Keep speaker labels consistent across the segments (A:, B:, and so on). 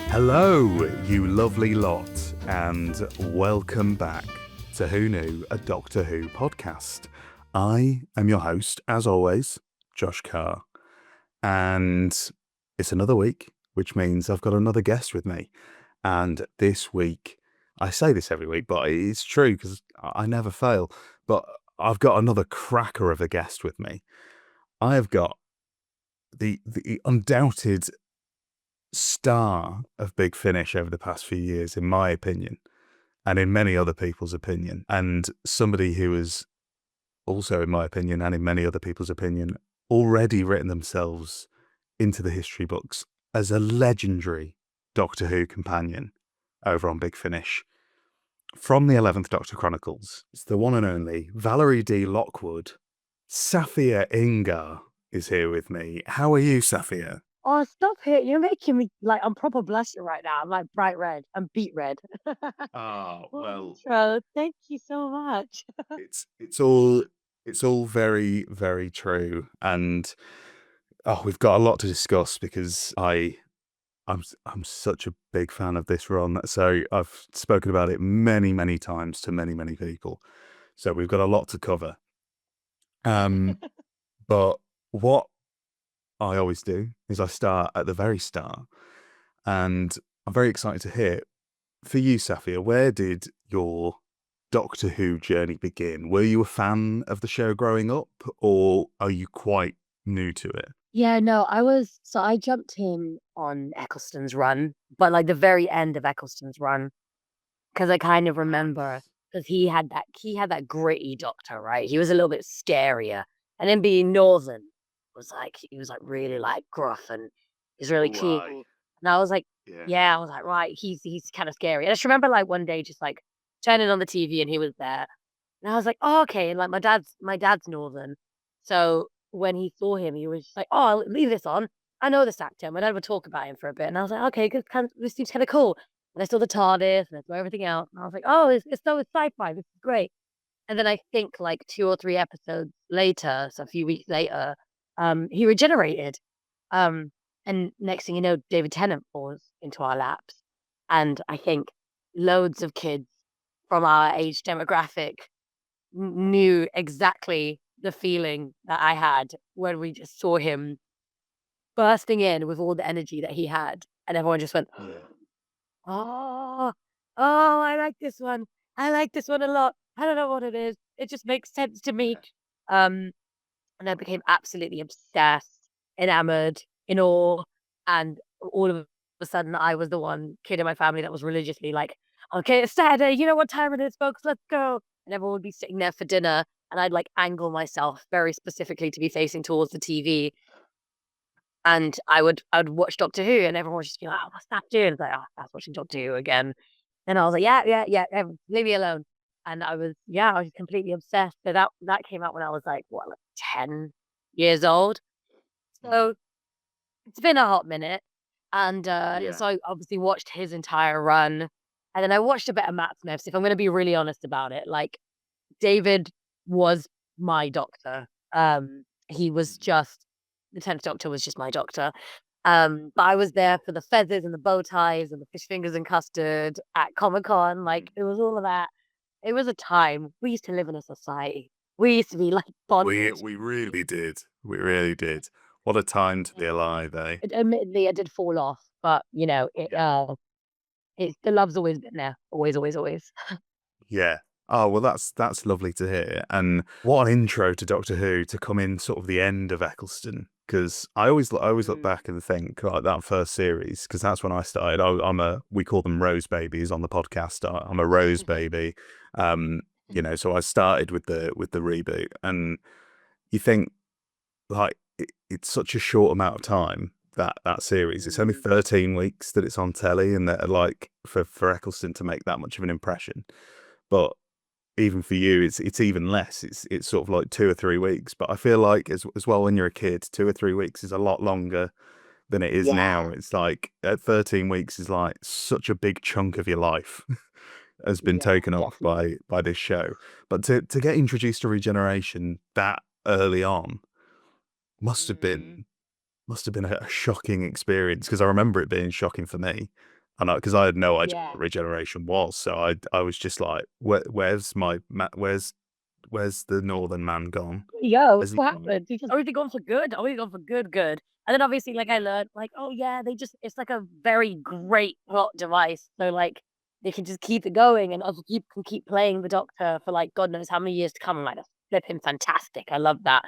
A: Hello, you lovely lot, and welcome back to Who Knew, a Doctor Who podcast. I am your host, as always, Josh Carr, and it's another week, which means I've got another guest with me. And this week, I say this every week, but it's true because I never fail, but I've got another cracker of a guest with me. I have got the undoubted star of Big Finish over the past few years, in my opinion, and in many other people's opinion, and somebody who has also, in my opinion, and in many other people's opinion, already written themselves into the history books as a legendary Doctor Who companion over on Big Finish. From the 11th Doctor Chronicles, it's the one and only Valarie D. Lockwood Safiyya Ingar is here with me. How are you, Safiyya?
B: Oh, stop it. You're making me like I'm proper blushing right now. I'm like bright red. I'm beet red.
A: Oh, well,
B: Intro. Thank you so much.
A: it's all very, very true. And we've got a lot to discuss because I'm such a big fan of this run. So I've spoken about it many, many times to many, many people. So we've got a lot to cover. But what I always do is I start at the very start, and I'm very excited to hear for you, Safiyya, where did your Doctor Who journey begin? Were you a fan of the show growing up, or are you quite new to it?
B: Yeah, no, I jumped in on Eccleston's run, but like the very end of Eccleston's run, because I kind of remember because he had that gritty doctor, right? He was a little bit scarier. And then being Northern was like he was like really like gruff and he's really
A: Oh, aye.
B: cool. And I was like,
A: Yeah.
B: yeah, I was like, right, he's kind of scary. And I just remember like one day just like turning on the TV and he was there. And I was like, oh, okay. And like my dad's Northern. So when he saw him, he was just like, oh, I'll leave this on. I know this actor. My dad would talk about him for a bit. And I was like, okay, good. This seems kind of cool. And I saw the TARDIS and I saw everything else. And I was like, oh, it's sci-fi. This is great. And then I think like 2 or 3 episodes later, so a few weeks later, he regenerated. Um, and next thing you know, David Tennant falls into our laps. And I think loads of kids from our age demographic knew exactly the feeling that I had when we just saw him bursting in with all the energy that he had. And everyone just went,
A: Yeah.
B: oh, oh, I like this one. I like this one a lot. I don't know what it is. It just makes sense to me. Um, and I became absolutely obsessed, enamored, in awe. And all of a sudden, I was the one kid in my family that was religiously like, okay, it's Saturday. You know what time it is, folks? Let's go. And everyone would be sitting there for dinner. And I'd like angle myself very specifically to be facing towards the TV. And I would watch Doctor Who, and everyone would just be like, "Oh, what's that doing?" It's like, "Oh, that's watching Doctor Who again." And I was like, "Yeah, yeah, yeah, leave me alone." And I was completely obsessed. So that came out when I was like, what, like 10 years old. So it's been a hot minute, and
A: Yeah.
B: so I obviously watched his entire run, and then I watched a bit of Matt Smith's. If I'm going to be really honest about it, like David was my doctor. He was just the 10th Doctor was just my doctor. But I was there for the feathers and the bow ties and the fish fingers and custard at Comic Con. Like it was all of that. It was a time. We used to live in a society. We used to be like
A: We
B: bonded.
A: we really did. We really did. What a time to be alive, eh?
B: Admittedly, I did fall off, but
A: Yeah.
B: the love's always been there. Always, always, always.
A: Yeah. Oh, well, that's lovely to hear. And what an intro to Doctor Who to come in sort of the end of Eccleston. Because I always look
B: Mm.
A: back and think like that first series, because that's when I started. We call them Rose babies on the podcast. I'm a Rose baby. Um, so I started with the reboot, and you think like it's such a short amount of time that series. It's only
B: Mm.
A: 13 weeks that it's on telly, and that like for Eccleston to make that much of an impression. But even for you, it's even less. It's sort of like 2 or 3 weeks. But I feel like as well when you're a kid, 2 or 3 weeks is a lot longer than it is now.
B: Yeah,
A: It's like at 13 weeks is like such a big chunk of your life has been
B: yeah,
A: taken up
B: definitely.
A: by this show. But to get introduced to regeneration that early on must have
B: Mm.
A: been must have been a shocking experience, because I remember it being shocking for me. and because I had no idea
B: Yeah.
A: what regeneration was, so I was just like, where's where's the Northern man gone?
B: Yo,
A: Has he
B: what
A: gone?
B: happened? He just already gone for good. Already gone for good, good. And then obviously, like I learned, like, oh yeah, it's like a very great plot device. So like they can just keep it going, and other people can keep playing the Doctor for like God knows how many years to come. Like that's flipping fantastic. I love that.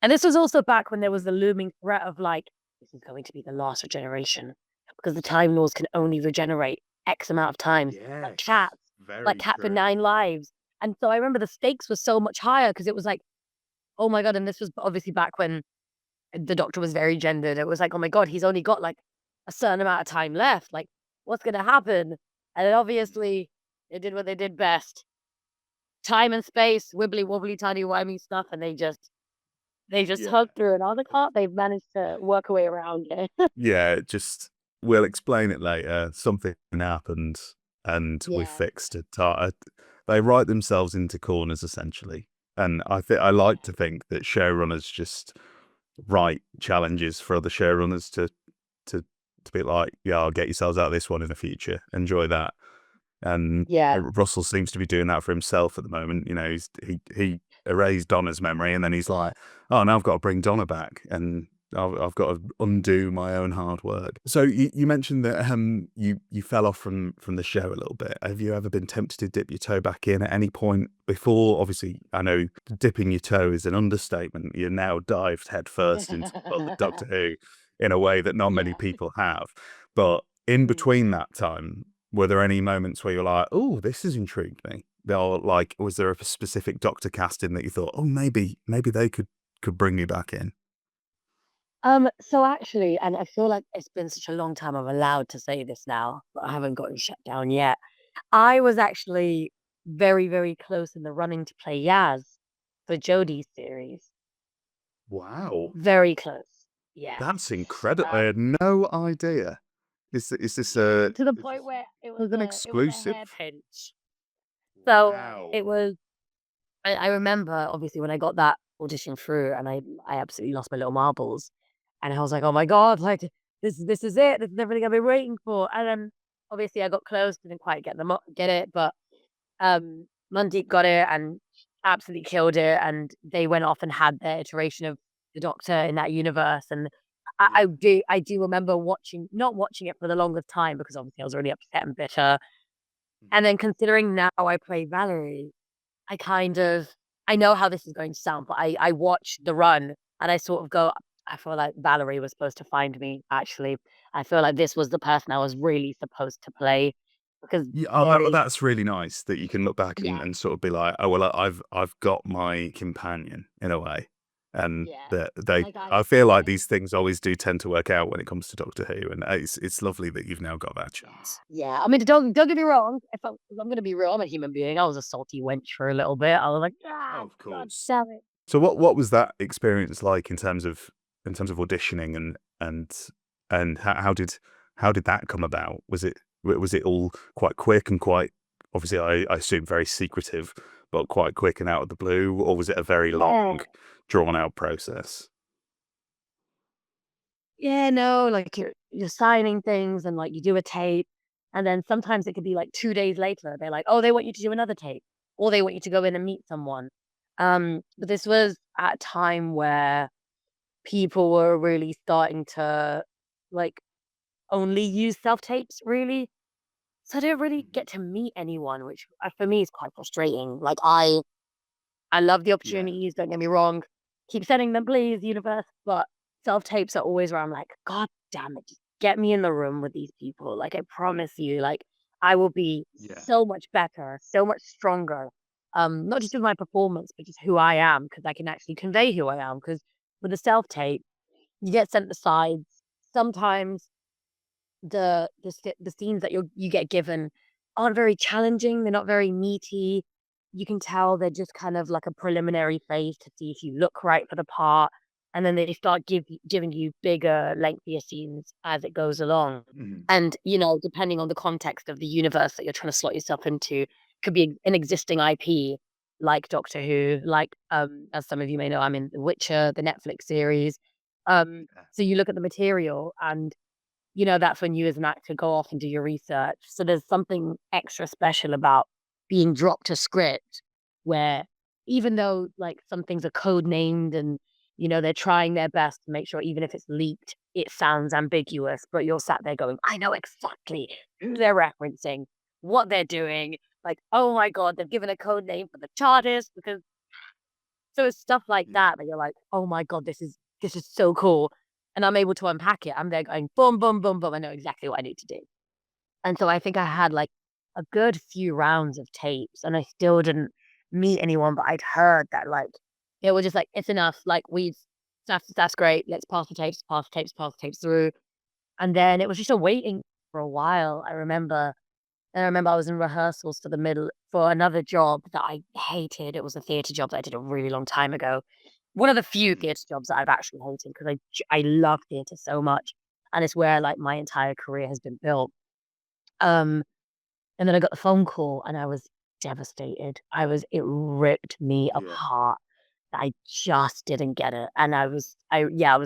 B: And this was also back when there was the looming threat of like this is going to be the last regeneration because the Time Lords can only regenerate X amount of times, like
A: Yes,
B: cats, like
A: very
B: Cat for
A: true.
B: 9 lives. And so I remember the stakes were so much higher because it was like, oh my God, and this was obviously back when the Doctor was very gendered. It was like, oh my God, he's only got like a certain amount of time left. Like, what's gonna happen? And then obviously they did what they did best. Time and space, wibbly wobbly, tiny wimey stuff, and they just
A: Yeah.
B: hugged through. And I was like, oh, they've managed to work a way around it.
A: Yeah, just we'll explain it later. Something happened, and we
B: Yeah.
A: fixed it. They write themselves into corners essentially, and I like to think that showrunners just write challenges for other showrunners to to be like, yeah, I'll get yourselves out of this one in the future. Enjoy that. And
B: Yeah.
A: Russell seems to be doing that for himself at the moment. You know, he erased Donna's memory, and then he's like, "Oh, now I've got to bring Donna back, and I've got to undo my own hard work." So you mentioned that you fell off from the show a little bit. Have you ever been tempted to dip your toe back in at any point before? Obviously, I know dipping your toe is an understatement. You're now dived headfirst into the world of Doctor Who in a way that not many
B: Yeah.
A: people have. But in
B: Mm.
A: between that time, were there any moments where you're like, "Oh, this has intrigued me"? Or like, was there a specific Doctor casting that you thought, "Oh, maybe they could bring me back in"?
B: So actually, and I feel like it's been such a long time I'm allowed to say this now, but I haven't gotten shut down yet. I was actually very, very close in the running to play Yaz for Jodie's series.
A: Wow,
B: Very close.
A: that's
B: Yes.
A: incredible! I had no idea. Is this
B: Yeah, to the point where
A: an
B: it was a
A: exclusive?
B: hair pinch. So
A: Wow.
B: it was I remember obviously when I got that audition through and I absolutely lost my little marbles. And I was like, oh my God, like this is it. This is everything I've been waiting for. And then obviously I got close, didn't quite get it, but Mundy got it and absolutely killed it. And they went off and had their iteration of the Doctor in that universe. And I do remember not watching it for the longest time because obviously I was really upset and bitter. And then considering now I play Valerie, I kind of I know how this is going to sound, but I watch the run and I sort of go, I feel like Valerie was supposed to find me, actually. I feel like this was the person I was really supposed to play because
A: Yeah,
B: very
A: that's really nice that you can look back
B: yeah,
A: and sort of be like, "Oh, well, I've got my companion in a way." And
B: yeah.
A: that
B: Like
A: I feel like these things always do tend to work out when it comes to Doctor Who, and it's lovely that you've now got that chance.
B: yeah. I mean, don't get me wrong. If I'm gonna be real, I'm a human being. I was a salty wench for a little bit. I was like,
A: Oh,
B: ah,
A: of
B: God
A: course.
B: damn it.
A: So what was that experience like in terms of auditioning and how did that come about? Was it all quite quick and quite obviously I assume very secretive, but quite quick and out of the blue, or was it a very
B: Yeah.
A: long, drawn out process?
B: Yeah, no, like you're signing things and like you do a tape, and then sometimes it could be like 2 days later, they're like, oh, they want you to do another tape, or they want you to go in and meet someone. But this was at a time where people were really starting to like only use self tapes, really. So I didn't really
A: Mhm.
B: get to meet anyone, which for me is quite frustrating. Like I love the
A: Yeah.
B: opportunities, don't get me wrong. Keep sending them, please, universe. But self-tapes are always where I'm like, God damn it, just get me in the room with these people. Like I promise you, like I will be
A: Yeah.
B: so much better, so much stronger. Not just with my performance, but just who I am, because I can actually convey who I am. Because with a self-tape, you get sent the sides. Sometimes the scenes that you get given aren't very challenging. They're not very meaty. You can tell they're just kind of like a preliminary phase to see if you look right for the part, and then they start giving you bigger, lengthier scenes as it goes along.
A: Mhm.
B: And depending on the context of the universe that you're trying to slot yourself into, could be an existing IP like Doctor Who, like as some of you may know, I'm in The Witcher, the Netflix series.
A: Yeah.
B: So you look at the material and that's when you as an actor go off and do your research. So there's something extra special about being dropped a script where even though like some things are code named and they're trying their best to make sure even if it's leaked, it sounds ambiguous, but you're sat there going, I know exactly who they're referencing, what they're doing. Like, oh my God, they've given a code name for the TARDIS because so it's stuff like that you're like, oh my God, this is so cool. And I'm able to unpack it. I'm there going boom, boom, boom, boom. I know exactly what I need to do. And so I think I had like a good few rounds of tapes and I still didn't meet anyone, but I'd heard that like they were just like, it's enough. Like that's great. Let's pass the tapes through. And then it was just a waiting for a while. I remember I was in rehearsals for another job that I hated. It was a theatre job that I did a really long time ago. One of the few theatre jobs that I've actually hated because I love theatre so much, and it's where like my entire career has been built. Um, and then I got the phone call, and I was devastated. It ripped me apart. I just didn't get it, and I was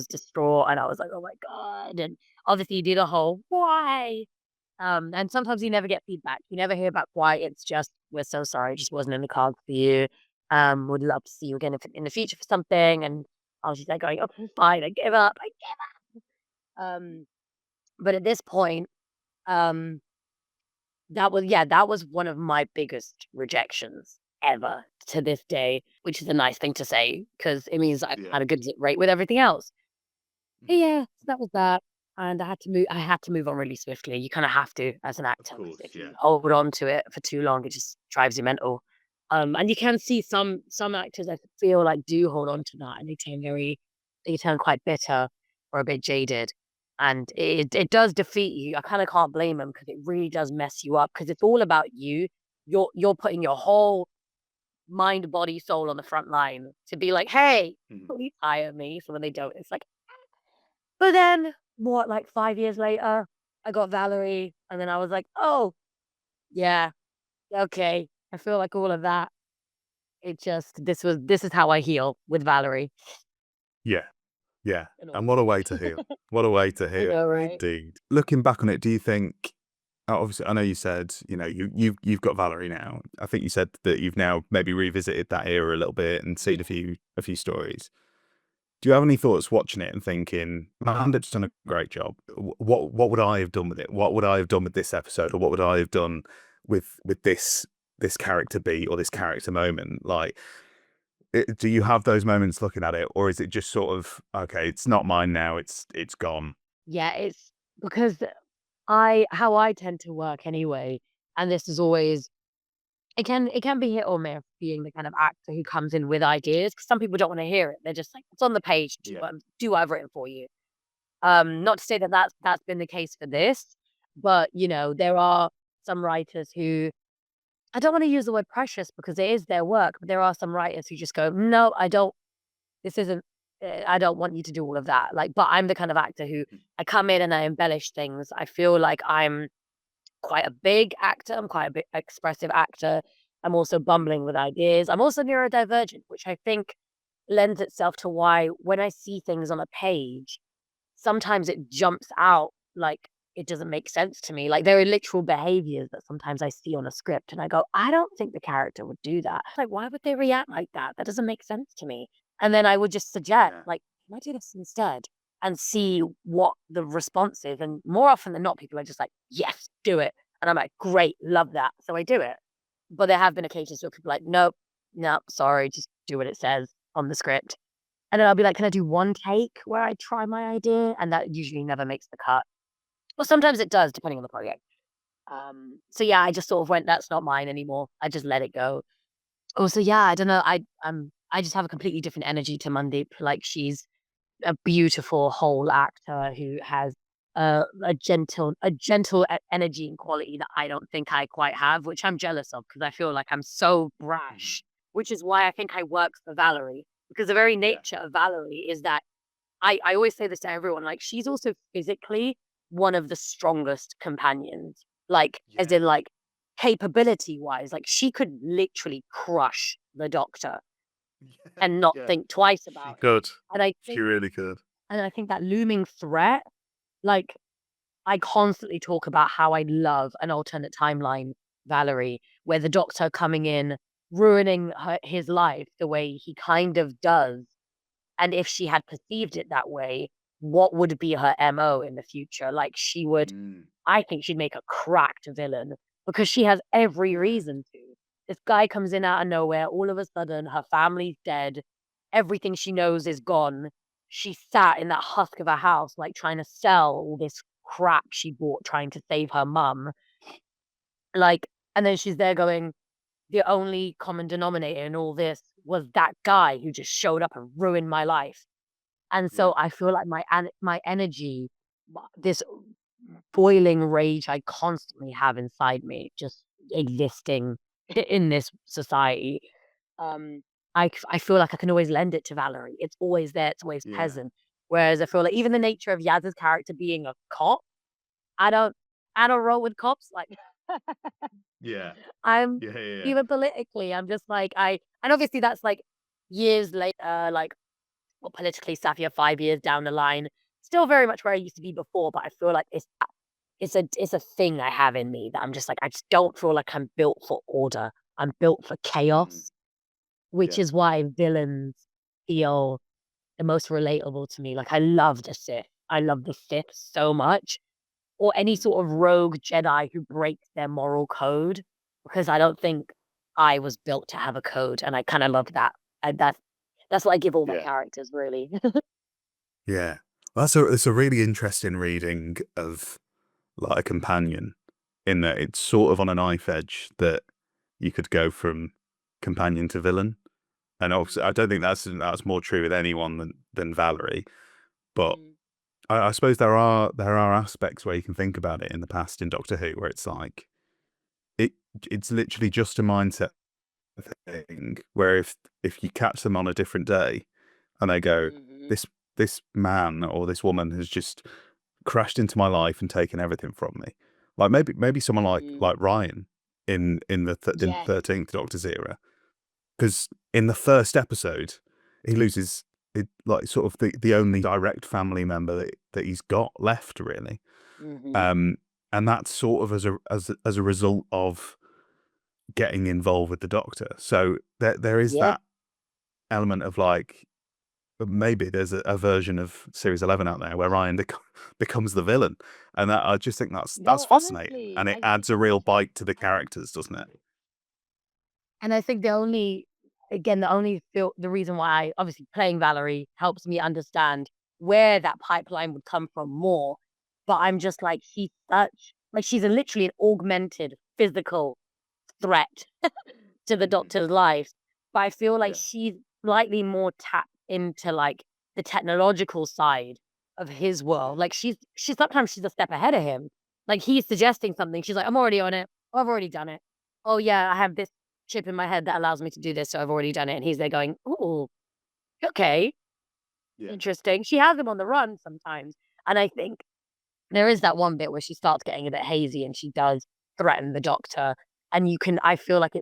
B: distraught, and I was like, oh my God, and obviously you did a whole why. And sometimes you never get feedback. You never hear back why. It's just, we're so sorry, it just wasn't in the cards for you. Would love to see you again if, in the future for something. And I was just like going, okay, fine, I give up. I give up. But at this point, um, that was one of my biggest rejections ever to this day, which is a nice thing to say because it means I've had a good hit rate with everything else. Yeah, so that was that, and I had to move on really swiftly. You kinda have to as an actor, 'cause if you hold on to it for too long, it just drives you mental. And you can see some actors I feel like do hold on to that, and they turn quite bitter or a bit jaded, and it does defeat you. I kinda can't blame them because it really does mess you up because it's all about you. You're putting your whole mind, body, soul on the front line to be like, "Hey, please hire me." So when they don't, it's like, but then, what, like 5 years later, I got Valarie, and then I was like, "Oh, yeah, okay." I feel like all of that, this is how I heal with Valarie.
A: Yeah. Yeah.
B: In all
A: And what a way to heal. What a way to
B: I
A: heal,
B: know, right?
A: indeed. Looking back on it, do you think obviously I know you said, you've got Valarie now. I think you said that you've now maybe revisited that era a little bit and seen a few stories. Do you have any thoughts watching it and thinking, Landon's done a great job. What would I have done with it? What would I have done with this episode, or what would I have done with this character beat or this character moment? Like, do you have those moments looking at it, or is it just sort of okay? It's not mine now. It's gone.
B: Yeah, it's because how I tend to work anyway, and this is always it can be hit or miss being the kind of actor who comes in with ideas. Because some people don't wanna hear it. They're just like, "It's on the page, do what I've written for you." Not to say that that's been the case for this, but, there are some writers who I don't wanna use the word precious because it is their work, but there are some writers who just go, "No, I don't this isn't I don't want you to do all of that." Like, but I'm the kind of actor who I come in and I embellish things. I feel like I'm quite a big actor. I'm quite a big expressive actor. I'm also bumbling with ideas. I'm also neurodivergent, which I think lends itself to why when I see things on a page, sometimes it jumps out like it doesn't make sense to me. Like there are literal behaviors that sometimes I see on a script and I go, I don't think the character would do that. Like, why would they react like that? That doesn't make sense to me. And then I would just suggest, like, can I do this instead? And see what the response is. And more often than not, people are just like, yes, do it. And I'm like, great, love that. So I do it. But there have been occasions where people are like, nope, nope, sorry, just do what it says on the script. And then I'll be like, "Can I do one take where I try my idea?" And that usually never makes the cut. Well, sometimes it does, depending on the project. So yeah, I just sort of went, "That's not mine anymore." I just let it go. Also, yeah, I don't know. I just have a completely different energy to Mandeep. Like she's a beautiful whole actor who has a gentle energy and quality that I don't think I quite have, which I'm jealous of because I feel like I'm so brash, which is why I think I work for Valarie because the very nature of Valarie is that I always say this to everyone, like, she's also physically one of the strongest companions, like, as in, like, capability-wise, like, she could literally crush the Doctor and not think twice
A: She
B: about it.
A: could.
B: And I
A: She
B: think
A: really could.
B: and I think that looming threat, like, I constantly talk about how I love an alternate timeline, Valarie, where the Doctor coming in, ruining his life the way he kind of does. And if she had perceived it that way, what would be her MO in the future? Like she would, I think she'd make a cracked villain because she has every reason to. This guy comes in out of nowhere. All of a sudden, her family's dead. Everything she knows is gone. She sat in that husk of a house, like trying to sell all this crap she bought, trying to save her mum. Like, and then she's there going, the only common denominator in all this was that guy who just showed up and ruined my life. And so I feel like my energy, this boiling rage I constantly have inside me, just existing in this society. I feel like I can always lend it to Valarie. It's always there. It's always present. Whereas I feel like even the nature of Yaz's character being a cop, I don't, I don't roll with cops. Like
A: Yeah.
B: I'm
A: Yeah. Yeah.
B: even politically, I'm just like and obviously that's like years later, like well, politically Safiyya 5 years down the line, still very much where I used to be before, but I feel like it's a thing I have in me that I'm just like I just don't feel like I'm built for order. I'm built for chaos, which
A: Yeah.
B: is why villains feel the most relatable to me. Like I love the Sith. I love the Sith so much. Or any sort of rogue Jedi who breaks their moral code, because I don't think I was built to have a code, and I kind of love that. And that's what I give all my characters, really.
A: Yeah. Well, it's a really interesting reading of like a companion in that it's sort of on a knife edge that you could go from companion to villain. And obviously, I don't think that's more true with anyone than Valarie. But I suppose there are aspects where you can think about it in the past in Doctor Who where it's like it's literally just a mindset thing where if you catch them on a different day and they go, this man or this woman has just crashed into my life and taken everything from me. Like maybe someone like Ryan in the 13th Doctor's era, because in the first episode he loses it, like sort of the only direct family member that he's got left really, and that's sort of as a result of getting involved with the Doctor. So there is that element of like maybe there's a version of Series 11 out there where Ryan becomes the villain, and I just think that's fascinating,
B: Honestly,
A: and it adds a real bite to the characters, doesn't it?
B: And I think the reason why obviously playing Valarie helps me understand where that pipeline would come from more. But I'm just like, she's literally an augmented physical threat to the Doctor's life. But I feel like she's slightly more tapped into like the technological side of his world. Like she's sometimes she's a step ahead of him. Like he's suggesting something. She's like, I'm already on it. I've already done it. Oh yeah, I have this chip in my head that allows me to do this, so I've already done it. And he's there going, "Oh, okay, interesting." She has him on the run sometimes, and I think there is that one bit where she starts getting a bit hazy, and she does threaten the Doctor, and I feel like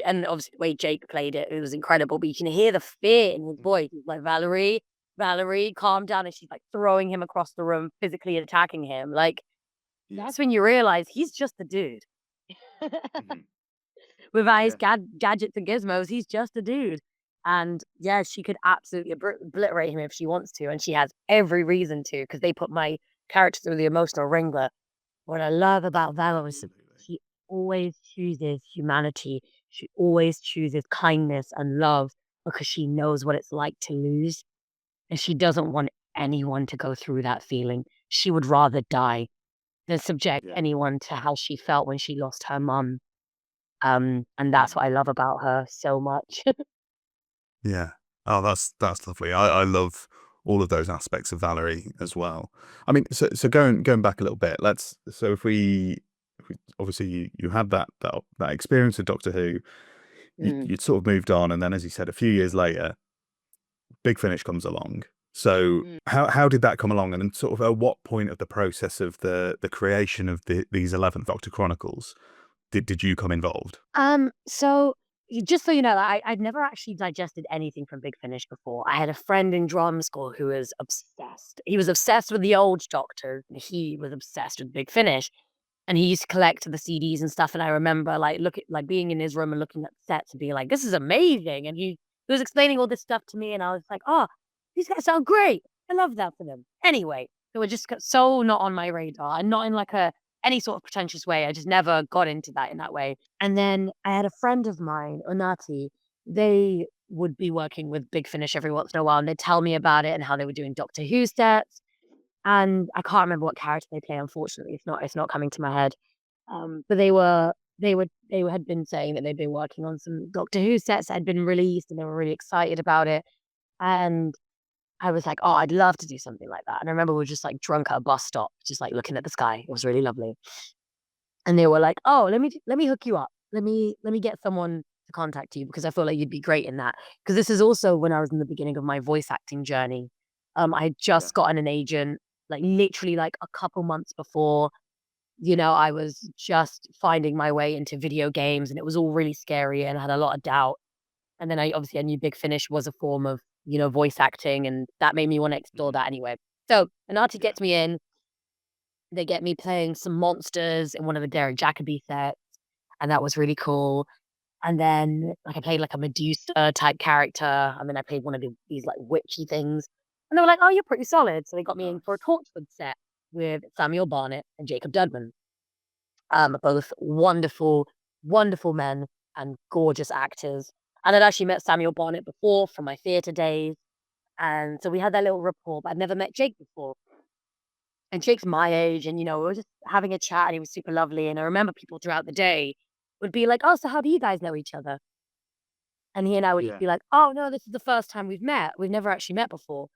B: and obviously the way Jake played it, it was incredible. But you can hear the fear in his voice. He's like, "Valarie, Valarie, calm down," and she's like throwing him across the room, physically attacking him. Like that's when you realize he's just a dude. Without his gadgets and gizmos, he's just a dude. And yeah, she could absolutely obliterate him if she wants to, and she has every reason to, because they put my character through the emotional ringer. What I love about Val is she always chooses humanity. She always chooses kindness and love because she knows what it's like to lose, and she doesn't want anyone to go through that feeling. She would rather die than subject anyone to how she felt when she lost her mum. And that's what I love about her so much.
A: Yeah. Oh, that's lovely. I love all of those aspects of Valarie as well. I mean, so going back a little bit, if we obviously you had that experience with Doctor Who, you'd sort of moved on, and then as you said, a few years later, Big Finish comes along. So how did that come along, and then sort of at what point of the process of the creation of these 11th Doctor Chronicles did you come involved?
B: So just so you know, I'd never actually digested anything from Big Finish before. I had a friend in drama school who was obsessed. He was obsessed with the old Doctor. He was obsessed with Big Finish, and he used to collect the CDs and stuff. And I remember like being in his room and looking at the sets and being like, "This is amazing!" And he was explaining all this stuff to me, and I was like, "Oh, these guys sound great. I love that for them." Anyway, they were just so not on my radar, and not in like a any sort of pretentious way. I just never got into that in that way. And then I had a friend of mine, Onati. They would be working with Big Finish every once in a while, and they'd tell me about it and how they were doing Doctor Who sets. And I can't remember what character they play. Unfortunately, it's not coming to my head. But they had been saying that they'd been working on some Doctor Who sets that had been released, and they were really excited about it. And I was like, "Oh, I'd love to do something like that." And I remember we were just like drunk at a bus stop, just like looking at the sky. It was really lovely. And they were like, "Oh, let me hook you up. Let me get someone to contact you because I feel like you'd be great in that." Because this is also when I was in the beginning of my voice acting journey. I had
A: Yeah.
B: just gotten an agent, like literally like a couple months before. I was just finding my way into video games, and it was all really scary, and I had a lot of doubt. And then I knew Big Finish was a form of voice acting, and that made me want to explore
A: Mhm.
B: that anyway. So Anati
A: Yeah.
B: gets me in. They get me playing some monsters in one of the Derek Jacobi sets, and that was really cool. And then, like, I played, like, a Medusa type character, and then I played one of these, like, witchy things, and they were like, "Oh, you're pretty solid." So they got me in for a
A: Nice.
B: Torchwood set with Samuel Barnett and Jacob Dudman, both wonderful, wonderful men and gorgeous actors. And I'd actually met Samuel Barnett before from my theatre days, and so we had that little rapport, but I'd never met Jake before. And Jake's my age, and, we were just having a chat, and he was super lovely, and I remember people throughout the day would be like, "Oh, so how do you guys know each other?" And he and I would just
A: Yeah.
B: be like, "Oh, no, this is the first time we've met. We've never actually met before."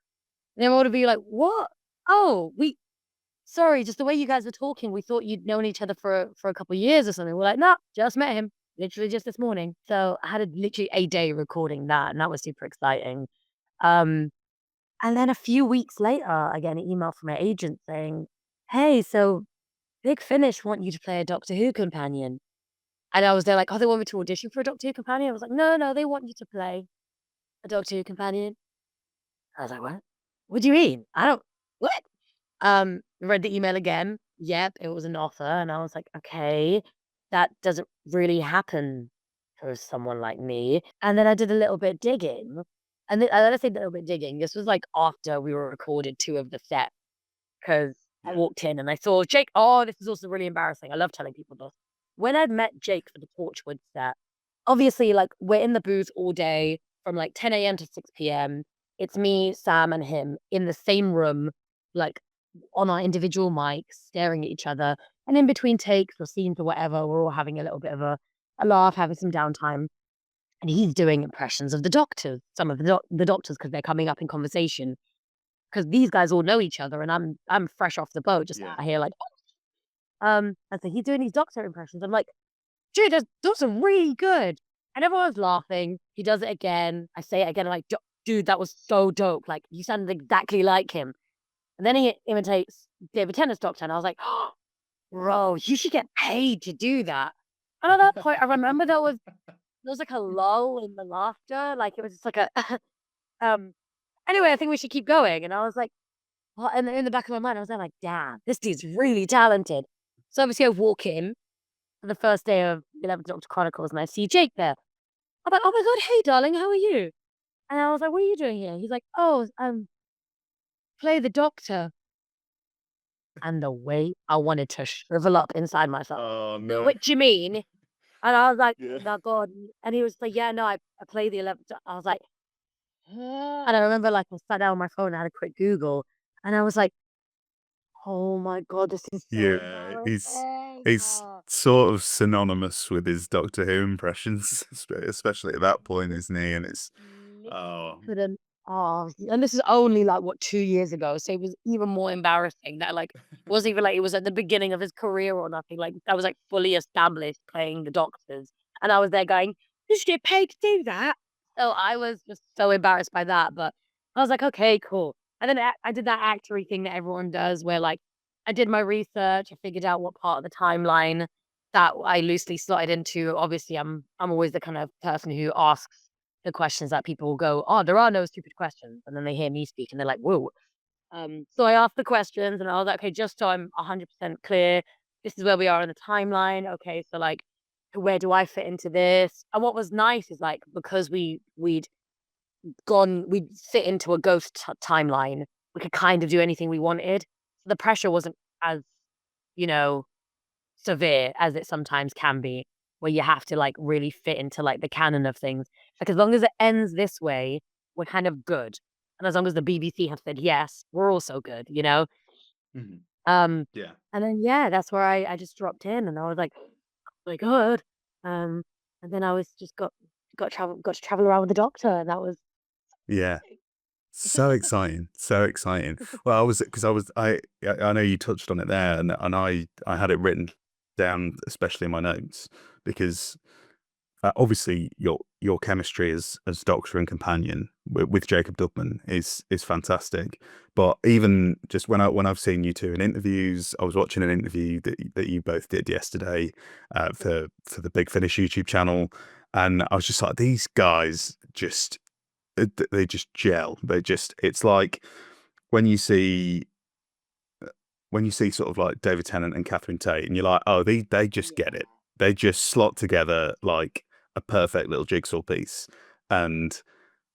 B: And everyone would be like, "What? Oh, sorry, just the way you guys were talking, we thought you'd known each other for a couple of years or something." We're like, "No, just met him, literally just this morning." So I had literally a day recording that, and that was super exciting. Um, and then a few weeks later, I get an email from my agent saying, "Hey, so Big Finish want you to play a Doctor Who companion." And I was there like, "Oh, they want me to audition for a Doctor Who companion?" I was like, "No, no, they want you to play a Doctor Who companion." I was like, "What? What do you mean? I don't what?" Read the email again. Yep, it was an offer, and I was like, "Okay, that doesn't really happen for someone like me." And then I did a little bit digging, and then I say a little bit digging. This was like after we were recorded 2 of the set, because I
A: Yeah.
B: walked in and I saw Jake. Oh, this is also really embarrassing. I love telling people this. When I'd met Jake for the Torchwood set, obviously, like, we're in the booth all day from like 10 a.m. to 6 p.m. It's me, Sam, and him in the same room, like on our individual mics, staring at each other. And in between takes or scenes or whatever, we're all having a little bit of a laugh, having some downtime. And he's doing impressions of the doctors, some of the doctors, because they're coming up in conversation. Because these guys all know each other, and I'm fresh off the boat, just
A: Yeah.
B: out here like, and so he's doing these doctor impressions. I'm like, "Dude, those are really good." And everyone's laughing. He does it again. I say it again. I'm like, Dude, that was so dope. Like, you sounded exactly like him." And then he imitates David Tennant's doctor. And I was like, "Oh, bro, you should get paid to do that." And at that point, I remember there was like a lull in the laughter. Like, it was just like a, um, anyway, I think we should keep going. And I was like, well, and in the back of my mind, I was there like, "Damn, this dude's really talented." So obviously I walk in for the first day of 11th Doctor Chronicles, and I see Jake there. I'm like, "Oh my God, hey darling, how are you?" And I was like, "What are you doing here?" He's like, "Oh, play the Doctor." And the way I wanted to shrivel up inside myself.
A: Oh no.
B: "What do you mean?" And I was like,
A: Yeah.
B: "No, God." And he was like, "Yeah, no, I play the 11th I was like, and I remember like I sat down on my phone and I had a quick Google, and I was like, "Oh my God, this is so
A: Yeah.
B: embarrassing."
A: He's sort of synonymous with his Doctor Who impressions, especially at that point, isn't he? And it's
B: Literally
A: oh
B: couldn't. Oh, and this is only like what 2 years ago, so it was even more embarrassing that like wasn't even like it was at the beginning of his career or nothing. Like I was like fully established playing the doctors, and I was there going, "You should get paid to do that." So I was just so embarrassed by that, but I was like, "Okay, cool." And then I did that actory thing that everyone does, where like I did my research, I figured out what part of the timeline that I loosely slotted into. Obviously, I'm always the kind of person who asks the questions that people will go, "Oh, there are no stupid questions," and then they hear me speak and they're like, "Whoa." So I asked the questions and I was like, "Okay, just so I'm 100% clear, this is where we are in the timeline. Okay, so like, where do I fit into this?" And what was nice is like because we'd fit into a ghost timeline, we could kind of do anything we wanted. The pressure wasn't as you know severe as it sometimes can be, where you have to like really fit into like the canon of things. Like as long as it ends this way, we're kind of good. And as long as the BBC have said yes, we're also good.
A: Mhm.
B: Um,
A: Yeah.
B: and then yeah, that's where I just dropped in and I was like, "Oh my God." Um, and then I was just got to travel around with the doctor and that was
A: Yeah. So exciting, so exciting. Well, I was because I know you touched on it there, and I had it written down, especially in my notes, because obviously your chemistry as Doctor and companion with Jacob Dubman is fantastic. But even just when I've seen you two in interviews, I was watching an interview that you both did yesterday for the Big Finish YouTube channel, and I was just like, these guys just they just gel. It's like when you see sort of like David Tennant and Catherine Tate, and you're like, oh, they just get it.
B: yeah.
A: They just slot together like a perfect little jigsaw piece. And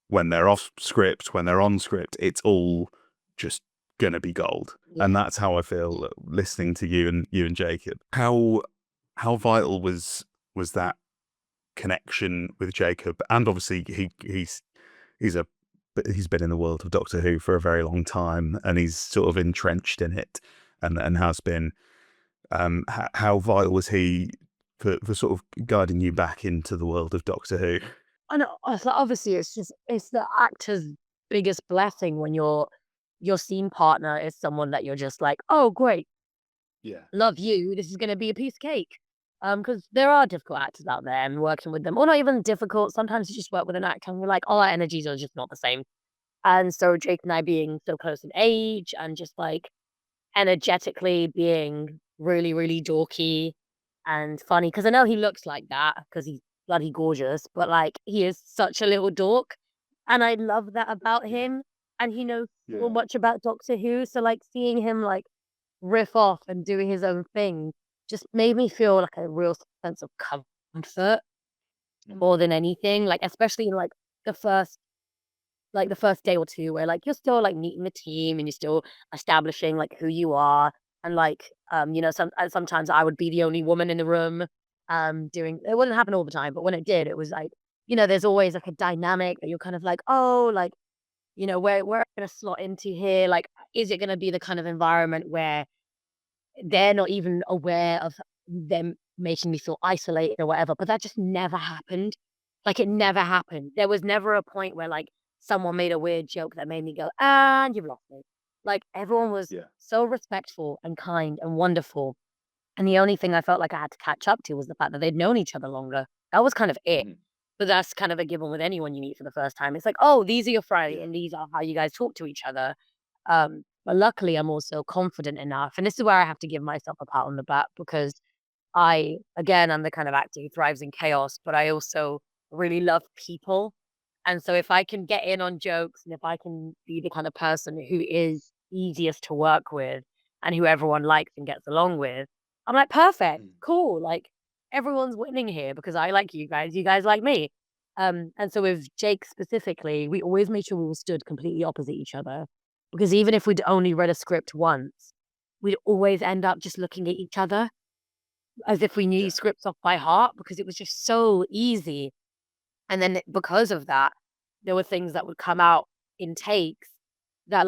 A: when they're off script, when they're on script, it's all just gonna be gold. And
B: Yeah.
A: that's how I feel listening to you and Jacob. How vital was that connection with Jacob? And obviously he's a he's been in the world of Doctor Who for a very long time, and he's sort of entrenched in it, and has been. How vital was he for sort of guiding you back into the world of Doctor Who?
B: I know. Obviously, it's the actor's biggest blessing when your scene partner is someone that you're just like, oh great,
A: Yeah.
B: love you. This is gonna be a piece of cake. Because there are difficult actors out there, and working with them, or not even difficult. Sometimes you just work with an actor, and you're like, all our energies are just not the same. And so Jake and I being so close in age, and just like energetically being really, really dorky and funny. Because I know he looks like that because he's bloody gorgeous, but, like, he is such a little dork, and I love that about
A: Yeah.
B: him, and he knows so
A: Yeah.
B: much about Doctor Who, so, like, seeing him, like, riff off and doing his own thing just made me feel, like, a real sense of comfort
A: Mm.
B: more than anything, like, especially in, the first the first day or 2 where, like, you're still, like, meeting the team and you're still establishing, like, who you are and, like, sometimes I would be the only woman in the room, doing it wouldn't happen all the time, but when it did, it was like, there's always, like, a dynamic that you're kind of like, "Oh, like, where am I gonna slot into here?" Like, is it gonna be the kind of environment where they're not even aware of them making me feel isolated or whatever, but that just never happened. Like, it never happened. There was never a point where, like, someone made a weird joke that made me go, "And you've lost me." Like, everyone was
A: Yeah.
B: so respectful and kind and wonderful, and the only thing I felt like I had to catch up to was the fact that they'd known each other longer. That was kind of it.
A: Mhm.
B: But that's kind of a given with anyone you meet for the first time. It's like, "Oh, these are your Friday,
A: Yeah.
B: and these are how you guys talk to each other." But luckily, I'm also confident enough, and this is where I have to give myself a pat on the back because I'm the kind of actor who thrives in chaos, but I also really love people. And so if I can get in on jokes and if I can be the kind of person who is easiest to work with and who everyone likes and gets along with, I'm like, perfect,
A: Mm.
B: cool. Like everyone's winning here because I like you guys like me. And so with Jake specifically, we always made sure we were stood completely opposite each other because even if we'd only read a script once, we'd always end up just looking at each other as if we knew
A: Yeah.
B: scripts off by heart because it was just so easy. And then because of that, there were things that would come out in takes that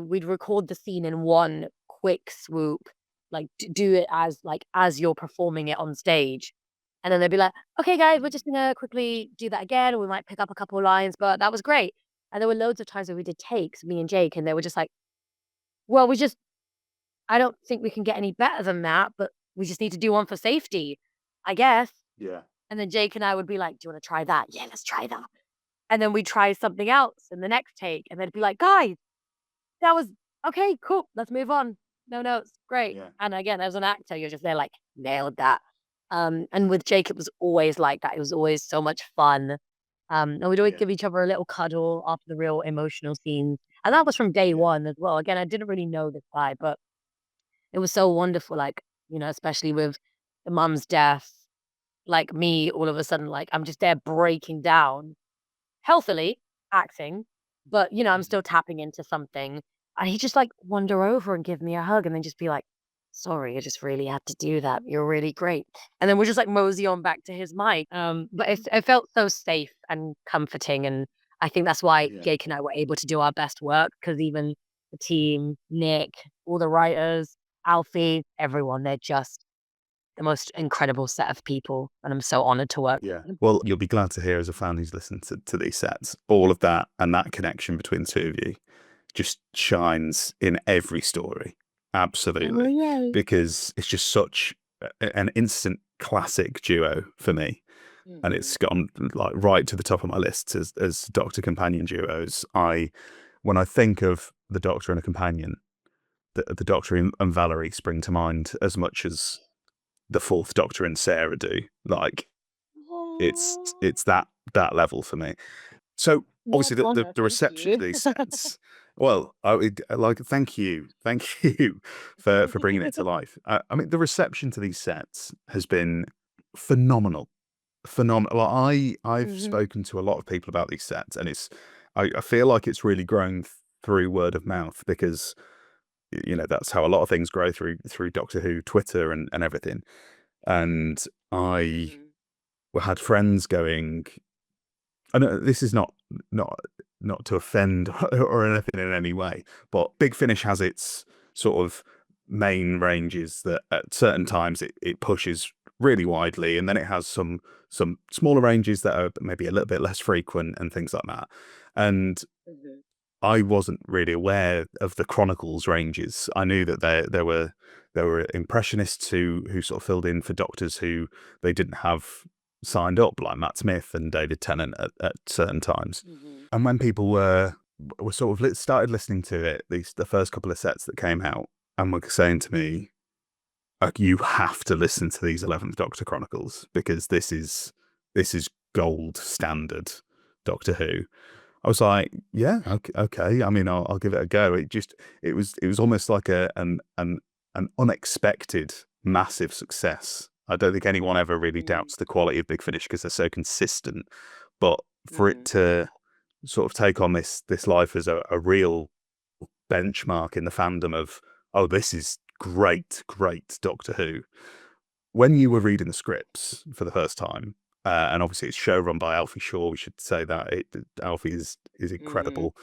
B: we'd record the scene in one quick swoop, like do it as you're performing it on stage. And then they'd be like, okay, guys, we're just gonna quickly do that again. Or we might pick up a couple of lines, but that was great. And there were loads of times where we did takes, me and Jake, and they were just like, well, I don't think we can get any better than that, but we just need to do one for safety, I guess.
A: Yeah.
B: And then Jake and I would be like, "Do you wanna try that?" "Yeah, let's try that." And then we'd try something else in the next take, and they'd be like, "Guys, that was okay, cool, let's move on. No notes, great."
A: Yeah.
B: And again, as an actor, you're just there like, "Nailed that." And with Jake, it was always like that. It was always so much fun. And we'd always
A: Yeah.
B: give each other a little cuddle after the real emotional scenes. And that was from day
A: Yeah.
B: one as well. Again, I didn't really know this guy, but it was so wonderful. Like, especially with the mum's death, like me, all of a sudden, like I'm just there breaking down healthily, acting, but I'm
A: Mhm.
B: still tapping into something. And he just like wander over and give me a hug and then just be like, sorry, I just really had to do that. You're really great. And then we'll just like mosey on back to his mic. But it felt so safe and comforting. And I think that's why
A: Yeah.
B: Jake and I were able to do our best work, because even the team, Nick, all the writers, Alfie, everyone, they're just the most incredible set of people. And I'm so honored to work
A: Yeah.
B: with them.
A: Well, you'll be glad to hear as a fan who's listened to these sets, all of that and that connection between the two of you just shines in every story.
B: Oh,
A: Absolutely.
B: yay.
A: Because it's just such an instant classic duo for me. And
B: Hmm.
A: it's gone like right to the top of my list as Doctor companion duos. When I think of the Doctor and a companion, the Doctor and Valarie spring to mind as much as the fourth Doctor and Sarah do. Like it's that level for me. So
B: What
A: obviously
B: honor,
A: the
B: thank
A: reception to
B: you.
A: these sets. Well, like thank you for bringing it to life. I mean, the reception to these sets has been phenomenal, phenomenal. Like, I've
B: Mhm,
A: spoken to a lot of people about these sets, and I feel like it's really grown through word of mouth because that's how a lot of things grow through Doctor Who Twitter and everything. And I
B: mhm,
A: had friends going. I know this is not not to offend or anything in any way, but Big Finish has its sort of main ranges that at certain times it pushes really widely, and then it has some smaller ranges that are maybe a little bit less frequent and things like that. And
B: mhm,
A: I wasn't really aware of the Chronicles ranges. I knew that there were impressionists who sort of filled in for doctors who they didn't have signed up, like Matt Smith and David Tennant at certain times.
B: mhm,
A: And when people were sort of started listening to it, the first couple of sets that came out, and were saying to me, you have to listen to these 11th Doctor Chronicles because this is gold standard Doctor Who. I was like, yeah, okay, okay. I mean, I'll give it a go. It was almost like an unexpected massive success. I don't think anyone ever really
B: mhm,
A: doubts the quality of Big Finish because they're so consistent. But for it
B: mhm,
A: to sort of take on this life as a real benchmark in the fandom of, oh, this is great Doctor Who. When you were reading the scripts for the first time, and obviously it's show run by Alfie Shaw, we should say that Alfie is
B: mhm,
A: incredible,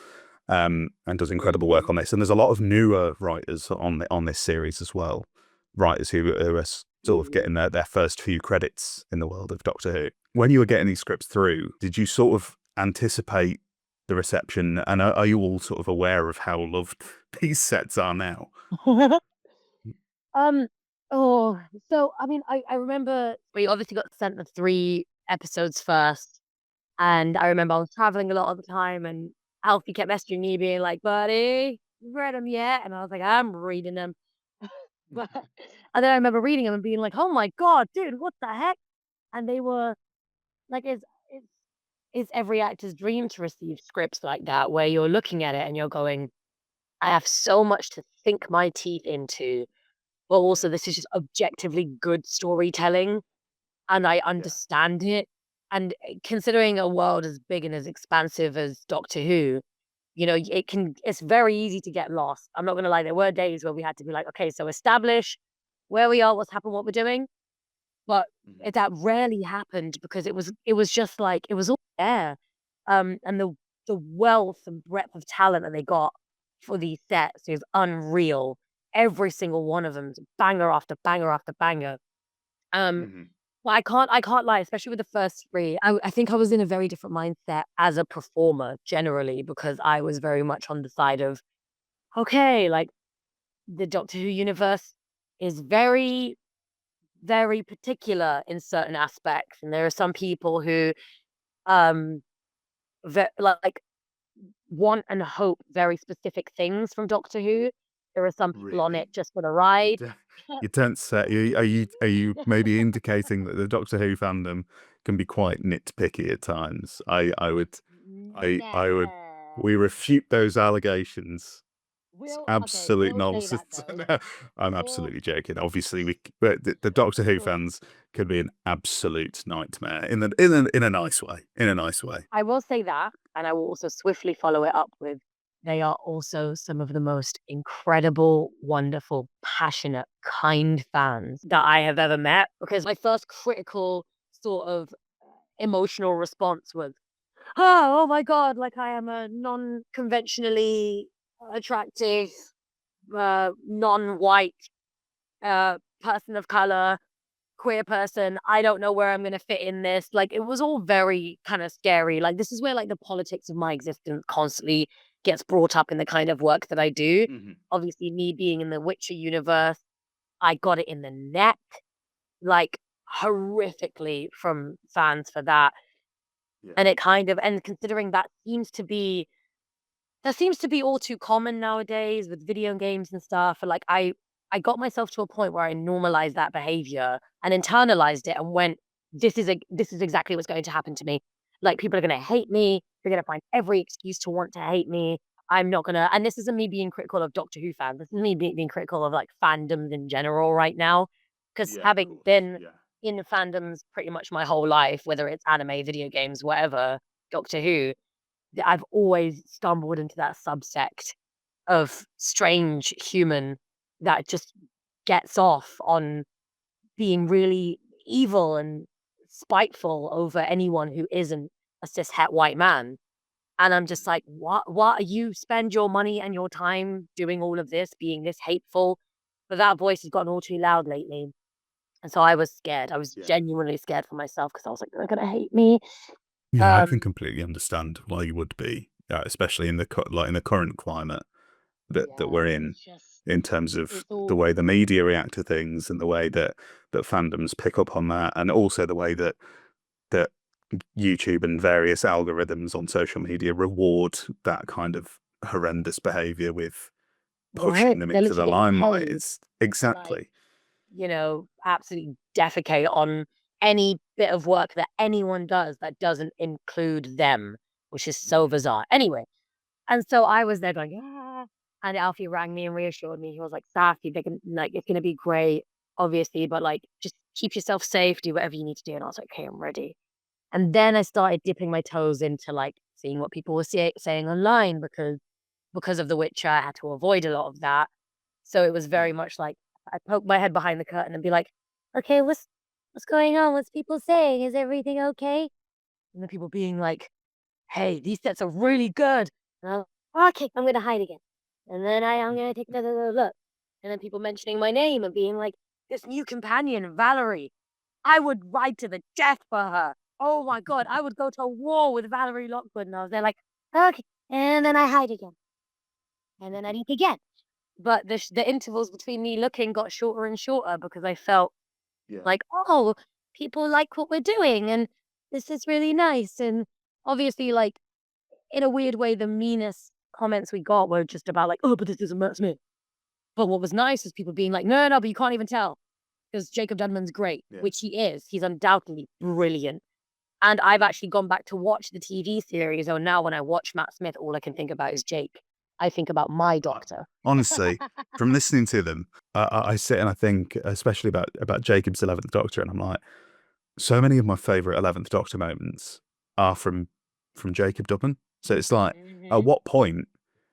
A: and does incredible work
B: mhm,
A: on this. And there's a lot of newer writers on this series as well, writers who are sort of
B: mhm.
A: getting their first few credits in the world of Doctor Who. When you were getting these scripts through, did you sort of anticipate the reception, and are you all sort of aware of how loved these sets are now?
B: Um, oh, so I mean, I remember we obviously got sent the 3 episodes first, and I remember I was traveling a lot of the time, and Alfie kept messaging me being like, "Buddy, you read them yet?" And I was like, "I'm reading them." But and then I remember reading them and being like, "Oh my god, dude, what the heck?" And they were like, it's every actor's dream to receive scripts like that, where you're looking at it and you're going, "I have so much to sink my teeth into, but
A: Yeah,
B: also this is just objectively good storytelling, and I
A: yeah,
B: understand it." And considering a world as big and as expansive as Doctor Who, it's very easy to get lost. I'm not gonna lie, there were days where we had to be like, "Okay, so establish where we are, what's happened, what we're doing." But
A: mhm,
B: that rarely happened because it was just like it was all there. And the wealth and breadth of talent that they got for these sets is unreal. Every single one of them is banger after banger after banger. Um,
A: mhm,
B: well, I can't lie, especially with the first 3. I think I was in a very different mindset as a performer generally, because I was very much on the side of, okay, like the Doctor Who universe is very, very particular in certain aspects, and there are some people who um like want and hope very specific things from Doctor Who. There are some people on
A: Really?
B: it just for the ride.
A: You don't say. Are you maybe indicating that the Doctor Who fandom can be quite nitpicky at times? I would. We
B: No.
A: refute those allegations. It's absolute
B: We'll say that
A: nonsense.
B: though.
A: No, I'm
B: We'll,
A: absolutely joking. Obviously, but the Doctor Who
B: we'll
A: fans can be an absolute nightmare in a nice way. In a nice way.
B: I will say that, and I will also swiftly follow it up with they are also some of the most incredible, wonderful, passionate, kind fans that I have ever met. Because my first critical sort of emotional response was, oh my God, like I am a non conventionally attractive, non white person of color, queer person. I don't know where I'm going to fit in this. Like it was all very kind of scary. Like this is where like the politics of my existence constantly gets brought up in the kind of work that I do.
A: Mhm.
B: Obviously, me being in the Witcher universe, I got it in the neck, like horrifically from fans for that.
A: Yeah.
B: And it kind of, and considering that seems to be all too common nowadays with video games and stuff. And like I got myself to a point where I normalized that behavior and internalized it and went, this is exactly what's going to happen to me. Like people are gonna hate me, they're gonna find every excuse to want to hate me. I'm not gonna, and this isn't me being critical of Doctor Who fans. This is me being critical of like fandoms in general right now. Because
A: Yeah, of
B: having
A: course.
B: been
A: Yeah.
B: in fandoms pretty much my whole life, whether it's anime, video games, whatever, Doctor Who, I've always stumbled into that subsect of strange human that just gets off on being really evil and spiteful over anyone who isn't a cishet white man. And I'm just like, what you spend your money and your time doing all of this, being this hateful? But that voice has gotten all too loud lately. And so I was scared. I was
A: Yeah.
B: genuinely scared for myself because I was like, they're gonna hate me.
A: Yeah, I can
B: Um,
A: completely understand why you would be, especially in the current climate that
B: yeah,
A: we're in terms of
B: it's
A: the
B: all
A: way the media react to things and the way that fandoms pick up on that, and also the way that YouTube and various algorithms on social media reward that kind of horrendous behavior with
B: right.
A: pushing them
B: They're
A: into
B: literally
A: the
B: getting
A: limelight.
B: paid
A: It's
B: to like,
A: exactly.
B: absolutely defecate on any bit of work that anyone does that doesn't include them, which is so
A: Mhm.
B: bizarre. Anyway, and so I was there going, yeah. And Alfie rang me and reassured me. He was like, Safi, they can like it's gonna be great, obviously, but like just keep yourself safe, do whatever you need to do. And I was like, okay, I'm ready. And then I started dipping my toes into like seeing what people were saying online because of The Witcher, I had to avoid a lot of that. So it was very
A: Yeah.
B: much like I'd poke my head behind the curtain and be like, "Okay, what's going on? What's people saying? Is everything okay?" And the people being like, "Hey, these sets are really good." And okay, I'm gonna hide again. And then I'm gonna take another look. And then people mentioning my name and being like, "This new companion, Valarie, I would ride to the death for her. Oh my God, I would go to war with Valarie Lockwood." And I was there like, "Okay." And then I hide again. And then I look again. But the intervals between me looking got shorter and shorter because I felt
A: Yeah.
B: like, "Oh, people like what we're doing, and this is really nice." And obviously, like, in a weird way, the meanest comments we got were just about like, "Oh, but this isn't Matt Smith." But what was nice was people being like, "No, no, but you can't even tell because Jacob Denman's great,"
A: Yeah.
B: which he is. He's undoubtedly brilliant. And I've actually gone back to watch the TV series, and now when I watch Matt Smith, all I can think about is Jake. I think about my doctor.
A: Honestly, from listening to them, I sit and I think, especially about Jacob's 11th Doctor, and I'm like, so many of my favorite 11th Doctor moments are from Jacob Dubman. So it's like, at
B: Mhm.
A: what point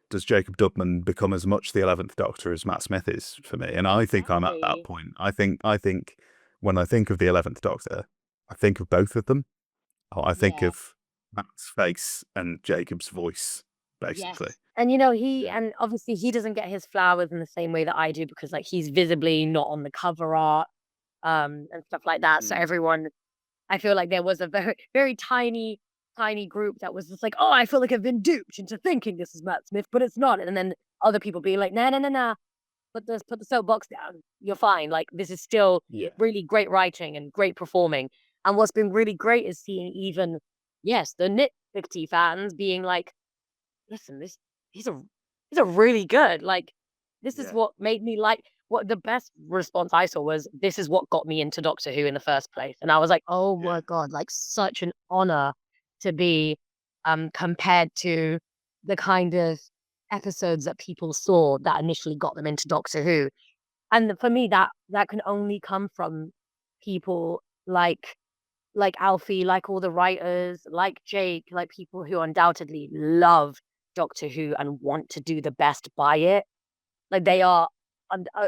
A: does Jacob Dubman become as much the 11th Doctor as Matt Smith is for me? And I think I'm at that
B: Exactly.
A: point. I think when I think of the 11th Doctor, I think of both of them. I think
B: Yeah.
A: of Matt's face and Jacob's voice, basically.
B: Yes. And he
A: Yeah.
B: and obviously he doesn't get his flowers in the same way that I do because like he's visibly not on the cover art and stuff like that. So
A: Mm.
B: everyone I feel like there was a very very tiny group that was just like, "Oh, I feel like I've been duped into thinking this is Matt Smith, but it's not." And then other people being like, "Nah, nah, nah, nah. Put the soapbox down. You're fine. Like this is still
A: Yeah.
B: really great writing and great performing." And what's been really great is seeing even yes, the nitpicky fans being like, listen, these are really good. Like this is
A: Yeah.
B: what made me like what the best response I saw was, "This is what got me into Doctor Who in the first place." And I was like, "Oh my
A: Yeah.
B: god, like such an honor to be compared to the kind of episodes that people saw that initially got them into Doctor Who." And for me, that can only come from people like Alfie, like all the writers, like Jake, like people who undoubtedly love Doctor Who and want to do the best by it. Like they are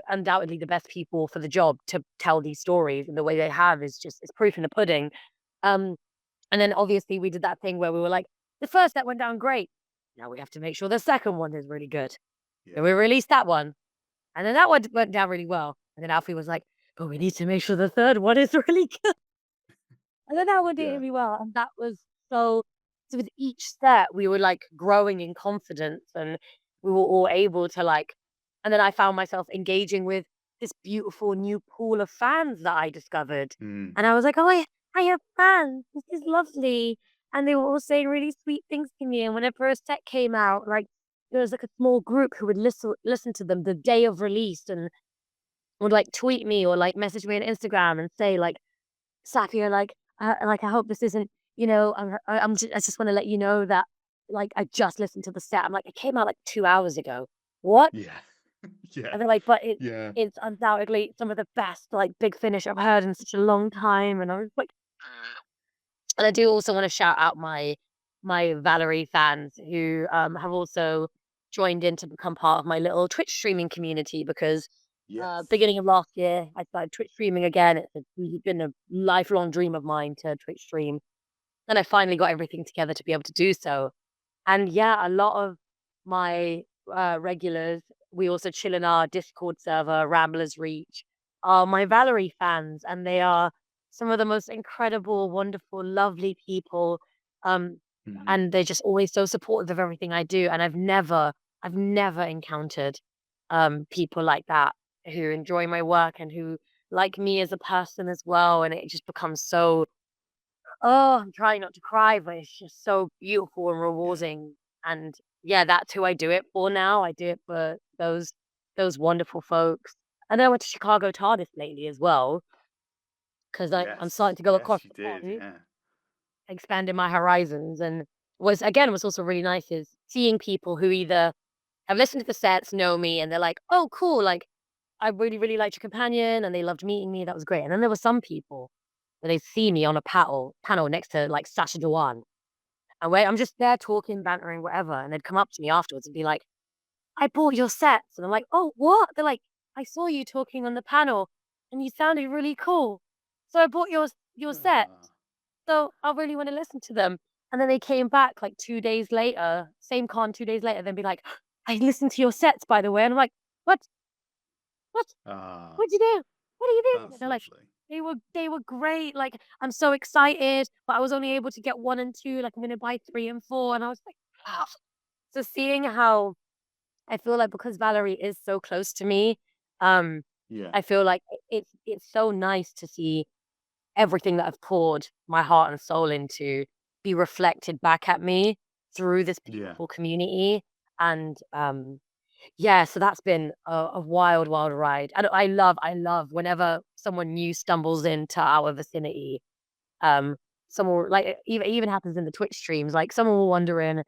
B: undoubtedly the best people for the job to tell these stories, and the way they have is just it's proof in the pudding. Um, and then obviously we did that thing where we were like, the first that went down great. Now we have to make sure the second one is really good. Then
A: Yeah.
B: we released that one, and then that one went down really well. And then Alfie was like, but we need to make sure the third one is really good. And then that one did
A: Yeah.
B: really well, and that was so with each set, we were, like, growing in confidence, and we were all able to, like and then I found myself engaging with this beautiful new pool of fans that I discovered,
A: Mm.
B: and I was like, "Oh, I have fans, this is lovely," and they were all saying really sweet things to me, and whenever a set came out, like, there was, like, a small group who would listen to them the day of release and would, like, tweet me or, like, message me on Instagram and say, like, Safiyya, like, I hope this isn't, I just want to let you know that, like, I just listened to the set. I'm like, it came out like 2 hours ago. What?
A: Yeah. Yeah.
B: And they're like, but
A: Yeah.
B: it's undoubtedly some of the best, like, Big Finish I've heard in such a long time. And I was like, and I do also want to shout out my Valarie fans who have also joined in to become part of my little Twitch streaming community because
A: Yes.
B: beginning of last year I started Twitch streaming again. It's been a lifelong dream of mine to Twitch stream, and I finally got everything together to be able to do so. And yeah, a lot of my regulars, we also chill in our Discord server, Ramblers Reach, are my Valarie fans, and they are some of the most incredible, wonderful, lovely people. Um,
A: Mhm.
B: and they're just always so supportive of everything I do. And I've never encountered people like that who enjoy my work and who like me as a person as well. And it just becomes so oh, I'm trying not to cry, but it's just so beautiful and
A: Yeah.
B: rewarding. And yeah, that's who I do it for now. I do it for those wonderful folks. And then I went to Chicago TARDIS lately as well, because I'm starting
A: Yes.
B: to go across
A: Yes, you
B: the
A: did.
B: pond,
A: Yeah.
B: expanding my horizons. And was also really nice is seeing people who either have listened to the sets, know me, and they're like, oh, cool, like I really, really liked your companion and they loved meeting me. That was great. And then there were some people where they see me on a panel next to like Sasha Dewan. And where I'm just there talking, bantering, whatever. And they'd come up to me afterwards and be like, I bought your sets. And I'm like, oh, what? They're like, I saw you talking on the panel and you sounded really cool. So I bought your set.
A: Ah.
B: So I really want to listen to them. And then they came back like 2 days later, same con 2 days later, then be like, I listened to your sets, by the way. And I'm like, what? What?
A: Ah.
B: What'd you do? What are you doing? And
A: That's
B: they're like,
A: lovely.
B: they were great. Like, I'm so excited, but I was only able to get 1 and 2. Like, I'm gonna buy 3 and 4. And I was like, wow. So seeing how I feel like because Valerie is so close to me, um,
A: Yeah.
B: I feel like it's so nice to see everything that I've poured my heart and soul into be reflected back at me through this
A: Yeah.
B: beautiful community. And yeah, so that's been a wild, wild ride. And I love whenever someone new stumbles into our vicinity. Um, someone like even happens in the Twitch streams. Like someone will wander in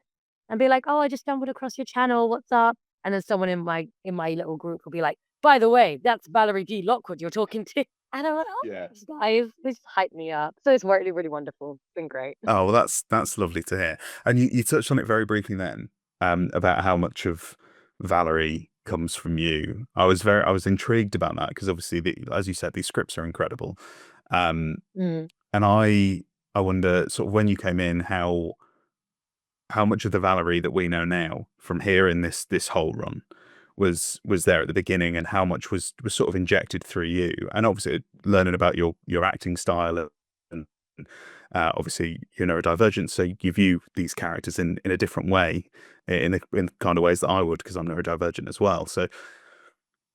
B: and be like, "Oh, I just stumbled across your channel. What's up?" And then someone in my little group will be like, "By the way, that's Valarie D Lockwood you're talking to." And I'm like, "Oh,
A: Yeah.
B: thanks, guys, this hyped me up." So it's really, really wonderful. It's been great.
A: Oh, well, that's lovely to hear. And you touched on it very briefly then, about how much of Valerie comes from you. I was intrigued about that because obviously, as you said, these scripts are incredible. Um,
B: Mm.
A: and I wonder sort of when you came in, how much of the Valerie that we know now from here in this whole run was there at the beginning, and how much was sort of injected through you, and obviously learning about your acting style and obviously you're neurodivergent, so you view these characters in a different way, in the kind of ways that I would because I'm neurodivergent as well. So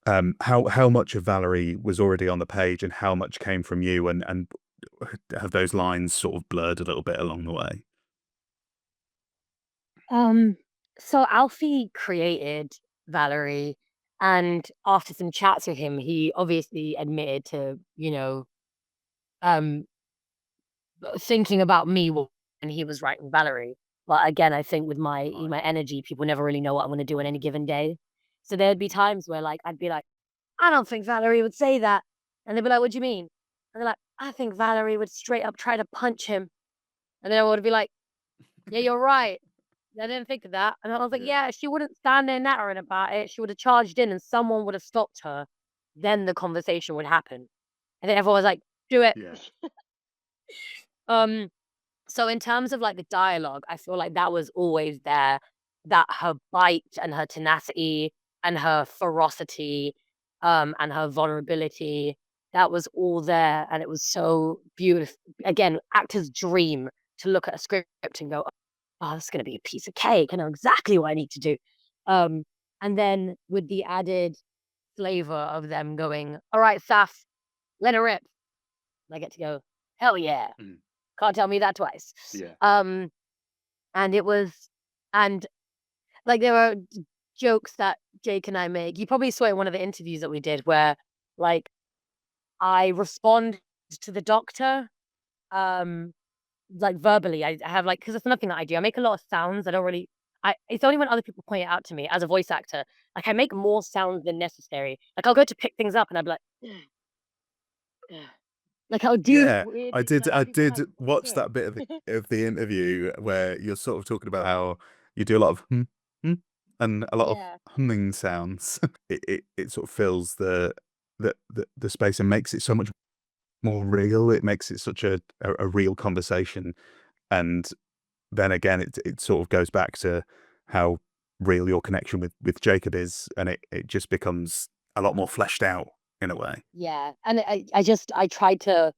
A: how much of Valerie was already on the page, and how much came from you, and have those lines sort of blurred a little bit along the way?
B: Um, so Alfie created Valerie, And after some chats with him, he obviously admitted to, um, thinking about me when he was writing Valarie. But again, I think with my energy, people never really know what I'm going to do on any given day. So there'd be times where like I'd be like, I don't think Valarie would say that, and they'd be like, what do you mean? And they're like, I think Valarie would straight up try to punch him, and then I would be like, yeah, you're right. I didn't think of that. And I was like, yeah, she wouldn't stand there nattering about it. She would have charged in and someone would have stopped her. Then the conversation would happen. And then everyone was like, do it.
A: Yeah.
B: Um, so in terms of like the dialogue, I feel like that was always there. That her bite and her tenacity and her ferocity, and her vulnerability, that was all there. And it was so beautiful. Again, actor's dream to look at a script and go, oh, this is going to be a piece of cake. I know exactly what I need to do. Um, and then with the added flavor of them going, all right, Saf, let her rip. I get to go, hell yeah.
A: Mm.
B: Can't tell me that twice.
A: Yeah.
B: And it was, and like there are jokes that Jake and I make. You probably saw in one of the interviews that we did where like I respond to the doctor, like verbally. I have like, because it's nothing that I do. I make a lot of sounds. I don't really. It's only when other people point it out to me as a voice actor. Like I make more sounds than necessary. Like I'll go to pick things up and I'll be like, like I'll do
A: Yeah,
B: weird.
A: I did.
B: Like,
A: I
B: I'll do
A: did
B: quite
A: watch
B: quick.
A: that bit of the interview where you're sort of talking about how you do a lot of and a lot of
B: Yeah.
A: humming sounds. It sort of fills the space and makes it so much more real. It makes it such a real conversation, and then again, it sort of goes back to how real your connection with Jacob is, and it just becomes a lot more fleshed out in a way.
B: Yeah. And I tried to,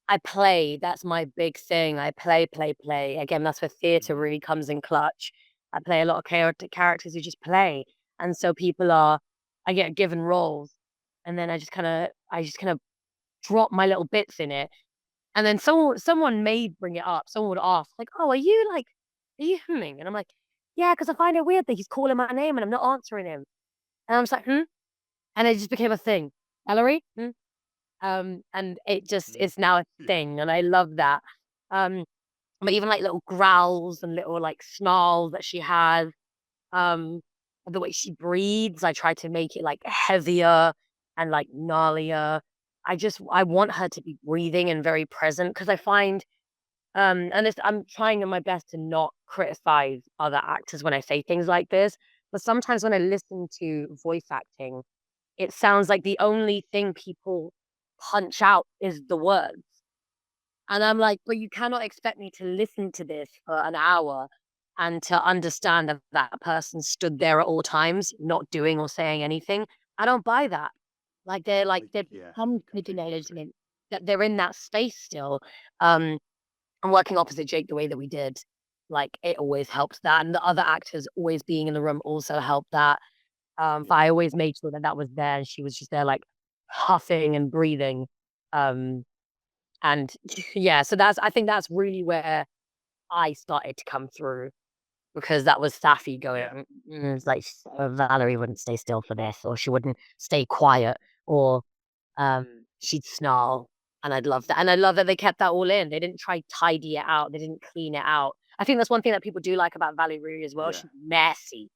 B: I play. That's my big thing. I play, play, play. Again, that's where theatre really comes in clutch. I play a lot of characters who just play. And so I get given roles and then I just kind of drop my little bits in it. And then someone may bring it up. Someone would ask, like, "Oh, are you humming?" And I'm like, "Yeah, because I find it weird that he's calling my name and I'm not answering him." And I'm just like, "Hmm," and it just became a thing. Ellery, hmm? And it just is now a thing, and I love that. Um, but even like little growls and little like snarls that she has, um, the way she breathes, I try to make it like heavier and like gnarlier. I want her to be breathing and very present because I find and this I'm trying my best to not criticize other actors when I say things like this, but sometimes when I listen to voice acting, it sounds like the only thing people punch out is the words. And I'm like, but you cannot expect me to listen to this for an hour and to understand that that person stood there at all times, not doing or saying anything. I don't buy that. They're
A: Yeah, completely
B: committed
A: agree.
B: that they're in that space still. Um, and working opposite Jake the way that we did, like it always helps that. And the other actors always being in the room also helped that. But
A: Yeah.
B: I always made sure that that was there and she was just there like huffing and breathing. Um, and yeah, so I think that's really where I started to come through because that was Safi
A: Yeah.
B: going, it's like Valarie wouldn't stay still for this, or she wouldn't stay quiet, or she'd snarl. And I'd love that. And I love that they kept that all in. They didn't try tidy it out. They didn't clean it out. I think that's one thing that people do like about Valarie as well.
A: Yeah.
B: She's messy.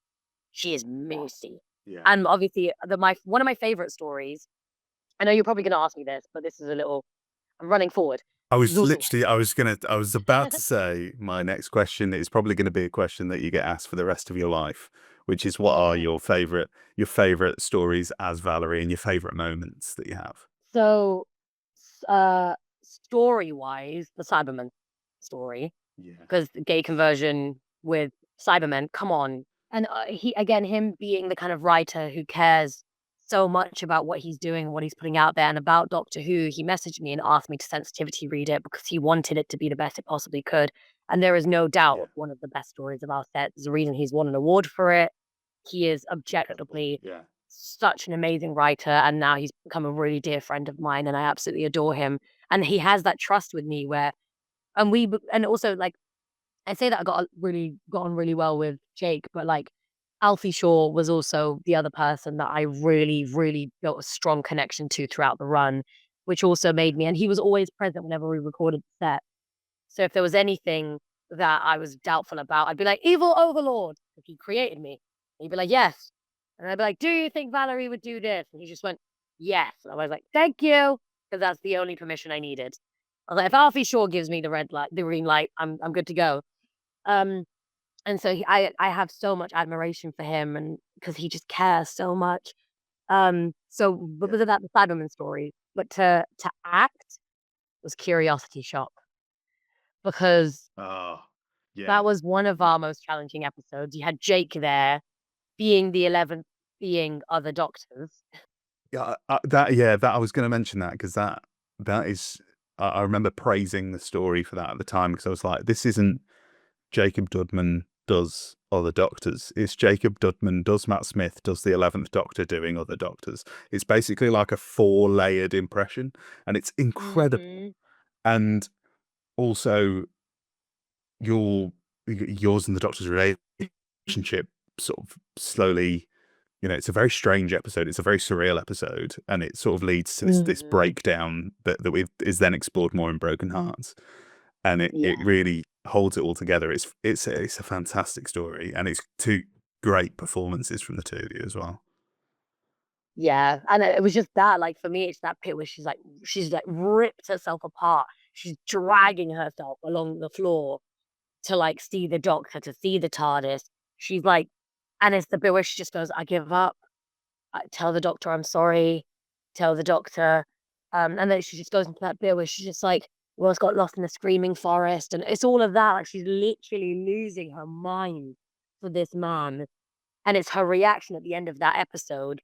B: She is messy.
A: Yeah.
B: And obviously, one of my favorite stories. I know you're probably going to ask me this, but this is a little. I'm running forward.
A: I
B: This is
A: was
B: also
A: literally, I was about to say my next question is probably going to be a question that you get asked for the rest of your life, which is what are your favorite stories as Valarie and your favorite moments that you have?
B: so. Story wise, the Cyberman story
A: Yeah.
B: because the gay conversion with Cybermen, come on. And him being the kind of writer who cares so much about what he's doing and what he's putting out there and about Doctor Who, he messaged me and asked me to sensitivity read it because he wanted it to be the best it possibly could. And there is no
A: Yeah.
B: doubt one of the best stories of our set. There's a reason he's won an award for it. He is
A: Incredible.
B: objectively
A: Yeah.
B: such an amazing writer, and now he's become a really dear friend of mine, and I absolutely adore him. And he has that trust with me where, and also like I say that I got on really well with Jake, but like Alfie Shaw was also the other person that I really, really built a strong connection to throughout the run, which also made me, and he was always present whenever we recorded the set. So if there was anything that I was doubtful about, I'd be like, "Evil Overlord," if he created me. And he'd be like, "Yes." And I'd be like, "Do you think Valarie would do this?" And he just went, "Yes." And I was like, "Thank you," because that's the only permission I needed. I was like, if Alfie Shaw gives me the red light, the green light, I'm good to go. Um, and so I have so much admiration for him, and because he just cares so much. So
A: Yeah.
B: because of that, the Cyberman story, but to act was Curiosity Shop because
A: Oh, yeah.
B: that was one of our most challenging episodes. You had Jake there, being the 11th, being other doctors.
A: Yeah, that I was going to mention that because that is I remember praising the story for that at the time because I was like, this isn't Jacob Dudman does other doctors. It's Jacob Dudman does Matt Smith does the 11th Doctor doing other doctors. It's basically like a 4-layered impression, and it's incredible.
B: Mhm.
A: And also, yours and the Doctor's relationship sort of slowly, it's a very strange episode. It's a very surreal episode, and it sort of leads to this
B: Mhm.
A: breakdown that is then explored more in Broken Hearts, and it
B: Yeah.
A: really holds it all together. It's a fantastic story, and it's two great performances from the two of you as well.
B: Yeah, and it was just that, like, for me, it's that bit where she's like ripped herself apart. She's dragging herself along the floor to like see the doctor, to see the TARDIS. She's like, and it's the bit where she just goes, "I give up. Tell the doctor I'm sorry. Tell the doctor." And then she just goes into that bit where she's just like, "World's got lost in the screaming forest," and it's all of that. Like she's literally losing her mind for this man, and it's her reaction at the end of that episode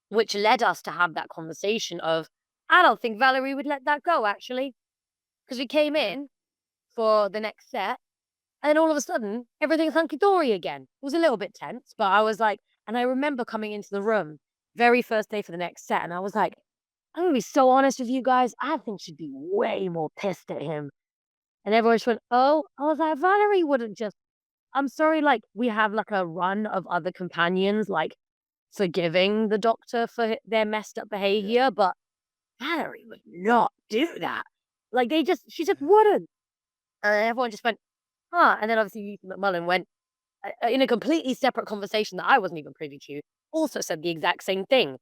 B: which led us to have that conversation of, I don't think Valarie would let that go, actually. Because we came
A: Yeah,
B: in for the next set, and all of a sudden, everything's hunky dory again. It was a little bit tense, but I was like, and I remember coming into the room, very first day for the next set, and I was like, I'm going to be so honest with you guys. I think she'd be way more pissed at him. And everyone just went, oh, I was like, Valarie wouldn't just, I'm sorry, like, we have like a run of other companions, like, forgiving the doctor for their messed up
A: yeah,
B: behavior, but Valarie would not do that. Like she just wouldn't. And everyone just went, huh. And then obviously Ethan McMullen went in a completely separate conversation that I wasn't even privy to, also said the exact same thing.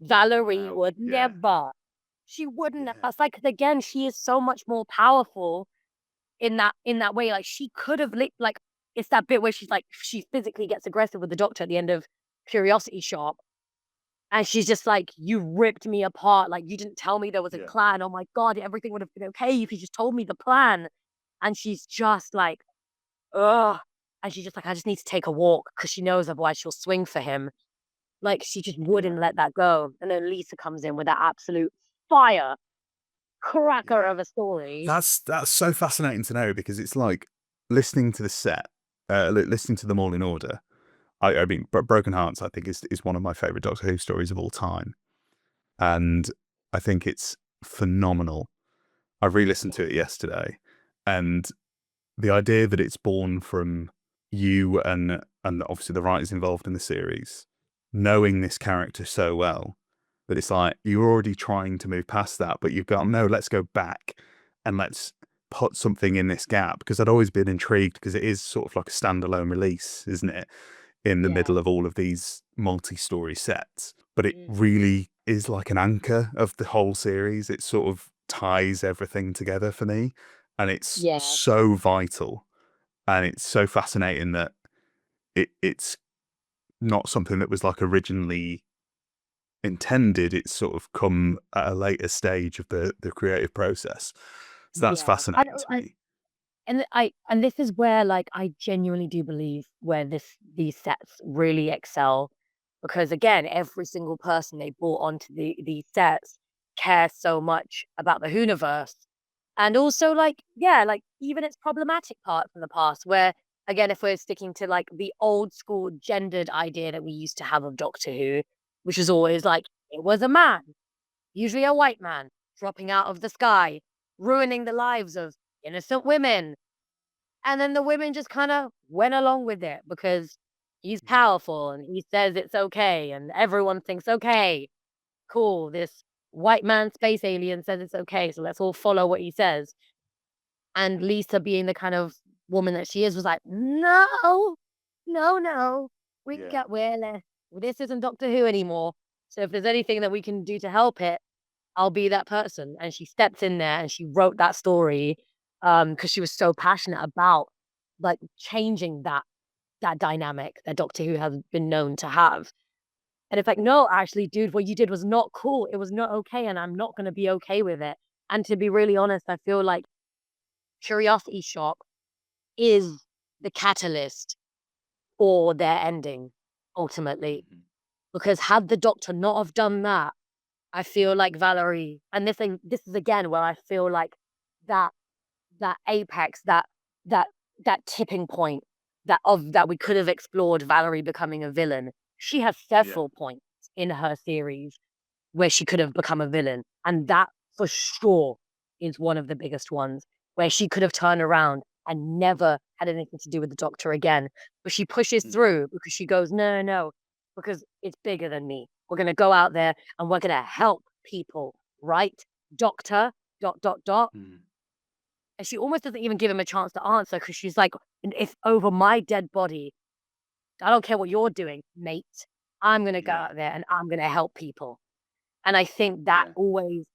B: Valarie
A: wow,
B: would
A: yeah,
B: never. She wouldn't.
A: yeah,
B: That's like, 'cause again, she is so much more powerful in that way. Like she could have like it's that bit where she's like she physically gets aggressive with the doctor at the end of Curiosity Shop. And she's just like, "You ripped me apart, like, you didn't tell me there was a
A: yeah,
B: plan. Oh my god, everything would have been okay if you just told me the plan." And she's just like, "Ugh." And she's just like, "I just need to take a walk," because she knows otherwise she'll swing for him. Like, she just
A: yeah,
B: wouldn't let that go. And then Lisa comes in with that absolute fire cracker
A: yeah.
B: of a story.
A: That's so fascinating to know because it's like listening to the set, listening to them all in order. I mean, Broken Hearts, I think, is one of my favorite Doctor Who stories of all time, and I think it's phenomenal. I re-listened to it yesterday, and the idea that it's born from you and obviously the writers involved in the series knowing this character so well that it's like you're already trying to move past that, but you've got no, let's go back and let's put something in this gap because I'd always been intrigued because it is sort of like a standalone release, isn't it? In the
B: Yeah.
A: middle of all of these multi-story sets, but it
B: Mhm.
A: really is like an anchor of the whole series. It sort of ties everything together for me, and it's
B: Yeah.
A: so vital, and it's so fascinating that it's not something that was like originally intended. It's sort of come at a later stage of the creative process. So that's
B: Yeah.
A: fascinating to me.
B: And this is where, like, I genuinely do believe where these sets really excel, because again, every single person they brought onto these sets cares so much about the Hooniverse, and also like yeah, like even its problematic part from the past, where again, if we're sticking to like the old school gendered idea that we used to have of Doctor Who, which is always like it was a man, usually a white man, dropping out of the sky, ruining the lives of innocent women, and then the women just kind of went along with it because He's powerful and he says it's okay, and everyone thinks, okay, cool, this white man space alien says it's okay, so let's all follow what he says. And Lisa, being the kind of woman that she is, was like, no, no, no,
A: Yeah.
B: this isn't Doctor Who anymore. So if there's anything that we can do to help it, I'll be that person. And she stepped in there and she wrote that story because she was so passionate about like changing that dynamic that Doctor Who has been known to have. And it's like, no, actually, dude, what you did was not cool. It was not okay, and I'm not going to be okay with it. And to be really honest, I feel like Curiosity Shop is the catalyst for their ending, ultimately.
A: Mhm.
B: Because had the Doctor not have done that, I feel like Valarie, and this is again where I feel like that that apex, that that tipping point that we could have explored Valarie becoming a villain. She has
A: Yeah.
B: several points in her series where she could have become a villain, and that for sure is one of the biggest ones where she could have turned around and never had anything to do with the Doctor again. But she pushes
A: Mm.
B: through because she goes, no, no, no, because it's bigger than me. We're gonna go out there and we're gonna help people, right? Doctor, dot, dot, dot.
A: Mm.
B: And she almost doesn't even give him a chance to answer because she's like, if over my dead body, I don't care what you're doing, mate. I'm gonna go
A: Yeah.
B: out there and I'm gonna help people. And I think that
A: Yeah.
B: always,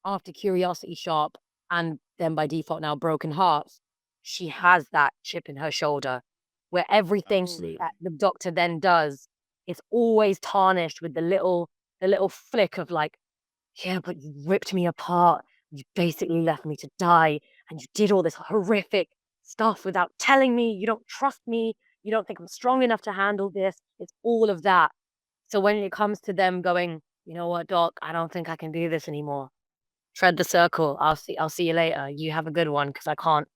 B: after Curiosity Shop and then by default now Broken Hearts, she has that chip in her shoulder where everything
A: Absolutely.
B: that the Doctor then does is always tarnished with the little flick of like, yeah, but you ripped me apart. You basically left me to die, and you did all this horrific stuff without telling me. You don't trust me. You don't think I'm strong enough to handle this. It's all of that. So when it comes to them going, you know what, Doc, I don't think I can do this anymore. Tread the circle. I'll see you later. You have a good one because I can't.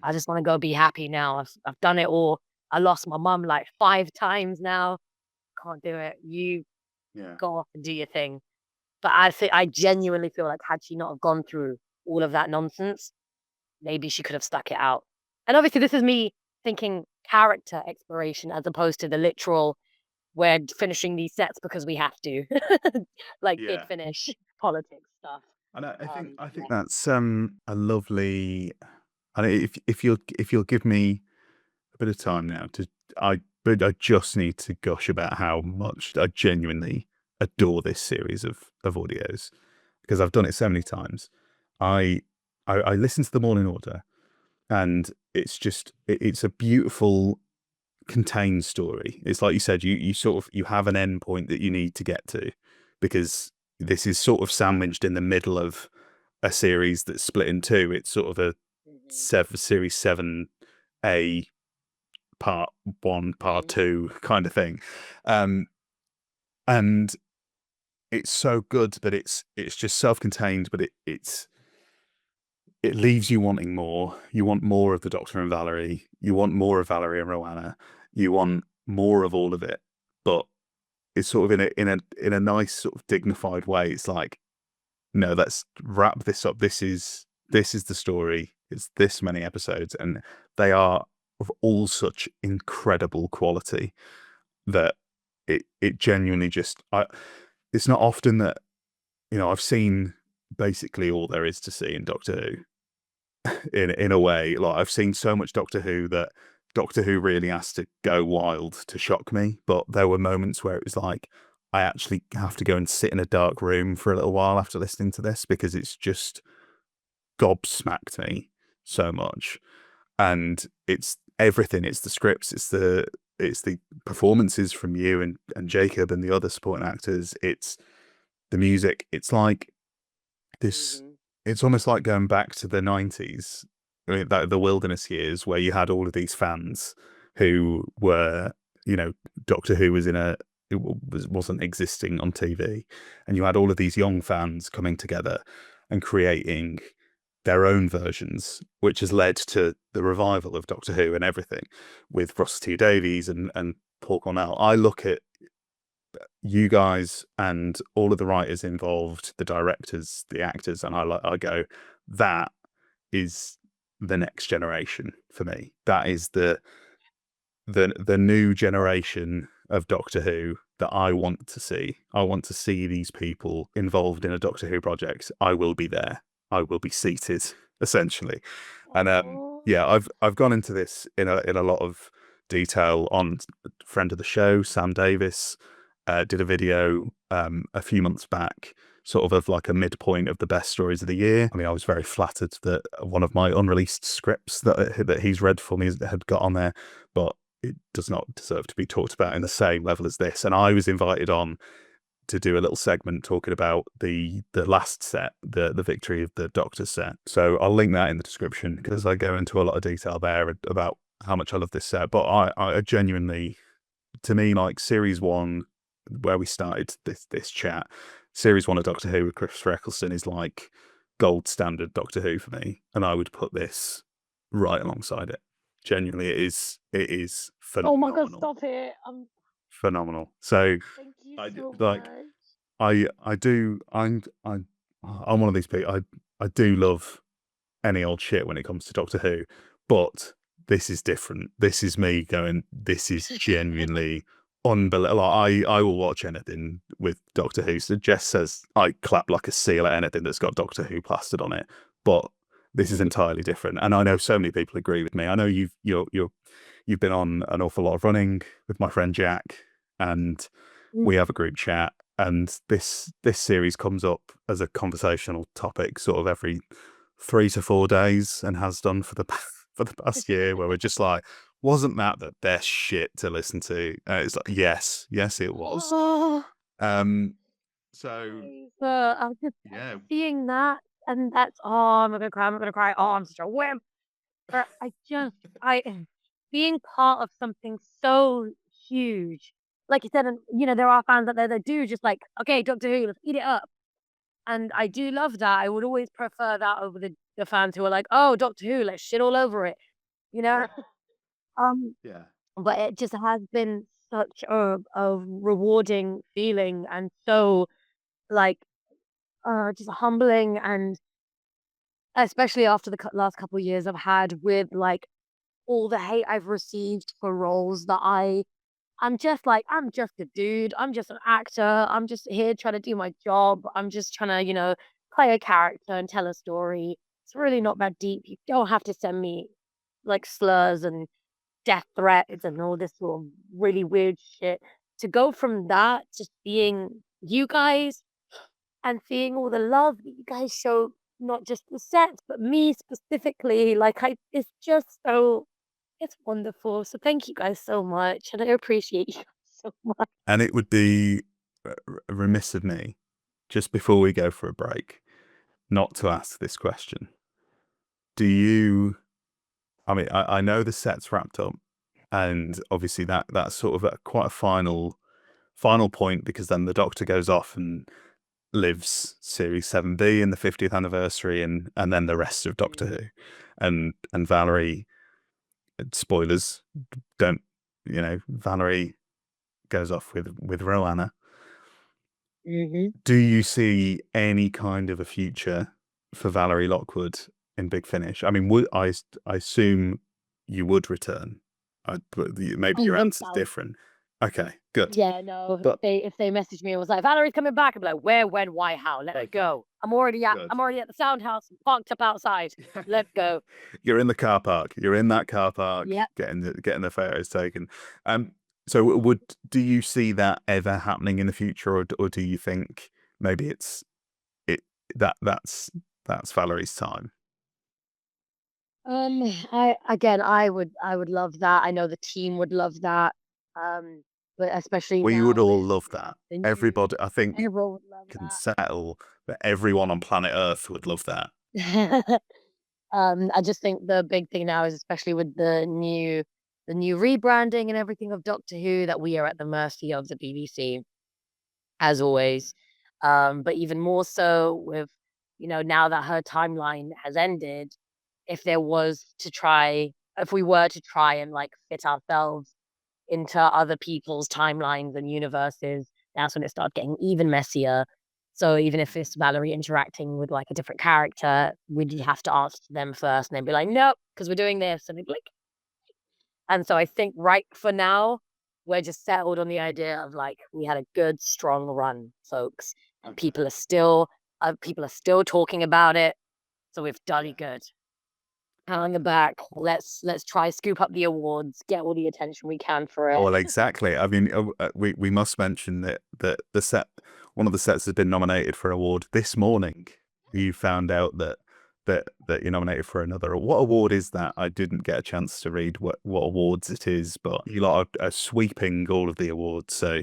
B: I
A: Mhm.
B: just want to go be happy now. I've done it all. I lost my mum like 5 times now. Can't do it. You
A: Yeah.
B: go off and do your thing. But I genuinely feel like had she not have gone through all of that nonsense, maybe she could have stuck it out. And obviously, this is me thinking character exploration as opposed to the literal, we're finishing these sets because we have to, like big
A: Yeah.
B: finish politics stuff.
A: And I think
B: Yeah.
A: that's a lovely. And if you'll give me a bit of time now but I just need to gush about how much I genuinely adore this series of audios because I've done it so many times. I I listen to them all in order, and it's just it's a beautiful contained story. It's like you said, you sort of you have an end point that you need to get to because this is sort of sandwiched in the middle of a series that's split in two. It's sort of a
B: Mhm.
A: series 7A part one, part
B: Mhm.
A: two kind of thing. Um, and it's so good that it's just self-contained, but it leaves you wanting more. You want more of the Doctor and Valarie. You want more of Valarie and Roanna. You want more of all of it. But it's sort of in a nice sort of dignified way. It's like, no, let's wrap this up. This is the story. It's this many episodes, and they are of all such incredible quality that it genuinely just it's not often that I've seen basically all there is to see in Doctor Who in a way. Like I've seen so much Doctor Who that Doctor Who really has to go wild to shock me, but there were moments where it was like I actually have to go and sit in a dark room for a little while after listening to this because it's just gobsmacked me so much. And it's everything. It's the scripts. It's the performances from you and Jacob and the other supporting actors. It's the music. It's like this.
B: Mhm.
A: It's almost like going back to the 90s, the wilderness years, where you had all of these fans who were, Doctor Who was in a it wasn't existing on TV, and you had all of these young fans coming together and creating their own versions, which has led to the revival of Doctor Who and everything with Russell T Davies and Paul Cornell. I look at you guys and all of the writers involved, the directors, the actors, and I go, that is the next generation for me. That is the new generation of Doctor Who that I want to see. I want to see these people involved in a Doctor Who project. I will be there. I will be seated, essentially. And I've gone into this in a lot of detail on friend of the show, Sam Davis, did a video a few months back, sort of like a midpoint of the best stories of the year. I mean, I was very flattered that one of my unreleased scripts that he's read for me had got on there, but it does not deserve to be talked about in the same level as this. And I was invited on to do a little segment talking about the last set, the Victory of the Doctor set. So I'll link that in the description because I go into a lot of detail there about how much I love this set. But I genuinely, to me, like series one, where we started this chat, series one of Doctor Who with Christopher Eccleston is like gold standard Doctor Who for me, and I would put this right alongside it. Genuinely, it is phenomenal.
B: Oh my god, stop it!
A: Phenomenal. So
B: Thank you
A: I
B: so
A: like
B: much.
A: I'm one of these people. I do love any old shit when it comes to Doctor Who, but this is different. This is me going, this is genuinely unbelievable. Like, I will watch anything with Doctor Who. So Jess says I clap like a seal at anything that's got Doctor Who plastered on it, but this is entirely different. And I know so many people agree with me. I know you've been on an awful lot of running with my friend Jack, and we have a group chat. And this series comes up as a conversational topic sort of every 3 to 4 days, and has done for the past year, where we're just like, wasn't that the best shit to listen to? It's like, yes, it was.
B: Oh,
A: So
B: I was just seeing that, and that's I'm gonna cry. Oh, I'm such a wimp. But I being part of something so huge, like you said, and there are fans out there that do just like, okay, Doctor Who, let's eat it up. And I do love that. I would always prefer that over the fans who are like, oh, Doctor Who, let's shit all over it, you know? Um,
A: yeah.
B: but it just has been such a rewarding feeling, and so like just humbling, and especially after the last couple of years I've had with like all the hate I've received for roles that I'm just like, I'm just a dude. I'm just an actor. I'm just here trying to do my job. I'm just trying to, play a character and tell a story. It's really not that deep. You don't have to send me like slurs and death threats and all this sort of really weird shit. To go from that to seeing you guys and seeing all the love that you guys show, not just the sets, but me specifically, like it's just so it's wonderful. So thank you guys so much, and I appreciate you so much.
A: And it would be remiss of me, just before we go for a break, not to ask this question. Do you, I mean, I know the set's wrapped up, and obviously that's sort of quite a final point, because then the Doctor goes off and lives Series 7B in the 50th anniversary, and then the rest of Doctor Who. And Valarie, spoilers, don't, Valarie goes off with Roanna. Do you see any kind of a future for Valarie Lockwood in Big Finish? I mean, I assume you would return, but maybe your answer's different. Okay, good.
B: Yeah, no.
A: But
B: If they messaged me and was like, Valerie's coming back, I'm like, where, when, why, how? Let's go. I'm already at the sound house, parked up outside. Let's go.
A: You're in the car park. You're in that car park.
B: Yep.
A: Getting the photos taken. So do you see that ever happening in the future, or do you think maybe that's Valerie's time?
B: I would love that. I know the team would love that. But especially
A: We
B: now
A: would all
B: with
A: love that.
B: the
A: Everybody, I think,
B: everyone would love
A: can settle that everyone on planet Earth would love that.
B: that. I just think the big thing now is, especially with the new rebranding and everything of Doctor Who, that we are at the mercy of the BBC, as always. But even more so with, now that her timeline has ended, if we were to try and like fit ourselves into other people's timelines and universes, that's when it started getting even messier. So even if it's Valerie interacting with like a different character, we'd have to ask them first and then be like, nope, because we're doing this. And they'd be like, And so I think right for now, we're just settled on the idea of like we had a good, strong run, folks, and people are still talking about it. So we've done good. Pat on the back. Let's try scoop up the awards, get all the attention we can for it.
A: Well, exactly. I mean, we must mention that the set, one of the sets has been nominated for an award this morning. You found out that you're nominated for another. What award is that? I didn't get a chance to read what awards it is, but you lot are sweeping all of the awards. So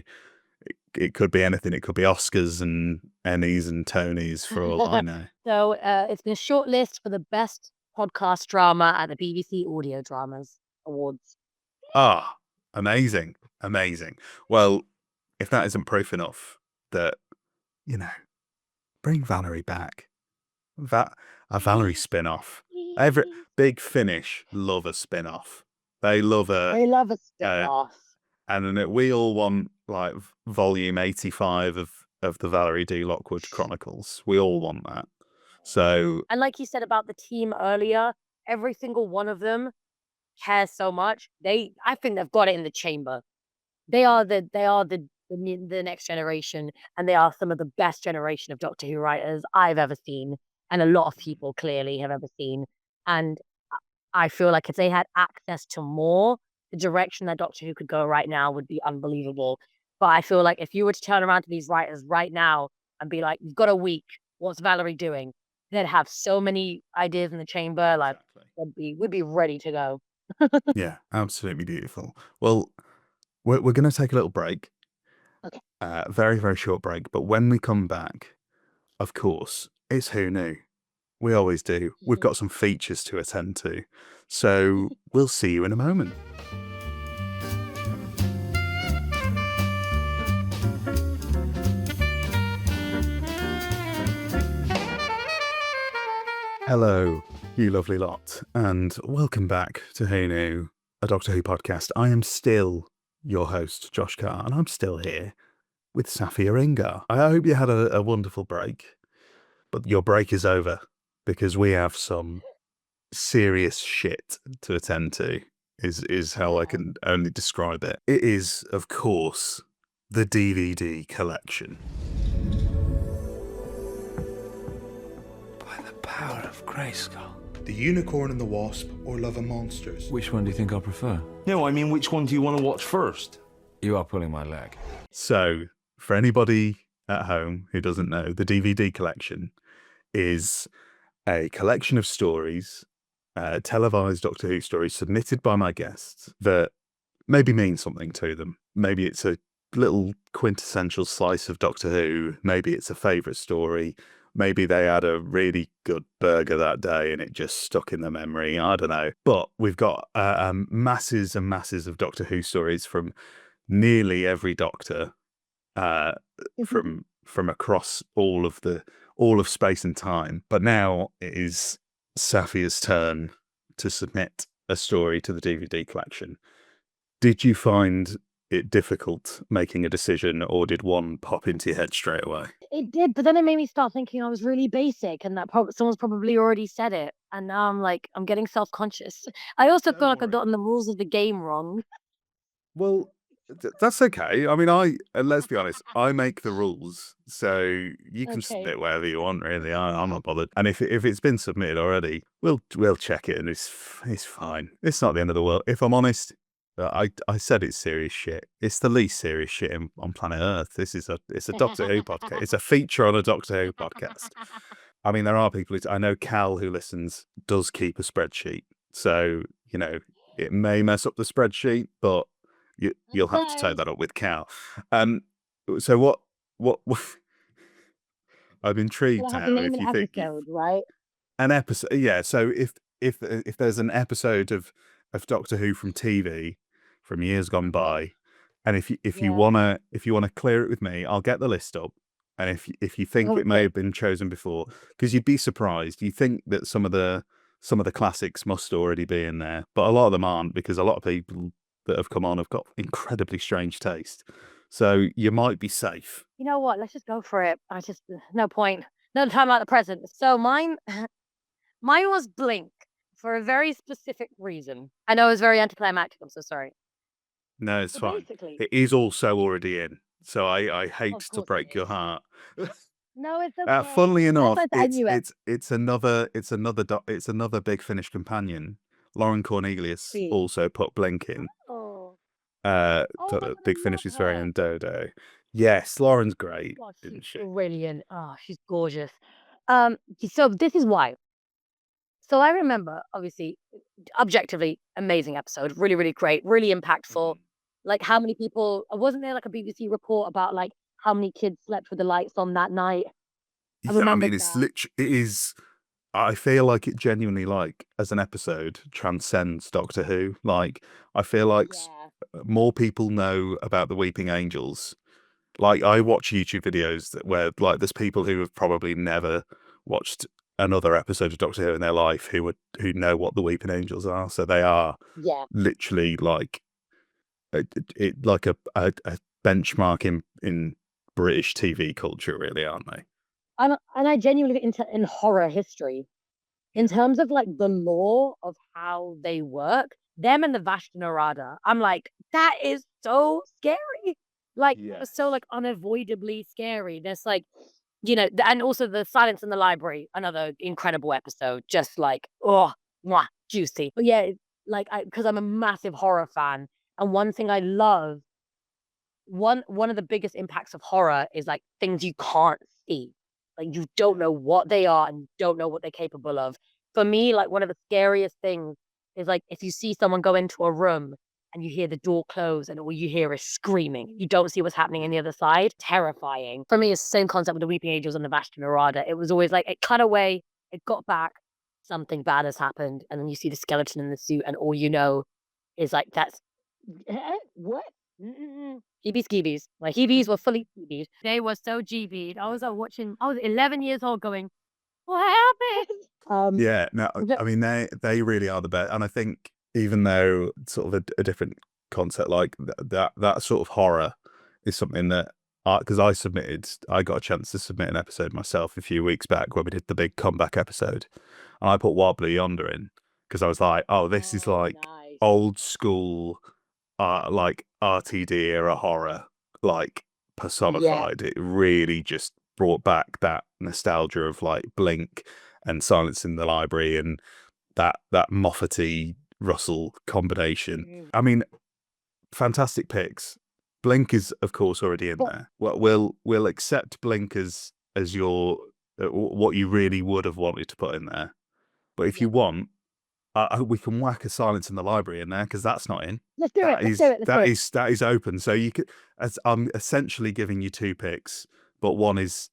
A: it could be anything. It could be Oscars and Emmys and Tonys for all I know.
B: So it's been shortlisted for the best podcast drama at the BBC Audio Dramas Awards.
A: Ah, amazing. Amazing. Well, if that isn't proof enough that, bring Valarie back. A Valarie spin-off. Every Big Finish love a spin-off. They love
B: They love a spin-off.
A: And then we all want like volume 85 of the Valarie D Lockwood Chronicles. We all want that. So,
B: and like you said about the team earlier, every single one of them cares so much. I think they've got it in the chamber. They are the next generation, and they are some of the best generation of Doctor Who writers I've ever seen, and a lot of people clearly have ever seen. And I feel like if they had access to more, the direction that Doctor Who could go right now would be unbelievable. But I feel like if you were to turn around to these writers right now and be like, "You've got a week. What's Valarie doing?" They'd have so many ideas in the chamber. Like, we'd be ready to go.
A: yeah, absolutely beautiful. Well, we're going to take a little break.
B: Okay.
A: Very, very short break. But when we come back, of course, it's Who Knew. We always do. We've got some features to attend to. So we'll see you in a moment. Hello, you lovely lot, and welcome back to Who Knew, a Doctor Who podcast. I am still your host, Josh Carr, and I'm still here with Safiyya Ingar. I hope you had a wonderful break, but your break is over because we have some serious shit to attend to, is how I can only describe it. It is, of course, the DVD collection.
C: By the power of Grayskull.
D: The Unicorn and the Wasp, or Love and Monsters?
C: Which one do you think I prefer? No, I mean, which one do you want to watch first? You are pulling my leg.
A: So, for anybody at home who doesn't know, the DVD collection is a collection of stories, televised Doctor Who stories submitted by my guests that maybe mean something to them. Maybe it's a little quintessential slice of Doctor Who. Maybe it's a favourite story. Maybe they had a really good burger that day and it just stuck in their memory. I don't know. But we've got masses and masses of Doctor Who stories from nearly every Doctor, from across all of space and time. But now it is Safiyya's turn to submit a story to the DVD collection. Did you find it difficult making a decision, or did one pop into your head straight away?
B: It did, but then it made me start thinking I was really basic, and that someone's probably already said it. And now I'm getting self-conscious. I also feel like I've gotten the rules of the game wrong.
A: Well, that's okay. I mean, let's be honest, I make the rules, so you can submit whatever you want, really. I'm not bothered. And if it's been submitted already, we'll check it, and it's fine. It's not the end of the world. If I'm honest, I said it's serious shit. It's the least serious shit on planet Earth. It's a Doctor Who podcast. It's a feature on a Doctor Who podcast. I mean, there are people I know. Cal, who listens, does keep a spreadsheet, so it may mess up the spreadsheet, but you'll have to take that up with Cal. So what I'm intrigued now. If you think
B: right?
A: An episode, yeah. So if there's an episode of Doctor Who from TV from years gone by, and if you wanna clear it with me, I'll get the list up. And if you think it may have been chosen before, because you'd be surprised, you think that some of the classics must already be in there, but a lot of them aren't, because a lot of people that have come on have got incredibly strange taste. So you might be safe.
B: You know what? Let's just go for it. No point. No time like the present. So mine was Blink for a very specific reason. I know it was very anticlimactic. I'm so sorry.
A: No, it's
B: But
A: fine.
B: basically,
A: It is also already in, so I hate
B: of
A: to
B: course it
A: break your
B: is.
A: heart.
B: No, it's okay.
A: Funnily
B: At
A: enough,
B: first I knew it.
A: it's another Big Finish companion. Lauren Cornelius
B: See.
A: also put Blink in.
B: Oh.
A: Uh,
B: Oh my God,
A: Big
B: I
A: Finish
B: love
A: is very
B: her.
A: own Dodo. Yes, Lauren's great,
B: God, she's
A: isn't she?
B: brilliant. Oh, she's gorgeous. So this is why. So I remember, obviously, objectively, amazing episode, really, really great, really impactful.
A: Mhm.
B: Like how many people, wasn't there like a BBC report about like how many kids slept with the lights on that night? I
A: Yeah, I mean,
B: remembered
A: it's
B: that.
A: it is. I feel like it genuinely, like, as an episode, transcends Doctor Who. Like, I feel like
B: Yeah.
A: more people know about the Weeping Angels. Like, I watch YouTube videos where, like, there's people who have probably never watched another episode of Doctor Who in their life who know what the Weeping Angels are. So they are
B: Yeah.
A: literally like like a benchmark in British TV culture, really, aren't they?
B: And I genuinely in horror history, in terms of like the lore of how they work, them and the Vashta Narada, I'm like, that is so scary. Like, so
A: Yes.
B: like unavoidably scary. There's like, and also the Silence in the Library, another incredible episode, just like, oh, mwah, juicy. But yeah, like, because I'm a massive horror fan, and one thing I love, one of the biggest impacts of horror is like things you can't see. Like you don't know what they are and you don't know what they're capable of. For me, like one of the scariest things is like if you see someone go into a room and you hear the door close and all you hear is screaming. You don't see what's happening on the other side. Terrifying. For me, it's the same concept with the Weeping Angels and the Vashta Narada. It was always like it cut away, it got back, something bad has happened, and then you see the skeleton in the suit, and all you know is like that's what? Mm-mm. Heebie skeebies. My heebies were fully heebied. They were so GB'd. I was watching, I was 11 years old going, what happened?
A: Yeah, no, I mean they really are the best, and I think even though sort of a different concept, like that sort of horror is something that because I got a chance to submit an episode myself a few weeks back when we did the big comeback episode, and I put Wobbly Yonder in because I was like, oh, this is like
B: nice.
A: old school, like RTD era horror, like
B: Yeah.
A: personified. It really just brought back that nostalgia of like Blink and Silence in the Library and that Moffat-y Russell combination. I mean, fantastic picks. Blink is of course already in there. Well, we'll accept Blink as your what you really would have wanted to put in there. But if you want, we can whack a Silence in the Library in there because that's not in.
B: Let's do it. Let's do it.
A: That is open. So you could. As I'm essentially giving you two picks, but one is,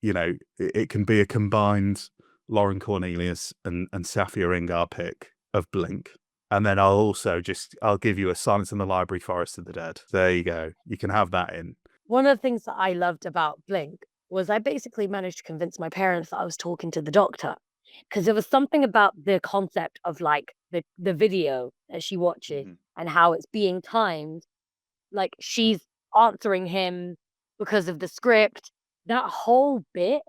A: it can be a combined Lauren Cornelius and Safiyya Ingar pick of Blink. And then I'll give you a Silence in the Library, Forest of the Dead. There you go. You can have that in.
B: One of the things that I loved about Blink was I basically managed to convince my parents that I was talking to the doctor. Because there was something about the concept of like the video that she watches and how it's being timed. Like she's answering him because of the script. That whole bit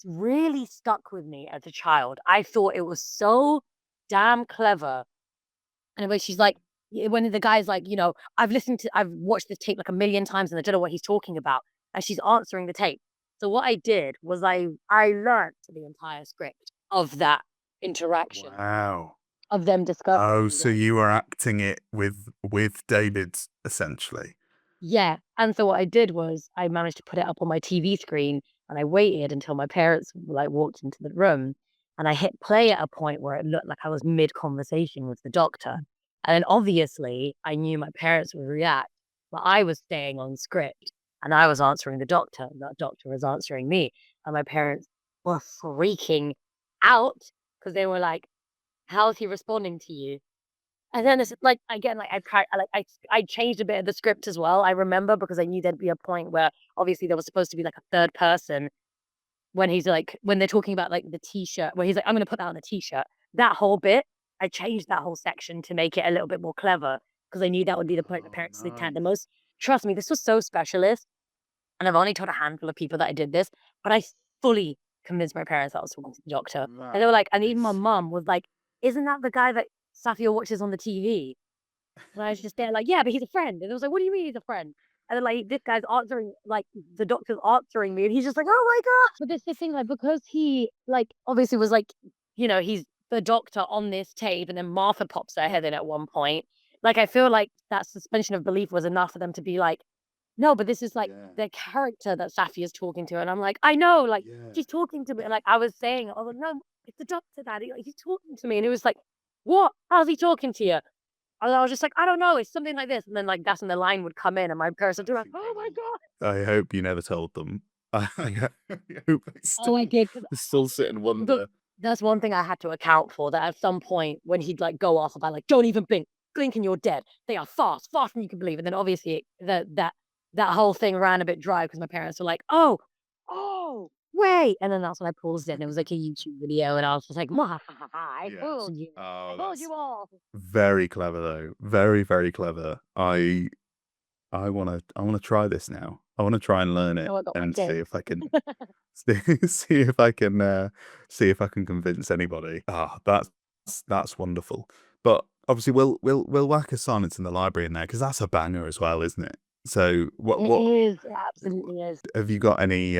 B: really stuck with me as a child. I thought it was so damn clever. And when she's like, when the guy's like, I've watched the tape like a million times and I don't know what he's talking about. And she's answering the tape. So what I did was I learned the entire script of that interaction.
A: Wow.
B: Of them discussing.
A: Oh, so you were acting it with David, essentially.
B: Yeah. And so what I did was I managed to put it up on my TV screen and I waited until my parents like walked into the room and I hit play at a point where it looked like I was mid conversation with the doctor. And then obviously I knew my parents would react, but I was staying on script and I was answering the doctor. And that doctor was answering me. And my parents were freaking out because they were like, how's he responding to you? And then it's like, again, like I changed a bit of the script as well. I remember because I knew there'd be a point where obviously there was supposed to be like a third person when he's like, when they're talking about like the t-shirt, where he's like, I'm going to put that on a t-shirt. That whole bit, I changed that whole section to make it a little bit more clever because I knew that would be the point the parents sleep the most. Trust me, this was so specialist. And I've only told a handful of people that I did this, but I fully convinced my parents that I was talking to the doctor. And they were like, and even my mum was like, isn't that the guy that Safiyya watches on the TV? And I was just there like, yeah, but he's a friend. And it was like, what do you mean he's a friend? And then like this guy's answering, like the doctor's answering me, and he's just like, oh my god. But this the thing, like because he like obviously was like, he's the doctor on this tape, and then Martha pops her head in at one point. Like I feel like that suspension of belief was enough for them to be like, no, but this is like the character that Safiyya's talking to, and I'm like, I know, like she's talking to me, and like I was saying, oh no, it's the doctor, Daddy, like he's talking to me, and it was like, what? How's he talking to you? And I was just like, I don't know, it's something like this. And then like that's when the line would come in and my parents would be like, oh my god.
A: I hope you never told them. I hope
B: Oh, I did. 'Cause
A: they still sit and wonder.
B: that's one thing I had to account for, that at some point when he'd like go off about like, don't even blink and you're dead. They are fast, faster than you can believe. And then obviously that whole thing ran a bit dry because my parents were like, oh, wait. And then that's when I paused it and it was like a YouTube video and I was just like, I
A: Yes.
B: fooled you.
A: Oh,
B: I fooled
A: that's
B: you all.
A: very clever though. Very, very clever. I wanna try this now. I wanna try and learn it
B: Oh, I got my
A: and see
B: tip.
A: if I can see if I can see if I can convince anybody. Ah, that's wonderful. But obviously we'll whack a Sonnet in the library in there because that's a banger as well, isn't it? So what
B: It is. It absolutely is.
A: have you got any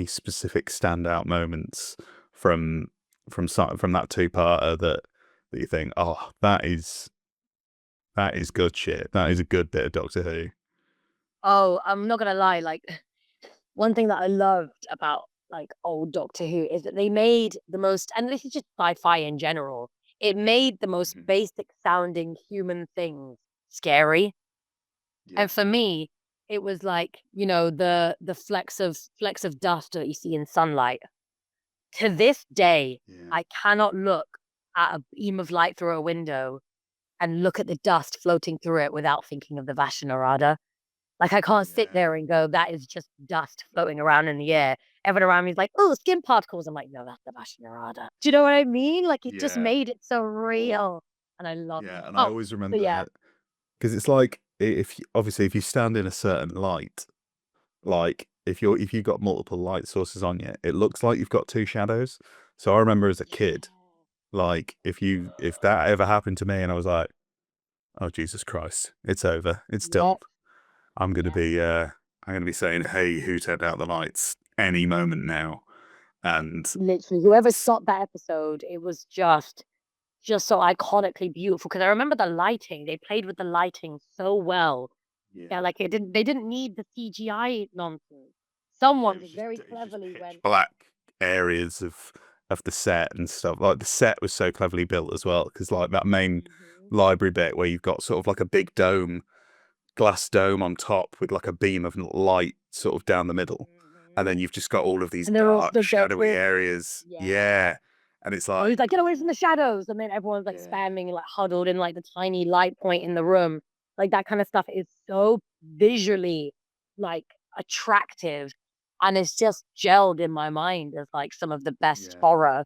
A: specific standout moments from that two-parter that you think, oh, that is good shit. That is a good bit of Doctor Who.
B: Oh, I'm not gonna lie, like one thing that I loved about like old Doctor Who is that they made the most, and this is just sci-fi in general, it made the most
A: Mhm.
B: basic sounding human things scary.
A: Yeah.
B: And for me, it was like, the flecks of dust that you see in sunlight. To this day,
A: Yeah.
B: I cannot look at a beam of light through a window and look at the dust floating through it without thinking of the Vashnarada. Like, I can't sit there and go, that is just dust floating around in the air. Everyone around me is like, oh, skin particles. I'm like, no, that's the Vashnarada. Do you know what I mean? Like, it just
A: Yeah.
B: made it so real. And I love
A: Yeah,
B: it.
A: and I
B: Oh,
A: always
B: but
A: remember
B: yeah.
A: because it's like obviously if you stand in a certain light, like if you've got multiple light sources on you, it looks like you've got two shadows. So I remember as a kid, like if that ever happened to me and I was like, oh Jesus Christ, it's over, it's done.
B: Yep.
A: I'm gonna
B: Yep.
A: be saying, hey, who turned out the lights any moment now? And
B: Literally, whoever shot that episode, it was just so iconically beautiful. Because I remember the lighting; they played with the lighting so well. Yeah, like they didn't need the CGI nonsense. Someone just very cleverly went,
A: black areas of the set and stuff. Like the set was so cleverly built as well because like that main library bit where you've got sort of like a big glass dome on top with like a beam of light sort of down the middle, and then you've just got all of these
B: and they're all
A: dark
B: stood there
A: shadowy
B: with,
A: areas.
B: yeah.
A: Yeah, and it's
B: Oh,
A: like
B: he's like, get away from the shadows, and then everyone's like
A: Yeah.
B: spamming, like huddled in like the tiny light point in the room. Like that kind of stuff is so visually like attractive, and it's just gelled in my mind as like some of the best
A: Yeah.
B: horror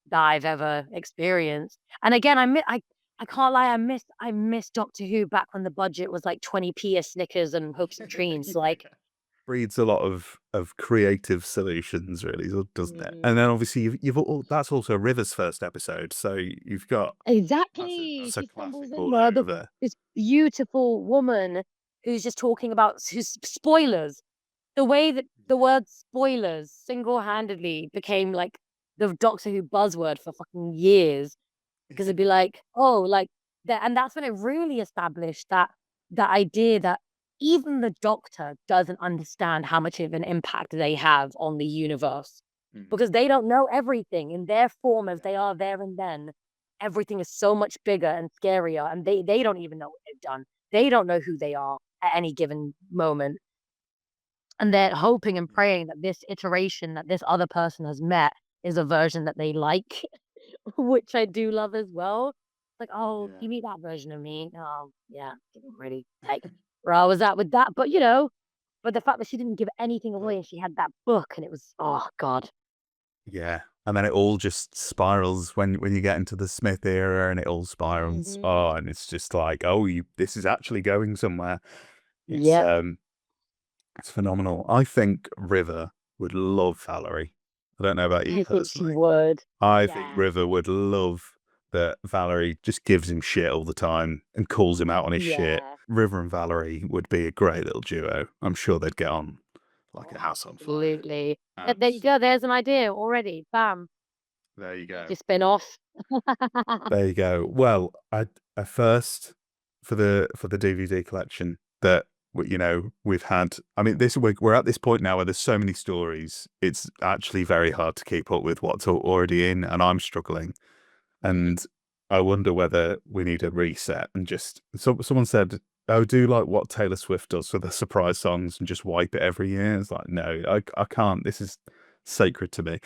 B: that I've ever experienced. And again, I can't lie, I miss Doctor Who back when the budget was like 20p a Snickers and hopes and dreams. Like,
A: breeds a lot of creative solutions, really, doesn't it?
B: Mhm.
A: And then obviously that's also River's first episode, so you've got
B: Exactly.
A: that's a
B: She stumbles
A: classic
B: in
A: order
B: there,
A: of a
B: this beautiful woman who's just talking about who's spoilers. The way that the word spoilers single-handedly became like the Doctor Who buzzword for fucking years. Because it'd be like, oh, like that, and that's when it really established that idea that even the Doctor doesn't understand how much of an impact they have on the universe because they don't know everything in their form as they are there and then. Everything is so much bigger and scarier, and they don't even know what they've done. They don't know who they are at any given moment, and they're hoping and praying that this iteration that this other person has met is a version that they like, which I do love as well. Like, oh,
A: Yeah.
B: you meet that version of me? Oh, yeah, didn't really like where I was at with that, but but the fact that she didn't give anything away and she had that book and it was, oh god.
A: Yeah, and then it all just spirals when you get into the Smith era, and it all spirals.
B: Mhm.
A: Oh, and it's just like, oh, this is actually going somewhere. It's
B: Yeah.
A: it's phenomenal. I think River would love Valerie. I don't know about
B: I
A: you
B: think she
A: personally.
B: would.
A: I think
B: Yeah.
A: River would love that Valarie just gives him shit all the time and calls him out on his shit.
B: Yeah.
A: River and Valarie would be a great little duo. I'm sure they'd get on like a house on fire.
B: Absolutely.
A: And
B: There you go. There's an idea already. Bam.
A: there you go.
B: Your spin off.
A: There you go. Well, I first for the DVD collection that we've had. I mean, we're at this point now where there's so many stories. It's actually very hard to keep up with what's already in, and I'm struggling. And I wonder whether we need a reset and just someone said, "Oh, do like what Taylor Swift does for the surprise songs and just wipe it every year." It's like, no, I can't. This is sacred to me.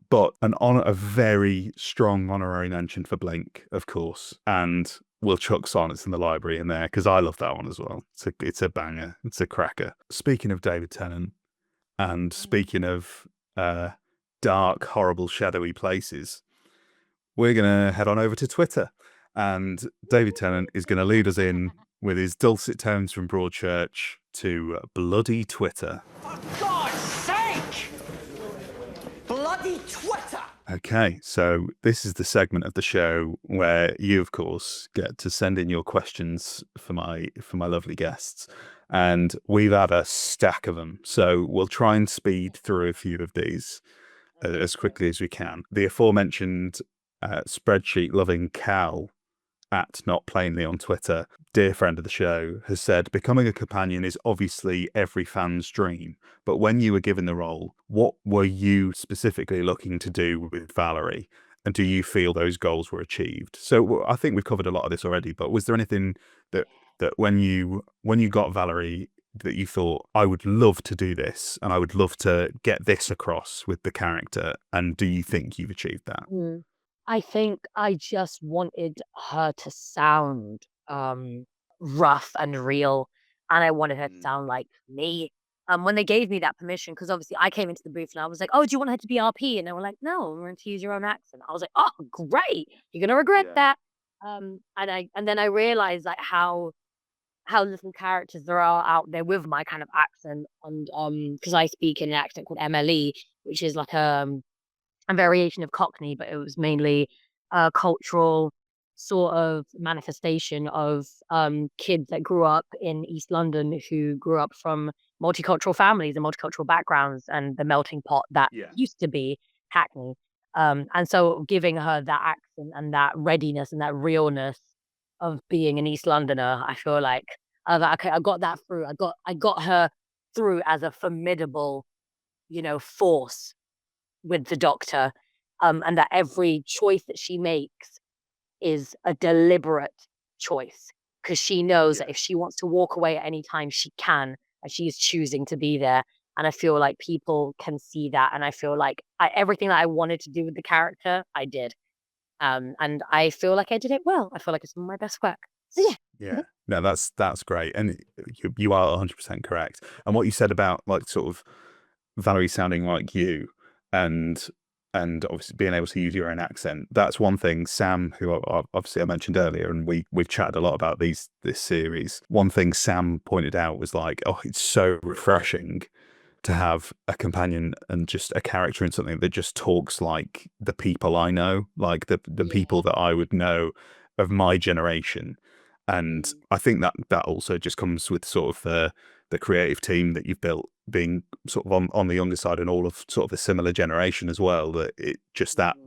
A: But a very strong honorary mention for Blink, of course, and we'll chuck Sonnets in the Library in there because I love that one as well. It's a banger. It's a cracker. Speaking of David Tennant, and speaking of dark, horrible, shadowy places, we're going to head on over to Twitter. And David Tennant is going to lead us in with his dulcet tones from Broadchurch to bloody Twitter.
E: For God's sake! Bloody Twitter!
A: Okay, so this is the segment of the show where you, of course, get to send in your questions for my lovely guests. And we've had a stack of them. So we'll try and speed through a few of these as quickly as we can. The aforementioned spreadsheet loving Cal at Not Plainly on Twitter, dear friend of the show, has said, becoming a companion is obviously every fan's dream, but when you were given the role, what were you specifically looking to do with Valarie? And do you feel those goals were achieved? So I think we've covered a lot of this already, but was there anything that when you got Valarie that you thought, I would love to do this and I would love to get this across with the character? And do you think you've achieved that?
B: I think I just wanted her to sound rough and real, and I wanted her to sound like me. When they gave me that permission, because obviously I came into the booth and I was like, "Oh, do you want her to be RP?" And they were like, "No, we're going to use your own accent." I was like, "Oh, great! You're gonna regret that." And then I realized like how little characters there are out there with my kind of accent, and because I speak in an accent called MLE, which is like a variation of Cockney, but it was mainly a cultural sort of manifestation of kids that grew up in East London who grew up from multicultural families and multicultural backgrounds and the melting pot that used to be Hackney. And so giving her that accent and that readiness and that realness of being an East Londoner, I feel like I was like, okay, I got that through. I got her through as a formidable, force with the Doctor, and that every choice that she makes is a deliberate choice because she knows that if she wants to walk away at any time, she can, and she is choosing to be there. And I feel like people can see that, and I feel like everything that I wanted to do with the character, I did, and I feel like I did it well. I feel like it's some of my best work. So yeah.
A: Yeah, no, that's great, and you are 100% correct. And what you said about like sort of Valarie sounding like you, and obviously being able to use your own accent, that's one thing. Sam, who obviously I mentioned earlier, and we've chatted a lot about this series. One thing Sam pointed out was like, oh, it's so refreshing to have a companion and just a character in something that just talks like the people I know, like the people that I would know of my generation. And I think that also just comes with sort of the creative team that you've built being sort of on the younger side and all of sort of a similar generation as well, that it just that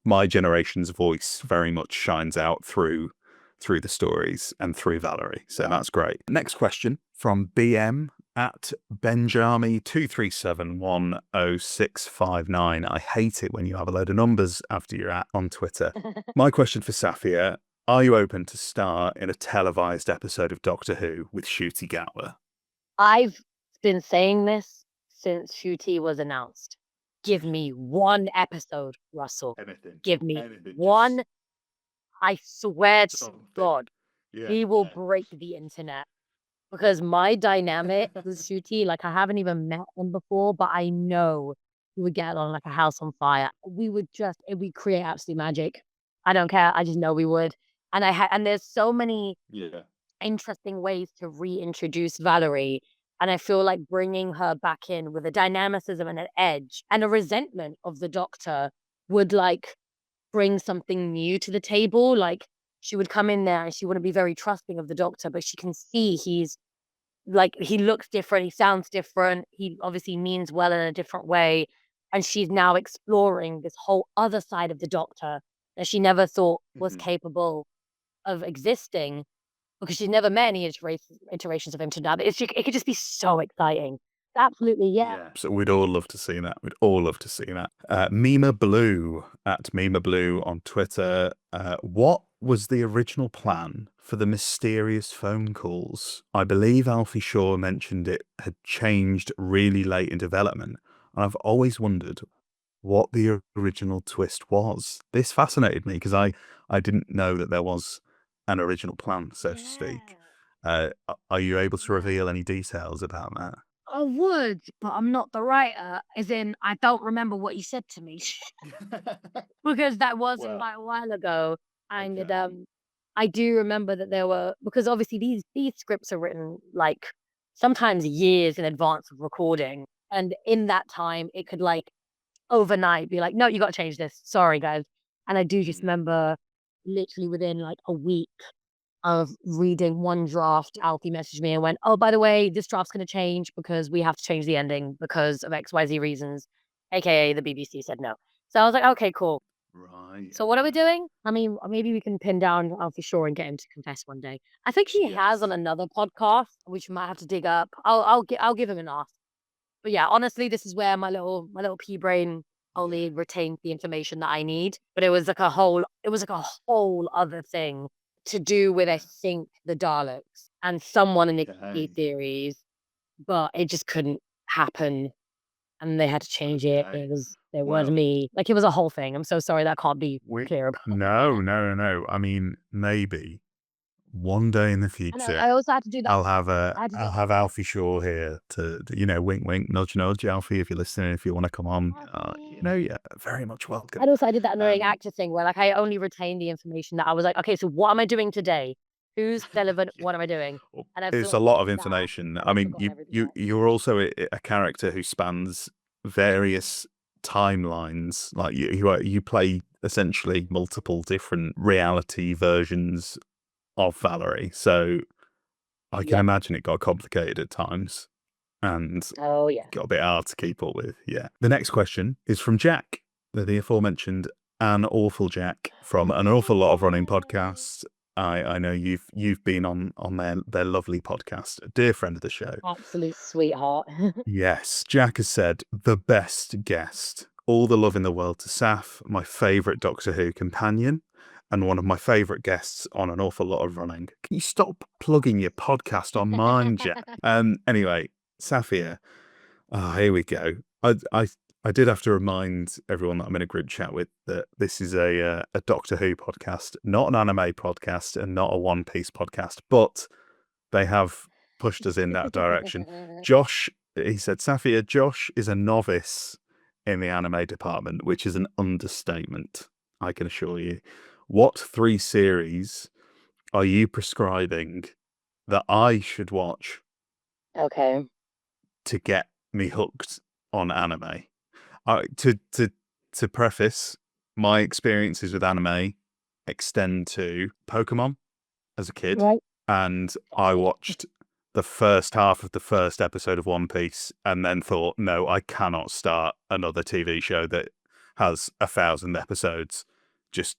A: my generation's voice very much shines out through the stories and through Valarie. So that's great. Next question from BM at Benjami 2371069. I hate it when you have a load of numbers after you're on Twitter. My question for Safiyya: are you open to star in a televised episode of Doctor Who with Ncuti Gatwa?
B: I've been saying this since Ncuti was announced. Give me one episode, Russell.
A: Anything.
B: Give me
A: Anything,
B: one. I swear to
A: something.
B: God, he will break the internet. Because my dynamic with Ncuti, like I haven't even met him before, but I know we would get along like a house on fire. We would create absolute magic. I don't care. I just know we would. And and there's so many interesting ways to reintroduce Valarie And I feel like bringing her back in with a dynamicism and an edge and a resentment of the Doctor would like bring something new to the table. Like she would come in there and she wouldn't be very trusting of the Doctor, but she can see he's like, he looks different, he sounds different, he obviously means well in a different way. And she's now exploring this whole other side of the Doctor that she never thought was capable of existing because she's never met any iterations of him to now. But it could just be so exciting. Absolutely, yeah.
A: So we'd all love to see that. We'd all love to see that. Mima Blue at Mima Blue on Twitter. What was the original plan for the mysterious phone calls? I believe Alfie Shaw mentioned it had changed really late in development, and I've always wondered what the original twist was. This fascinated me because I didn't know that there was an original plan, so to speak. Are you able to reveal any details about that?
B: I would, but I'm not the writer. As in, I don't remember what you said to me because that was quite a while ago. And I do remember that there were, because obviously these scripts are written like sometimes years in advance of recording, and in that time it could like overnight be like, no, you got to change this. Sorry, guys. And I do just remember literally within like a week of reading one draft, Alfie messaged me and went, oh, by the way, this draft's going to change because we have to change the ending because of XYZ reasons, aka the BBC said no. So I was like, okay, cool.
A: Right.
B: So what are we doing? I mean, maybe we can pin down Alfie Shaw and get him to confess one day. I think he has on another podcast, which we might have to dig up. I'll give him an ask. But yeah, honestly, this is where my little pea brain only retained the information that I need. But it was like a whole other thing to do with, I think, the Daleks and someone in the key theories, but it just couldn't happen. And they had to change it. It was me. Like, it was a whole thing. I'm so sorry that can't be clear about.
A: No. I mean, maybe one day in the future,
B: I also had to do that.
A: I'll have Alfie Shaw here to wink, wink, nudge, nudge. Alfie, if you're listening, if you want to come on, very much welcome.
B: And also I did that annoying actor thing where like I only retained the information that I was like, okay, so what am I doing today? Who's relevant? What am I doing? And
A: It's a lot of information. I mean, you're also a character who spans various timelines. Like you play essentially multiple different reality versions of Valarie. So I can imagine it got complicated at times and got a bit hard to keep up with. Yeah. The next question is from Jack, the aforementioned An Awful Jack from An Awful Lot of Running podcasts. I know you've been on their lovely podcast, a dear friend of the show.
B: Absolute sweetheart.
A: Yes, Jack has said, the best guest. All the love in the world to Saf, my favourite Doctor Who companion, and one of my favourite guests on An Awful Lot of Running. Can you stop plugging your podcast on mine, Jack? Anyway, Safiyya. Here we go. I did have to remind everyone that I'm in a group chat with that this is a Doctor Who podcast, not an anime podcast and not a One Piece podcast, but they have pushed us in that direction. Josh, he said, Safiyya, Josh is a novice in the anime department, which is an understatement, I can assure you. What 3 series are you prescribing that I should watch to get me hooked on anime? To preface, my experiences with anime extend to Pokemon as a kid, and I watched the first half of the first episode of One Piece and then thought, no, I cannot start another TV show that has 1,000 episodes. Just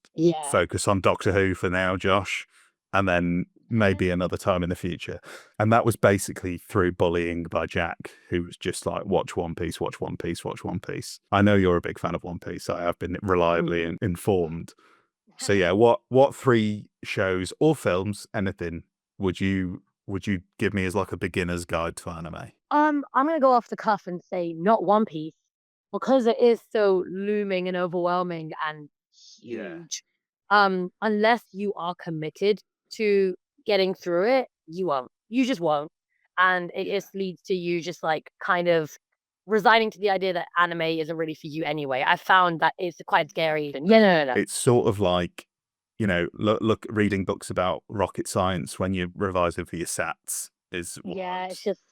A: focus on Doctor Who for now, Josh, and then maybe another time in the future. And that was basically through bullying by Jack, who was just like, watch One Piece, watch One Piece, watch One Piece. I know you're a big fan of One Piece. I have been reliably informed. So yeah, what 3 shows or films, anything, would you give me as like a beginner's guide to anime?
B: I'm gonna go off the cuff and say not One Piece because it is so looming and overwhelming and huge. Unless you are committed to getting through it, you won't. You just won't. And it just leads to you just like kind of resigning to the idea that anime isn't really for you anyway. I found that it's quite scary. No.
A: It's sort of like, look, reading books about rocket science when you're revising for your SATs is what
B: it's just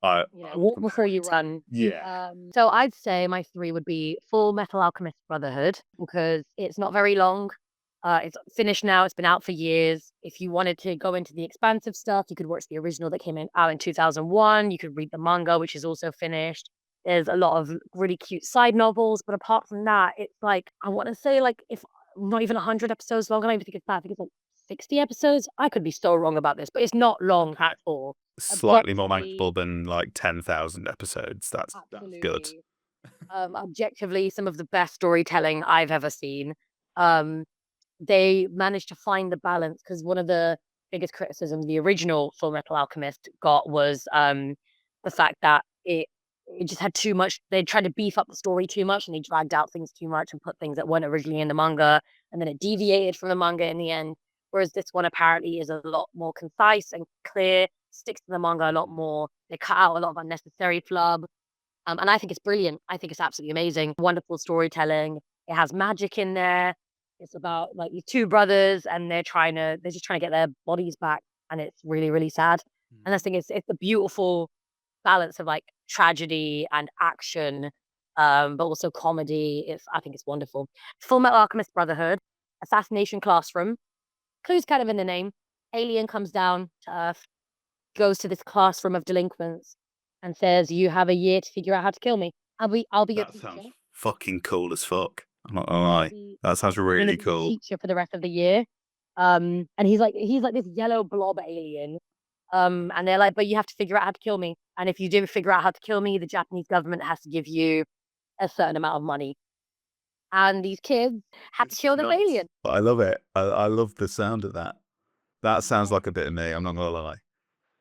B: Walk before you run.
A: Yeah.
B: So I'd say my 3 would be Full Metal Alchemist Brotherhood, because it's not very long. It's finished now. It's been out for years. If you wanted to go into the expansive stuff, you could watch the original that came out in 2001. You could read the manga, which is also finished. There's a lot of really cute side novels, but apart from that, it's like, I want to say, like, if not even 100 episodes long, I don't even think it's that. I think it's like 60 episodes. I could be so wrong about this, but it's not long at all.
A: Slightly more
B: Objectively-
A: manageable than like 10,000 episodes. That's good.
B: Objectively, some of the best storytelling I've ever seen. They managed to find the balance, because one of the biggest criticisms the original Full Metal Alchemist got was the fact that it just had too much. They tried to beef up the story too much, and they dragged out things too much and put things that weren't originally in the manga, and then it deviated from the manga in the end. Whereas this one apparently is a lot more concise and clear, sticks to the manga a lot more. They cut out a lot of unnecessary flub. And I think it's brilliant. I think it's absolutely amazing. Wonderful storytelling. It has magic in there. It's about like these 2 brothers, and they're just trying to get their bodies back, and it's really, really sad. And I think it's a beautiful balance of like tragedy and action, but also comedy. I think it's wonderful. Full Metal Alchemist Brotherhood, assassination classroom. Clue's kind of in the name. Alien comes down to Earth, goes to this classroom of delinquents, and says, "You have a year to figure out how to kill me. I'll be your
A: That
B: teacher."
A: sounds fucking cool as fuck. I'm not gonna lie. That sounds
B: I'm gonna
A: really
B: be your
A: cool.
B: teacher for the rest of the year. And he's like this yellow blob alien. And they're like, "But you have to figure out how to kill me. And if you do figure out how to kill me, the Japanese government has to give you a certain amount of money." And these kids have to kill this
A: Nuts.
B: alien.
A: But I love it. I love the sound of that. That sounds like a bit of me. I'm not gonna lie.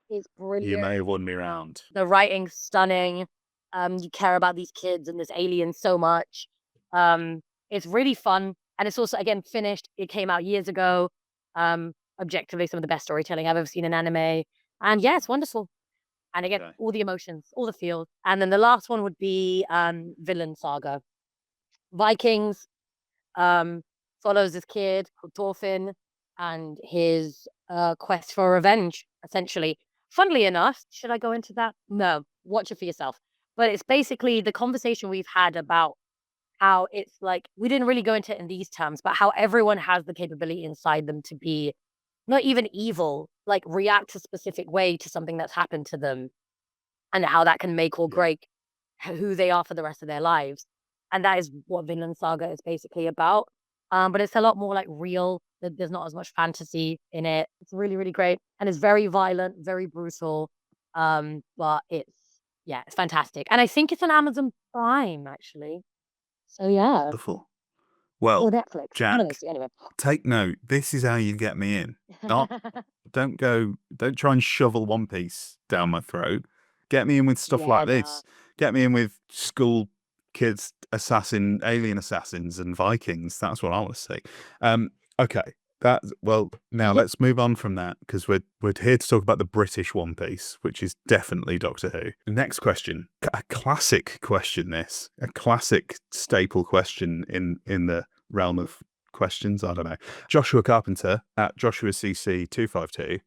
B: It's brilliant.
A: You may have won me round.
B: The writing's stunning. You care about these kids and this alien so much. It's really fun, and it's also again finished. It came out years ago. Objectively, some of the best storytelling I've ever seen in anime, and yeah, it's wonderful. And again,
A: Okay.
B: all the emotions, all the feels. And then the last one would be Villain Saga. Vikings follows this kid called Thorfinn and his quest for revenge, essentially. Funnily enough, should I go into that? No, watch it for yourself. But it's basically the conversation we've had about how it's like, we didn't really go into it in these terms, but how everyone has the capability inside them to be not even evil, like react a specific way to something that's happened to them, and how that can make or
A: Yeah.
B: break who they are for the rest of their lives. And that is what Vinland Saga is basically about. But it's a lot more like real. There's not as much fantasy in it. It's really, really great. And it's very violent, very brutal. But it's fantastic. And I think it's on Amazon Prime, actually. So yeah.
A: Wonderful. Well,
B: Or Netflix.
A: Jack,
B: One of those, anyway.
A: take note. This is how you get me in. Don't try and shovel One Piece down my throat. Get me in with stuff
B: Yeah,
A: like
B: nah.
A: this. Get me in with school kids, alien assassins and Vikings. That's what I want to see. Okay. Now let's move on from that, because we're here to talk about the British One Piece, which is definitely Doctor Who. The next question, a classic question. A classic staple question in the realm of questions. I don't know. Joshua Carpenter at Joshua CC 252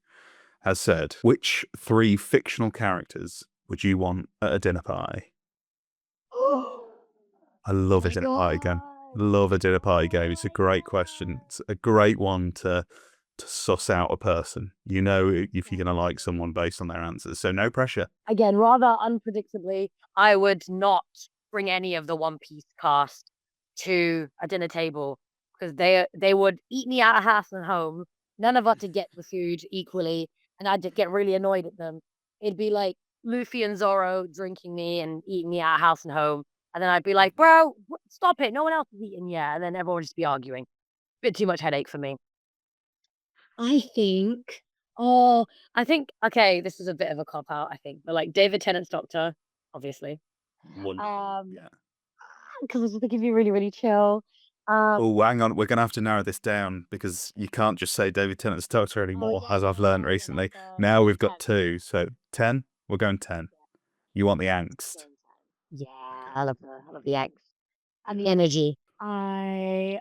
A: has said, which 3 fictional characters would you want at a dinner party? I love a dinner party game. Love a dinner party game. It's a great question. It's a great one to suss out a person. You know if you're going to like someone based on their answers. So no pressure.
B: Again, rather unpredictably, I would not bring any of the One Piece cast to a dinner table, because they would eat me out of house and home. None of us would get the food equally, and I'd just get really annoyed at them. It'd be like Luffy and Zoro drinking me and eating me out of house and home. And then I'd be like, "Bro, stop it. No one else is eating yet." And then everyone would just be arguing. Bit too much headache for me. I think, okay, this is a bit of a cop out, I think. But like David Tennant's Doctor, obviously.
A: Wonderful. Yeah.
B: Because I just think he'd be really, really chill.
A: Oh, hang on. We're going to have to narrow this down, because you can't just say David Tennant's Doctor anymore, as I've learned recently. Now we've got 2. So 10? We're going 10. You want the angst.
B: Yeah, I love the eggs and the energy. Alphonse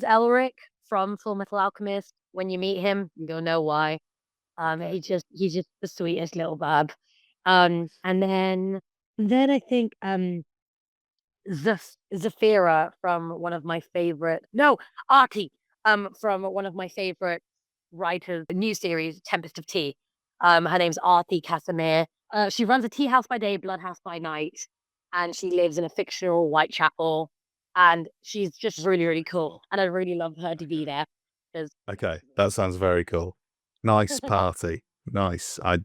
B: Elric from Full Metal Alchemist. When you meet him, you'll know why. He's just the sweetest little bub. And then I think Zafira from one of my favorite no, Artie from one of my favorite writers, new series, Tempest of Tea. Her name's Artie Casimir. She runs a tea house by day, blood house by night, and she lives in a fictional Whitechapel. And she's just really, really cool. And I really love her to be there.
A: Okay, that sounds very cool. Nice party. Nice. I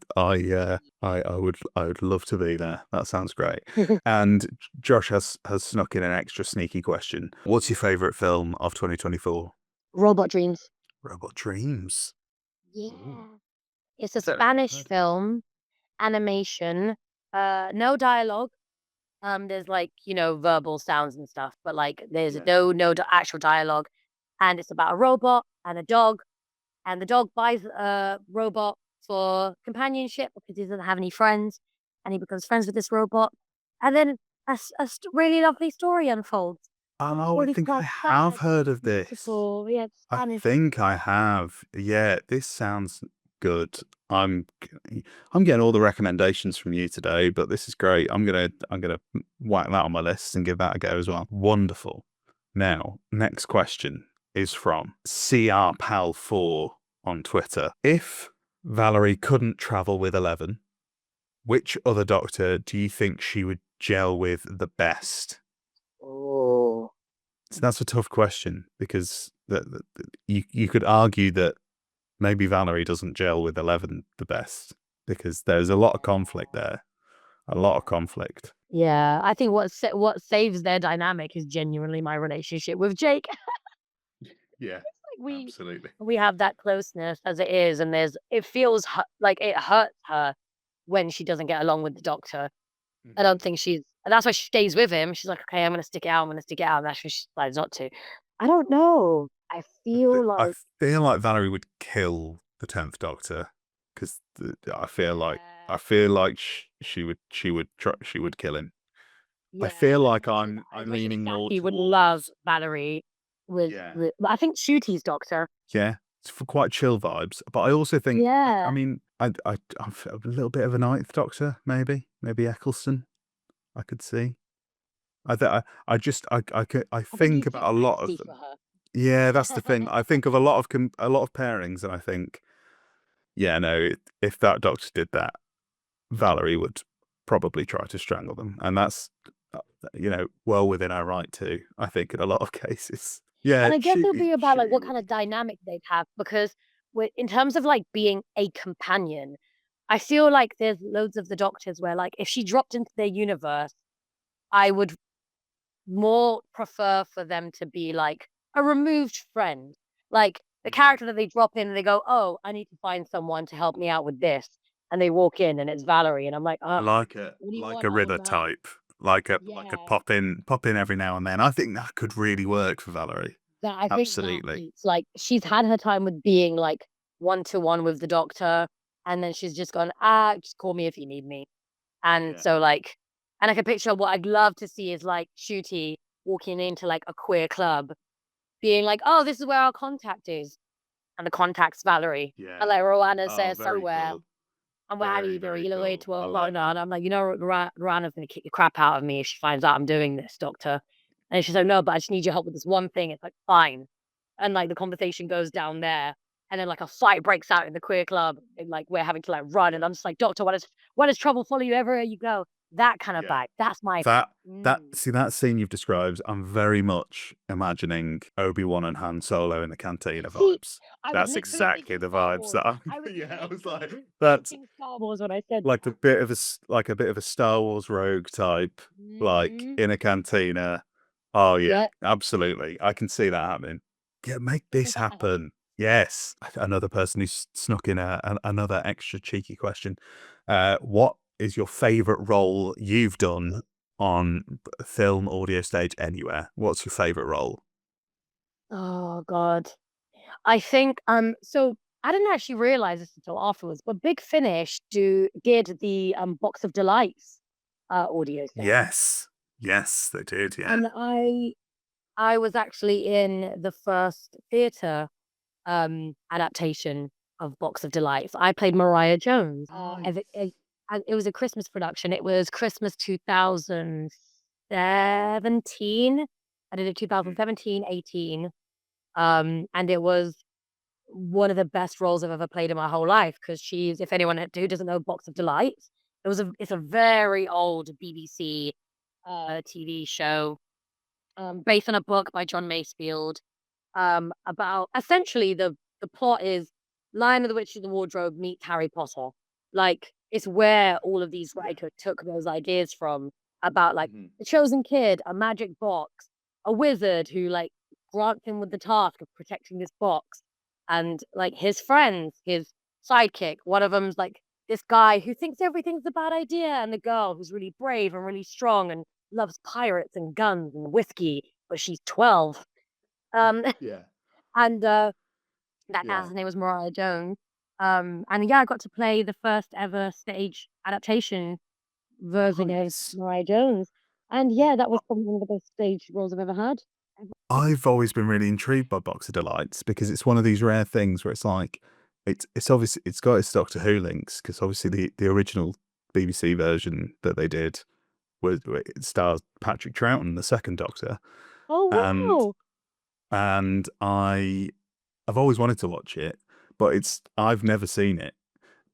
A: would love to be there. That sounds great. And Josh has snuck in an extra sneaky question. What's your favourite film of 2024?
B: Robot Dreams.
A: Robot Dreams.
B: Yeah.
A: Ooh.
B: It's a
A: Don't know if I've
B: Spanish
A: heard of it.
B: film, animation, no dialogue. There's like, verbal sounds and stuff, but like there's
A: Yeah.
B: no actual dialogue. And it's about a robot and a dog, and the dog buys a robot for companionship because he doesn't have any friends, and he becomes friends with this robot. And then really lovely story unfolds.
A: Oh, I
B: Really
A: think I
B: quite
A: have
B: sad,
A: heard of this.
B: beautiful. Yeah, it's
A: I
B: Spanish.
A: think I have. Yeah, this sounds good. I'm getting all the recommendations from you today, but this is great. I'm gonna whack that on my list and give that a go as well. Wonderful. Now, next question is from CRPal4 on Twitter. If Valarie couldn't travel with 11, which other Doctor do you think she would gel with the best?
B: Oh.
A: So that's a tough question because you could argue that maybe Valarie doesn't gel with 11 the best because there's a lot of conflict there. A lot of conflict.
B: Yeah, I think what saves their dynamic is genuinely my relationship with Jake.
A: Yeah,
B: Like we
A: absolutely.
B: we have that closeness as it is, and it feels like it hurts her when she doesn't get along with the Doctor. I don't think and that's why she stays with him. She's like, okay, I'm gonna stick it out. I'm gonna stick it out. And that's why she decides not to. I don't know. I feel
A: I
B: like
A: feel like Valarie would kill the 10th Doctor because I feel like she would kill him. I feel like I'm leaning more
B: he would love
A: towards
B: Valarie with,
A: yeah.
B: I think Shooty's Doctor.
A: Yeah, it's for quite chill vibes. But I also think, I
B: Yeah.
A: mean, I'm a little bit of a Ninth Doctor, maybe Eccleston. I could see. I think about a lot of them. Yeah, that's the thing. I think of a lot of pairings, and I think, yeah, no, if that Doctor did that, Valarie would probably try to strangle them, and that's well within our right too. I think in a lot of cases. Yeah,
B: And I guess it'll be about like
A: she
B: what
A: would.
B: kind of dynamic they'd have, because in terms of like being a companion, I feel like there's loads of the Doctors where like if she dropped into their universe, I would more prefer for them to be like a removed friend. Like the character that they drop in and they go, oh, I need to find someone to help me out with this. And they walk in and it's Valarie. And I'm like,
A: I like it,
B: what do you
A: like
B: want,
A: a
B: old
A: River
B: man?
A: type, like a
B: Yeah.
A: pop in every now and then. I think that could really work for Valarie.
B: That I think that
A: Absolutely.
B: beats. Like she's had her time with being like one-to-one with the Doctor, and then she's just gone, just call me if you need me. And
A: Yeah.
B: so like, and I can picture what I'd love to see is like Shooty walking into like a queer club, being like, oh, this is where our contact is. And the contact's Valarie.
A: Yeah.
B: And like Rowanna
A: Oh,
B: says
A: very
B: somewhere,
A: cool.
B: and we're having
A: Very
B: either way
A: cool.
B: to
A: I
B: a
A: like
B: and I'm like, Rowanna's gonna kick the crap out of me if she finds out I'm doing this, Doctor. And she's like, no, but I just need your help with this one thing. It's like, fine. And like the conversation goes down there. And then like a fight breaks out in the queer club. And like we're having to like run. And I'm just like, Doctor, why does trouble follow you everywhere you go? That kind of
A: Yeah.
B: vibe. That's my
A: that scene you've described, I'm very much imagining Obi-Wan and Han Solo in the cantina
B: See,
A: vibes.
B: I was
A: That's
B: literally
A: exactly
B: thinking
A: the
B: Star
A: vibes
B: Wars.
A: that I'm.
B: I was
A: Yeah, I was like,
B: literally
A: that's
B: thinking Star Wars when I said
A: like a
B: that.
A: bit of a Star Wars rogue type, like
B: Mhm.
A: in a cantina. Oh yeah,
B: Yeah.
A: absolutely. I can see that happening. Yeah, make this happen. Yes. Another person who's snuck in another extra cheeky question. What is your favorite role you've done on film, audio, stage, anywhere? What's your favorite role?
B: Oh God. I think so I didn't actually realize this until afterwards, but Big Finish did the Box of Delights audio set.
A: Yes. Yes, they did. Yeah.
B: And I was actually in the first theatre adaptation of Box of Delights. I played Mariah Jones.
A: Oh.
B: and it was a Christmas production. It was Christmas 2017. I did it 2017, 18. And it was one of the best roles I've ever played in my whole life because she's, if anyone who doesn't know Box of Delights, it's a very old BBC TV show based on a book by John Masefield about essentially the plot is Lion of the Witch of the Wardrobe meets Harry Potter. Like it's where all of these writers took those ideas from about like the chosen kid, a magic box, a wizard who like grants him with the task of protecting this box, and like his friends, his sidekick. One of them's like this guy who thinks everything's a bad idea, and the girl who's really brave and really strong and loves pirates and guns and whiskey, but she's 12.
A: Yeah.
B: And that
A: Yeah.
B: character's name was Mariah Jones. And yeah, I got to play the first ever stage adaptation version of Mariah Jones. And yeah, that was probably one of the best stage roles I've ever had.
A: I've always been really intrigued by Box of Delights because it's one of these rare things where it's like it's obviously it's got its Doctor Who links because obviously the original BBC version that they did it stars Patrick Troughton, the second Doctor,
B: Oh
A: and
B: wow!
A: and I've always wanted to watch it, but I've never seen it.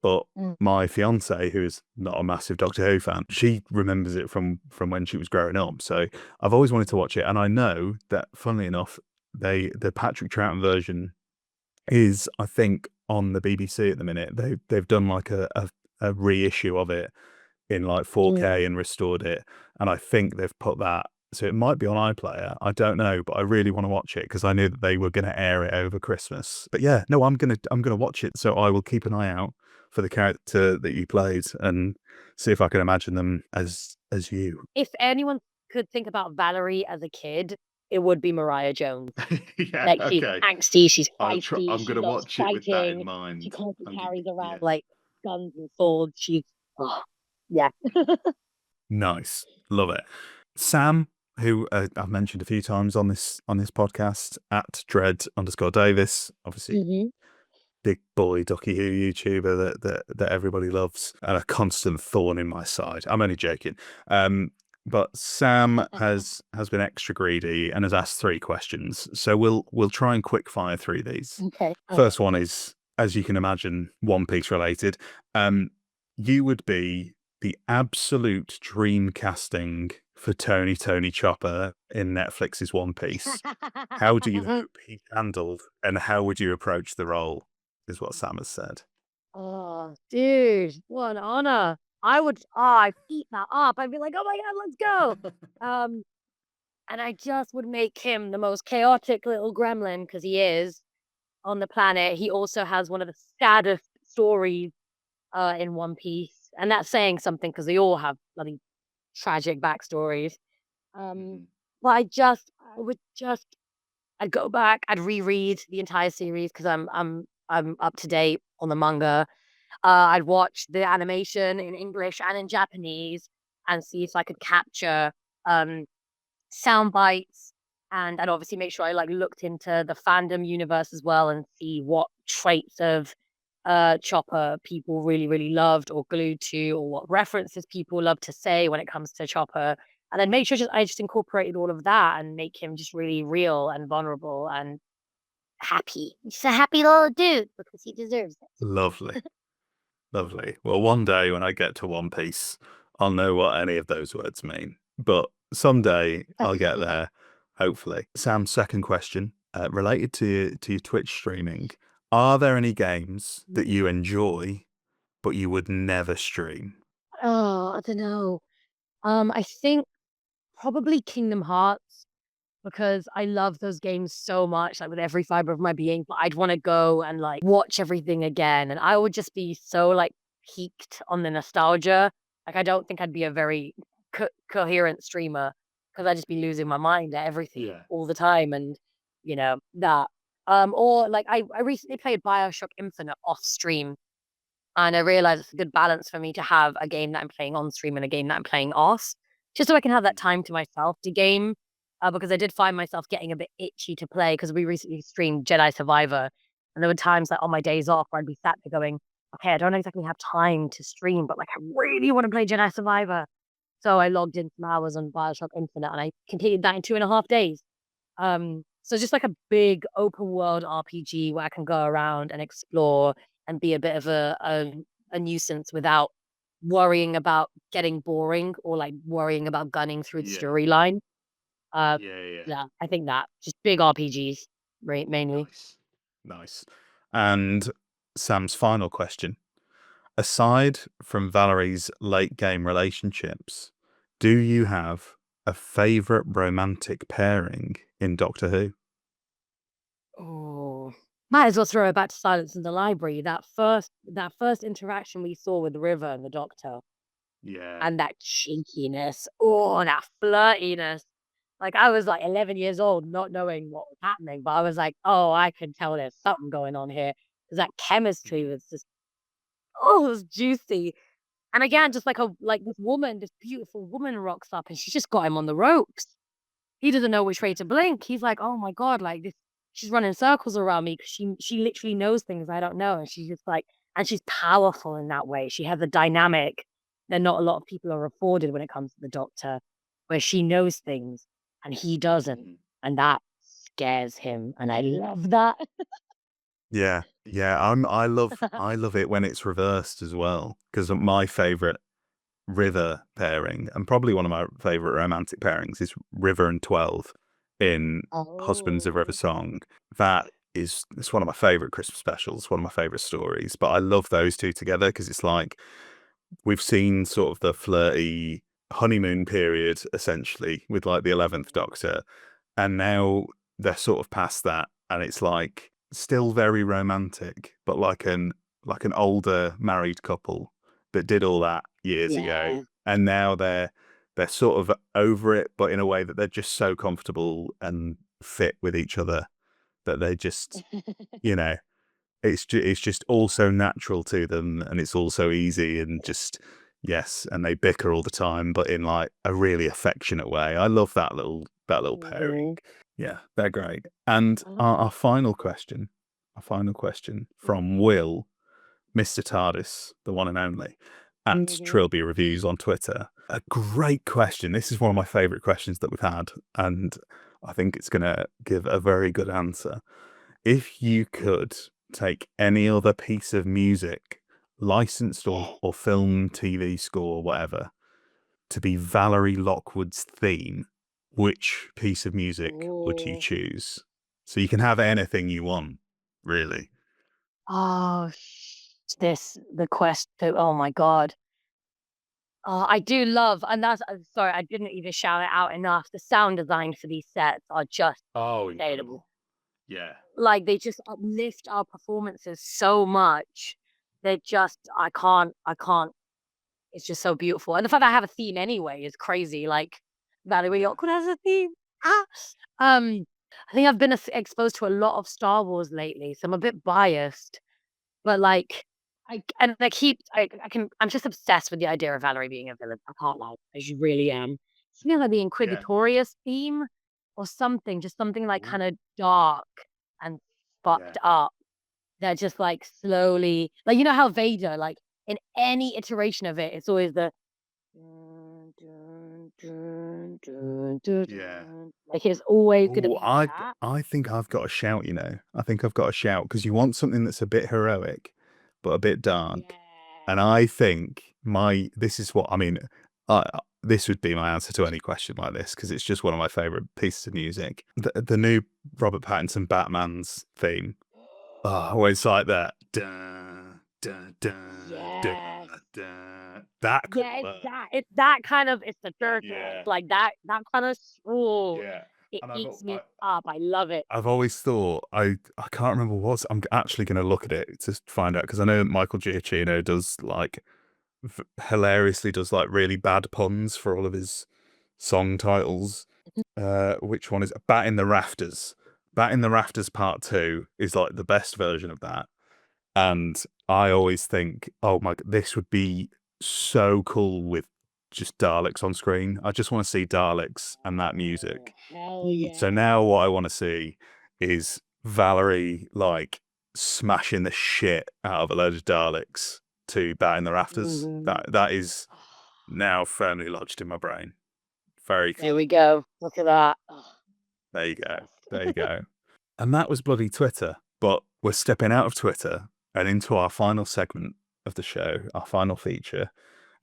A: But my fiance, who is not a massive Doctor Who fan, she remembers it from when she was growing up. So I've always wanted to watch it, and I know that, funnily enough, the Patrick Troughton version is, I think, on the BBC at the minute. They've done like a reissue of it in like 4K and restored it, and I think they've put that. So it might be on iPlayer. I don't know, but I really want to watch it because I knew that they were going to air it over Christmas. But yeah, no, I'm gonna watch it. So I will keep an eye out for the character that you played and see if I can imagine them as you.
B: If anyone could think about Valarie as a kid, it would be Mariah Jones.
A: Yeah,
B: Like she's angsty, she's feisty,
A: I'm
B: she
A: gonna
B: loves
A: watch it with that in
B: fighting,
A: mind.
B: she constantly carries
A: Yeah.
B: around like guns and swords. Yeah.
A: Nice, love it. Sam, who I've mentioned a few times on this podcast, at Dread_Davis, obviously big boy Doctor Who YouTuber that everybody loves and a constant thorn in my side. I'm only joking. But Sam has been extra greedy and has asked 3 questions. So we'll try and quick fire through these.
B: Okay.
A: First one is, as you can imagine, One Piece related. You would be the absolute dream casting for Tony Chopper in Netflix's One Piece. How do you hope he's handled, and how would you approach the role? Is what Sam has said.
B: Oh, dude, what an honor. I'd eat that up. I'd be like, oh my God, let's go. And I just would make him the most chaotic little gremlin because he is on the planet. He also has one of the saddest stories in One Piece. And that's saying something because they all have bloody tragic backstories. But I'd go back, I'd reread the entire series because I'm up to date on the manga. I'd watch the animation in English and in Japanese and see if I could capture sound bites, and I'd obviously make sure I like looked into the fandom universe as well and see what traits of Chopper people really, really loved or glued to, or what references people love to say when it comes to Chopper. And then make sure I just incorporated all of that and make him just really real and vulnerable and happy. He's a happy little dude because he deserves it.
A: Lovely. Lovely. Well, one day when I get to One Piece, I'll know what any of those words mean. But someday I'll get there, hopefully. Sam's second question, related to your Twitch streaming. Are there any games that you enjoy, but you would never stream?
B: Oh, I don't know. I think probably Kingdom Hearts because I love those games so much, like with every fiber of my being. But I'd want to go and like watch everything again, and I would just be so like peaked on the nostalgia. Like I don't think I'd be a very coherent streamer because I'd just be losing my mind at everything all the time, and that. Or like I recently played BioShock Infinite off stream. And I realize it's a good balance for me to have a game that I'm playing on stream and a game that I'm playing off, just so I can have that time to myself to game. Because I did find myself getting a bit itchy to play because we recently streamed Jedi Survivor. And there were times like on my days off where I'd be sat there going, okay, I don't exactly have time to stream, but like I really want to play Jedi Survivor. So I logged in some hours on Bioshock Infinite and I completed that in 2.5 days. So just like a big open world RPG where I can go around and explore and be a bit of a nuisance without worrying about getting boring or like worrying about gunning through the
A: Yeah.
B: storyline.
A: Yeah.
B: Yeah, I think that just big RPGs, right, mainly.
A: Nice. And Sam's final question. Aside from Valerie's late game relationships, do you have a favourite romantic pairing in Doctor Who?
B: Oh, might as well throw it back to Silence in the Library. That first interaction we saw with River and the Doctor,
A: Yeah.
B: and that cheekiness, oh, that flirtiness. Like I was like 11 years old, not knowing what was happening, but I was like, oh, I can tell there's something going on here because that chemistry was just, oh, it was juicy. And again, just like this woman, this beautiful woman rocks up, and she's just got him on the ropes. He doesn't know which way to blink. He's like, "Oh my God, like this, she's running circles around me because she literally knows things I don't know." And she's just like, and she's powerful in that way. She has a dynamic that not a lot of people are afforded when it comes to the Doctor, where she knows things and he doesn't. And that scares him. And I love that.
A: Yeah. I love it when it's reversed as well, because my favourite River pairing, and probably one of my favourite romantic pairings, is River and 12 in Husbands of River
B: Oh.
A: Song. It's one of my favourite Christmas specials, one of my favourite stories. But I love those two together because it's like we've seen sort of the flirty honeymoon period essentially with like the 11th Doctor, and now they're sort of past that, and it's like still very romantic, but like an older married couple that did all that years
B: Yeah.
A: ago, and now they're sort of over it, but in a way that they're just so comfortable and fit with each other that they just, you know, it's just all so natural to them, and it's all so easy, and just yes, and they bicker all the time, but in like a really affectionate way. I love that little pairing. Yeah, they're great. And
B: I love
A: our final question from Will, Mr. TARDIS, the one and only, at Trilby Reviews on Twitter. A great question. This is one of my favourite questions that we've had, and I think it's going to give a very good answer. If you could take any other piece of music, licensed or film, TV score, whatever, to be Valarie Lockwood's theme, which piece of music would you
B: Ooh.
A: choose? So you can have anything you want, really.
B: Oh, the quest to, oh my God. I do love, and that's, sorry, I didn't even shout it out enough. The sound design for these sets are just
A: Oh,
B: incredible.
A: Yeah.
B: Like they just uplift our performances so much. They just, I can't. It's just so beautiful, and the fact that I have a theme anyway is crazy. Like Valerie Lockwood has a theme. Ah, I think I've been exposed to a lot of Star Wars lately, so I'm a bit biased. But like, I'm just obsessed with the idea of Valerie being a villain. I can't lie, I just really am. Something like the Inquisitorious theme or something, just something like kind of dark and fucked up. That just like slowly, like you know how Vader, like in any iteration of it, it's always the dun, dun, dun, dun, dun,
A: Yeah.
B: dun. Like it's always gonna
A: Ooh,
B: be like that.
A: I think I've got a shout, you know. I think I've got a shout because you want something that's a bit heroic, but a bit dark. And I think this is what I mean. This would be my answer to any question like this because it's just one of my favorite pieces of music. The new Robert Pattinson Batman's theme. Oh, always like that. Dun, dun, dun,
B: Yes.
A: dun, dun. That could
B: Yeah,
A: work.
B: it's that kind of, it's the dirt,
A: Yeah.
B: like that kind of, oh,
A: Yeah.
B: it
A: And
B: eats me up. I love it.
A: I've always thought I can't remember what I'm actually going to look at it to find out because I know Michael Giacchino does like hilariously does like really bad puns for all of his song titles. Which one is Bat in the Rafters? Bat in the Rafters Part 2 is like the best version of that. And I always think, oh my, this would be so cool with just Daleks on screen. I just want to see Daleks and that music.
B: Hell yeah.
A: So now what I want to see is Valarie like smashing the shit out of a load of Daleks to Bat in the Rafters. That is now firmly lodged in my brain. Very
B: There we go. Look at that.
A: There you go. There you go. And that was bloody Twitter. But we're stepping out of Twitter and into our final segment of the show, our final feature.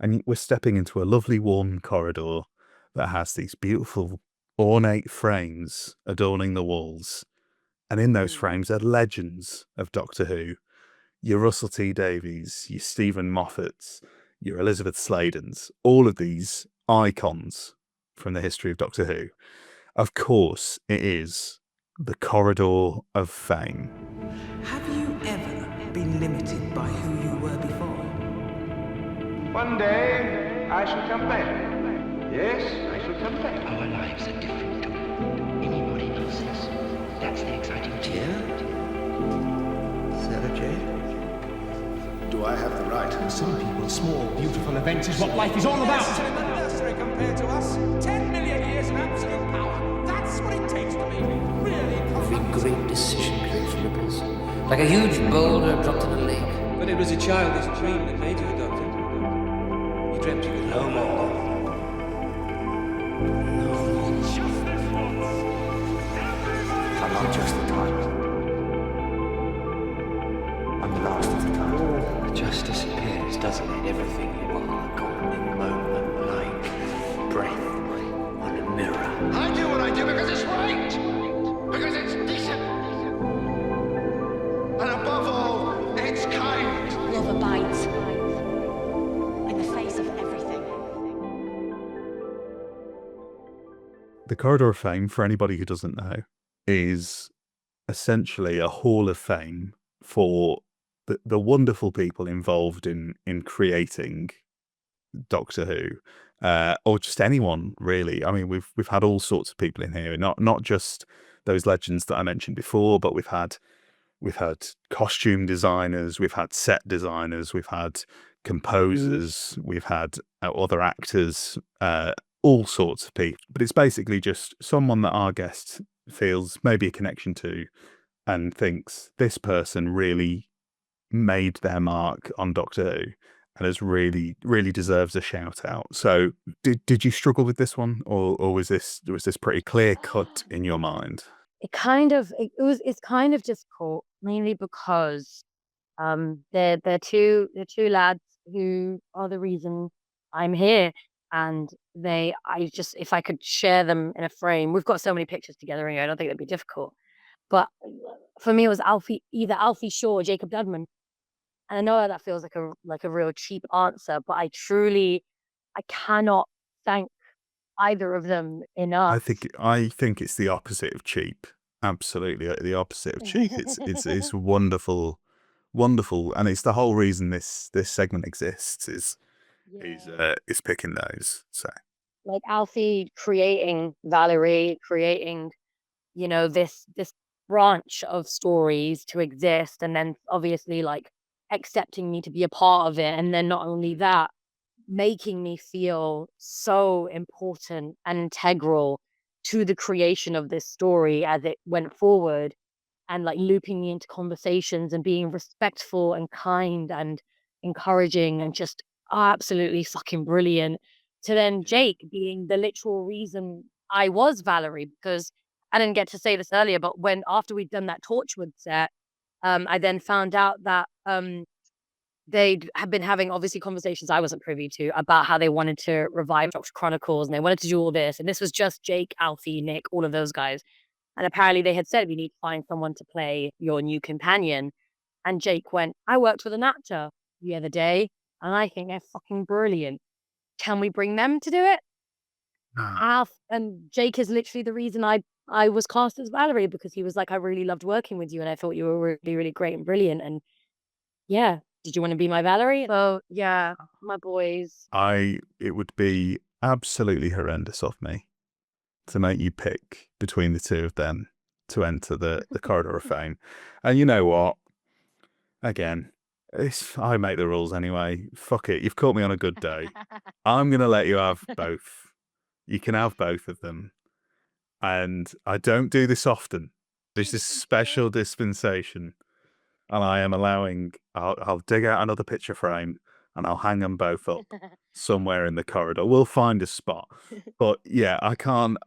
A: And we're stepping into a lovely warm corridor that has these beautiful ornate frames adorning the walls. And in those frames are legends of Doctor Who. Your Russell T Davies, your Stephen Moffats, your Elizabeth Sladens, all of these icons from the history of Doctor Who. Of course, it is the Corridor of Fame.
F: Have you ever been limited by who you were before?
G: One day, I shall come back. Yes, I shall come back.
H: Our lives are different to anybody else's. That's the exciting part.
F: Sarah Jane?
I: Do I have the right?
J: For some people, small, beautiful events is what life is all about.
K: In the nursery compared to us, 10 million years of absolute power. That's what it takes to make me really
H: Every great decision creates ripples, like a huge boulder dropped in a lake.
L: But it was a childish dream that made you a doctor. You dreamt you could no more.
I: I'm not just the title. I'm the last of the title.
H: It just disappears, doesn't it? Everything you are gone in a moment, like breath on a mirror.
I: I do what I do because it's right! Because it's decent! And above all, it's kind!
M: Love abides in the face of everything.
A: The Corridor of Fame, for anybody who doesn't know, is essentially a hall of fame for the wonderful people involved in creating Doctor Who, or just anyone really. I mean, we've had all sorts of people in here, not just those legends that I mentioned before, but we've had costume designers, we've had set designers, we've had composers, we've had other actors, all sorts of people. But it's basically just someone that our guest feels maybe a connection to and thinks this person really made their mark on Doctor Who and has really deserves a shout out. So did you struggle with this one, or was this pretty clear cut in your mind?
B: It's kind of difficult, mainly because they're two lads who are the reason I'm here, and if I could share them in a frame, we've got so many pictures together anyway, I don't think it'd be difficult. But for me, it was either Alfie Shaw or Jacob Dudman. And I know that feels like a real cheap answer, but I cannot thank either of them enough.
A: I think it's the opposite of cheap. Absolutely, the opposite of cheap. It's wonderful, and it's the whole reason this segment exists is picking those. So
B: like Alfie creating Valarie, creating this branch of stories to exist, and then obviously like accepting me to be a part of it, and then not only that, making me feel so important and integral to the creation of this story as it went forward, and like looping me into conversations and being respectful and kind and encouraging and just absolutely fucking brilliant. To then Jake being the literal reason I was Valarie, because I didn't get to say this earlier, but after we'd done that Torchwood set, I then found out that they'd have been having obviously conversations I wasn't privy to about how they wanted to revive Doctor Chronicles, and they wanted to do all this. And this was just Jake, Alfie, Nick, all of those guys. And apparently they had said, we need to find someone to play your new companion. And Jake went, I worked with an actor the other day, and I think they're fucking brilliant. Can we bring them to do it? And Jake is literally the reason I was cast as Valarie, because he was like, I really loved working with you, and I thought you were really, really great and brilliant. And yeah, did you want to be my Valarie? So yeah, my boys.
A: It would be absolutely horrendous of me to make you pick between the two of them to enter the Corridor of Fame. And you know what? Again, I make the rules anyway. Fuck it. You've caught me on a good day. I'm going to let you have both. You can have both of them. And I don't do this often. There's this special dispensation and I am allowing. I'll dig out another picture frame and I'll hang them both up somewhere in the corridor. We'll find a spot. But yeah, I can't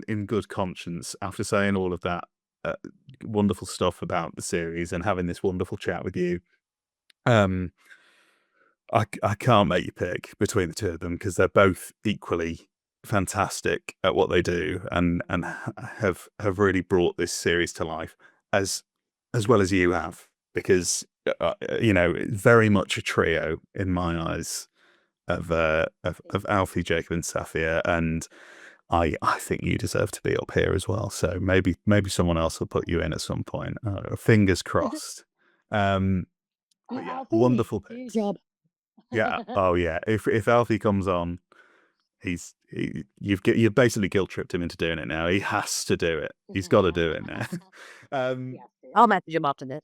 A: in good conscience, after saying all of that wonderful stuff about the series and having this wonderful chat with you, I can't make you pick between the two of them because they're both equally fantastic at what they do and have really brought this series to life as well as you have, because very much a trio in my eyes of Alfie, Jacob, and Safiyya, and I think you deserve to be up here as well. So maybe someone else will put you in at some point. Fingers crossed. But yeah, wonderful picks. Yeah. Oh yeah. If Alfie comes on, you've basically guilt tripped him into doing it now. He has to do it. He's got to do it now.
B: I'll message him after this.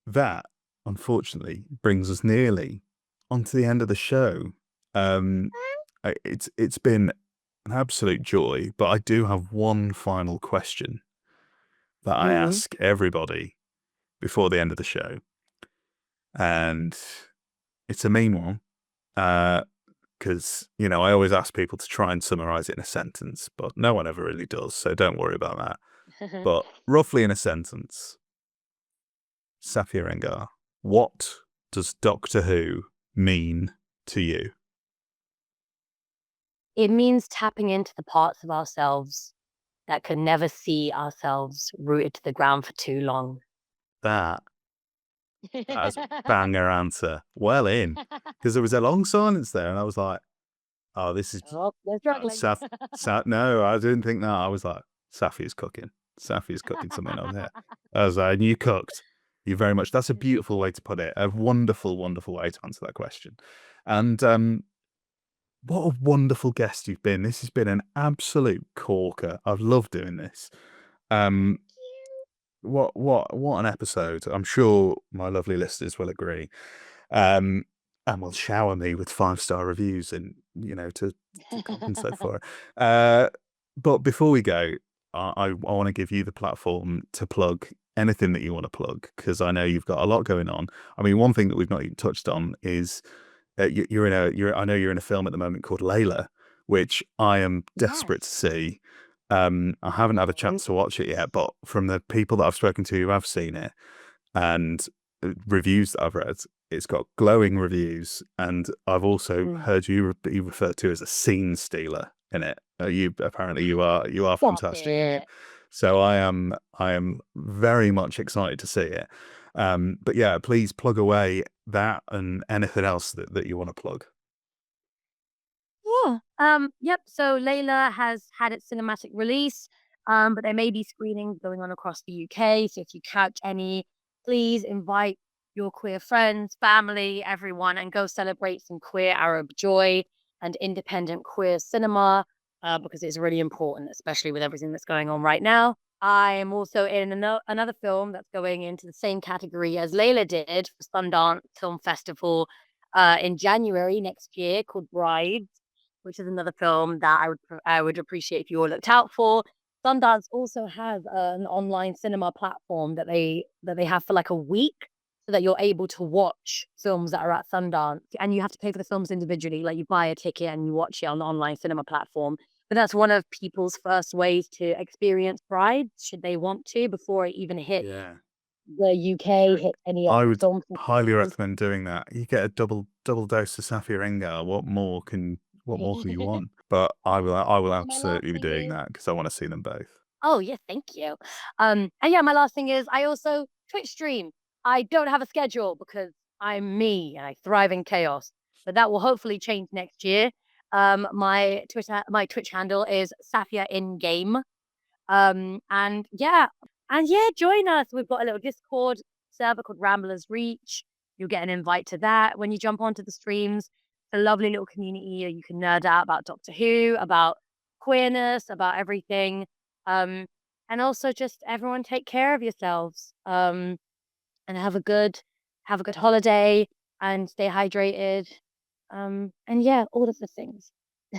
A: That unfortunately brings us nearly onto the end of the show. It's been an absolute joy, but I do have one final question that I ask everybody before the end of the show, and it's a mean one. Because, I always ask people to try and summarize it in a sentence, but no one ever really does, so don't worry about that. But roughly in a sentence, Safiyya Ingar, what does Doctor Who mean to you?
B: It means tapping into the parts of ourselves that could never see ourselves rooted to the ground for too long.
A: That's a banger answer. Well in. Because there was a long silence there, and I was like, oh, this is...
B: Oh, they're struggling.
A: No, I didn't think that. I was like, Safiyya's cooking. Safiyya's cooking something on there. I was like, you cooked. You very much... That's a beautiful way to put it. A wonderful, wonderful way to answer that question. And what a wonderful guest you've been. This has been an absolute corker. I've loved doing this. What an episode. I'm sure my lovely listeners will agree. And will shower me with 5-star reviews and, to compensate for it. But before we go, I want to give you the platform to plug anything that you want to plug, because I know you've got a lot going on. I mean, one thing that we've not even touched on is I know you're in a film at the moment called Layla, which I am desperate to see. I haven't had a chance to watch it yet, but from the people that I've spoken to who have seen it and reviews that I've read, it's got glowing reviews, and I've also heard you be referred to as a scene stealer in it. You are fantastic in it. So I am very much excited to see it. But yeah, please plug away that and anything else that you want to plug.
B: Yeah. Yep. So Layla has had its cinematic release, but there may be screenings going on across the UK. So if you catch any, please invite your queer friends, family, everyone, and go celebrate some queer Arab joy and independent queer cinema, because it's really important, especially with everything that's going on right now. I am also in another film that's going into the same category as Layla did for Sundance Film Festival in January next year, called Brides, which is another film that I would appreciate if you all looked out for. Sundance also has an online cinema platform that they have for like a week, so that you're able to watch films that are at Sundance, and you have to pay for the films individually. Like, you buy a ticket and you watch it on the online cinema platform. But that's one of people's first ways to experience Pride, should they want to, before it even hits the UK, hit any
A: I
B: other
A: would
B: film
A: highly recommend doing that. You get a double dose of Safiyya Ingar. What more can you want? But I will absolutely be doing that because I want to see them both.
B: Oh yeah, thank you. And yeah, my last thing is I also Twitch stream. I don't have a schedule because I'm me and I thrive in chaos, but that will hopefully change next year. My Twitch handle is Safiyya in Game. And yeah, join us. We've got a little Discord server called Ramblers Reach. You'll get an invite to that when you jump onto the streams. It's a lovely little community. You can nerd out about Doctor Who, about queerness, about everything. And also just everyone take care of yourselves. And have a good holiday and stay hydrated. And yeah, all of the things.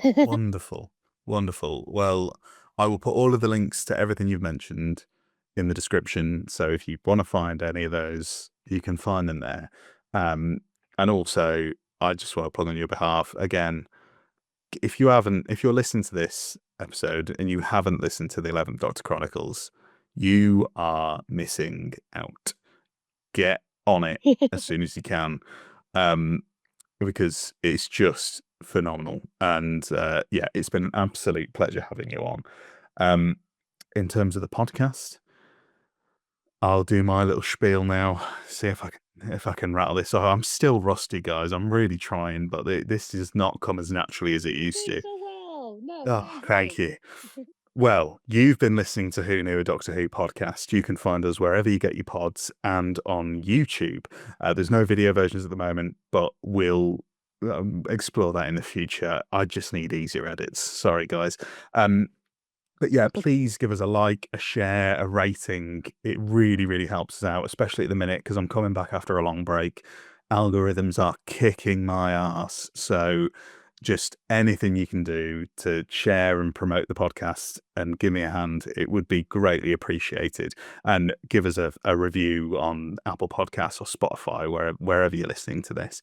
A: Wonderful. Well, I will put all of the links to everything you've mentioned in the description. So if you want to find any of those, You can find them there. And also, I just want to plug on your behalf again. If you're listening to this episode and you haven't listened to the 11th Doctor Chronicles, you are missing out. Get on it as soon as you can, because it's just phenomenal. And yeah, it's been an absolute pleasure having you on. In terms of the podcast, I'll do my little spiel now. See if I can rattle this off. I'm still rusty, guys. I'm really trying, but this does not come as naturally as it used to. Oh, thank you. Well, you've been listening to Who Knew, a Doctor Who podcast. You can find us wherever you get your pods and on YouTube. There's no video versions at the moment, but we'll explore that in the future. I just need easier edits. Sorry, guys. But yeah, please give us a like, a share, a rating. It really, really helps us out, especially at the minute, because I'm coming back after a long break. Algorithms are kicking my ass. So just anything you can do to share and promote the podcast and give me a hand, it would be greatly appreciated. And give us a review on Apple Podcasts or Spotify, wherever you're listening to this,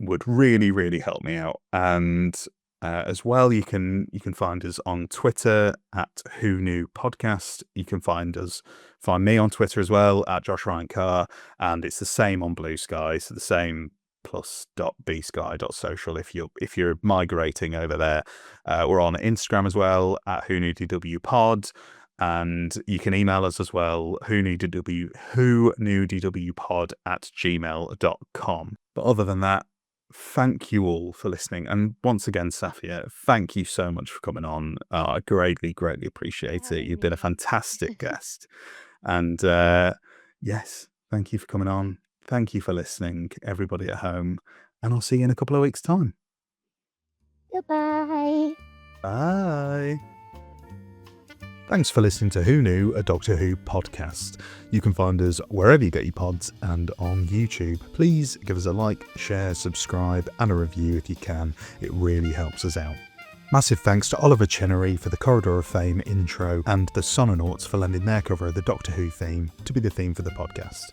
A: would really, really help me out. And as well, you can find us on Twitter at Who Knew Podcast. You can find me on Twitter as well at Josh Ryan Carr, and it's the same on Bluesky, so the same +.bsky.social if you're migrating over there. We're on Instagram as well at whoknewdwpod, and you can email us as well, whoknewdwpod@gmail.com. But other than that, thank you all for listening. And once again, Safiyya, thank you so much for coming on. I greatly, greatly appreciate it. You've been a fantastic guest. And yes, thank you for coming on. Thank you for listening, everybody at home. And I'll see you in a couple of weeks' time.
B: Goodbye.
A: Bye. Thanks for listening to Who Knew, a Doctor Who podcast. You can find us wherever you get your pods and on YouTube. Please give us a like, share, subscribe, and a review if you can. It really helps us out. Massive thanks to Oliver Chenery for the Corridor of Fame intro and the Sononauts for lending their cover of the Doctor Who theme to be the theme for the podcast.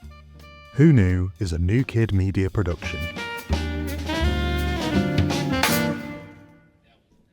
A: Who Knew is a New Kid Media production.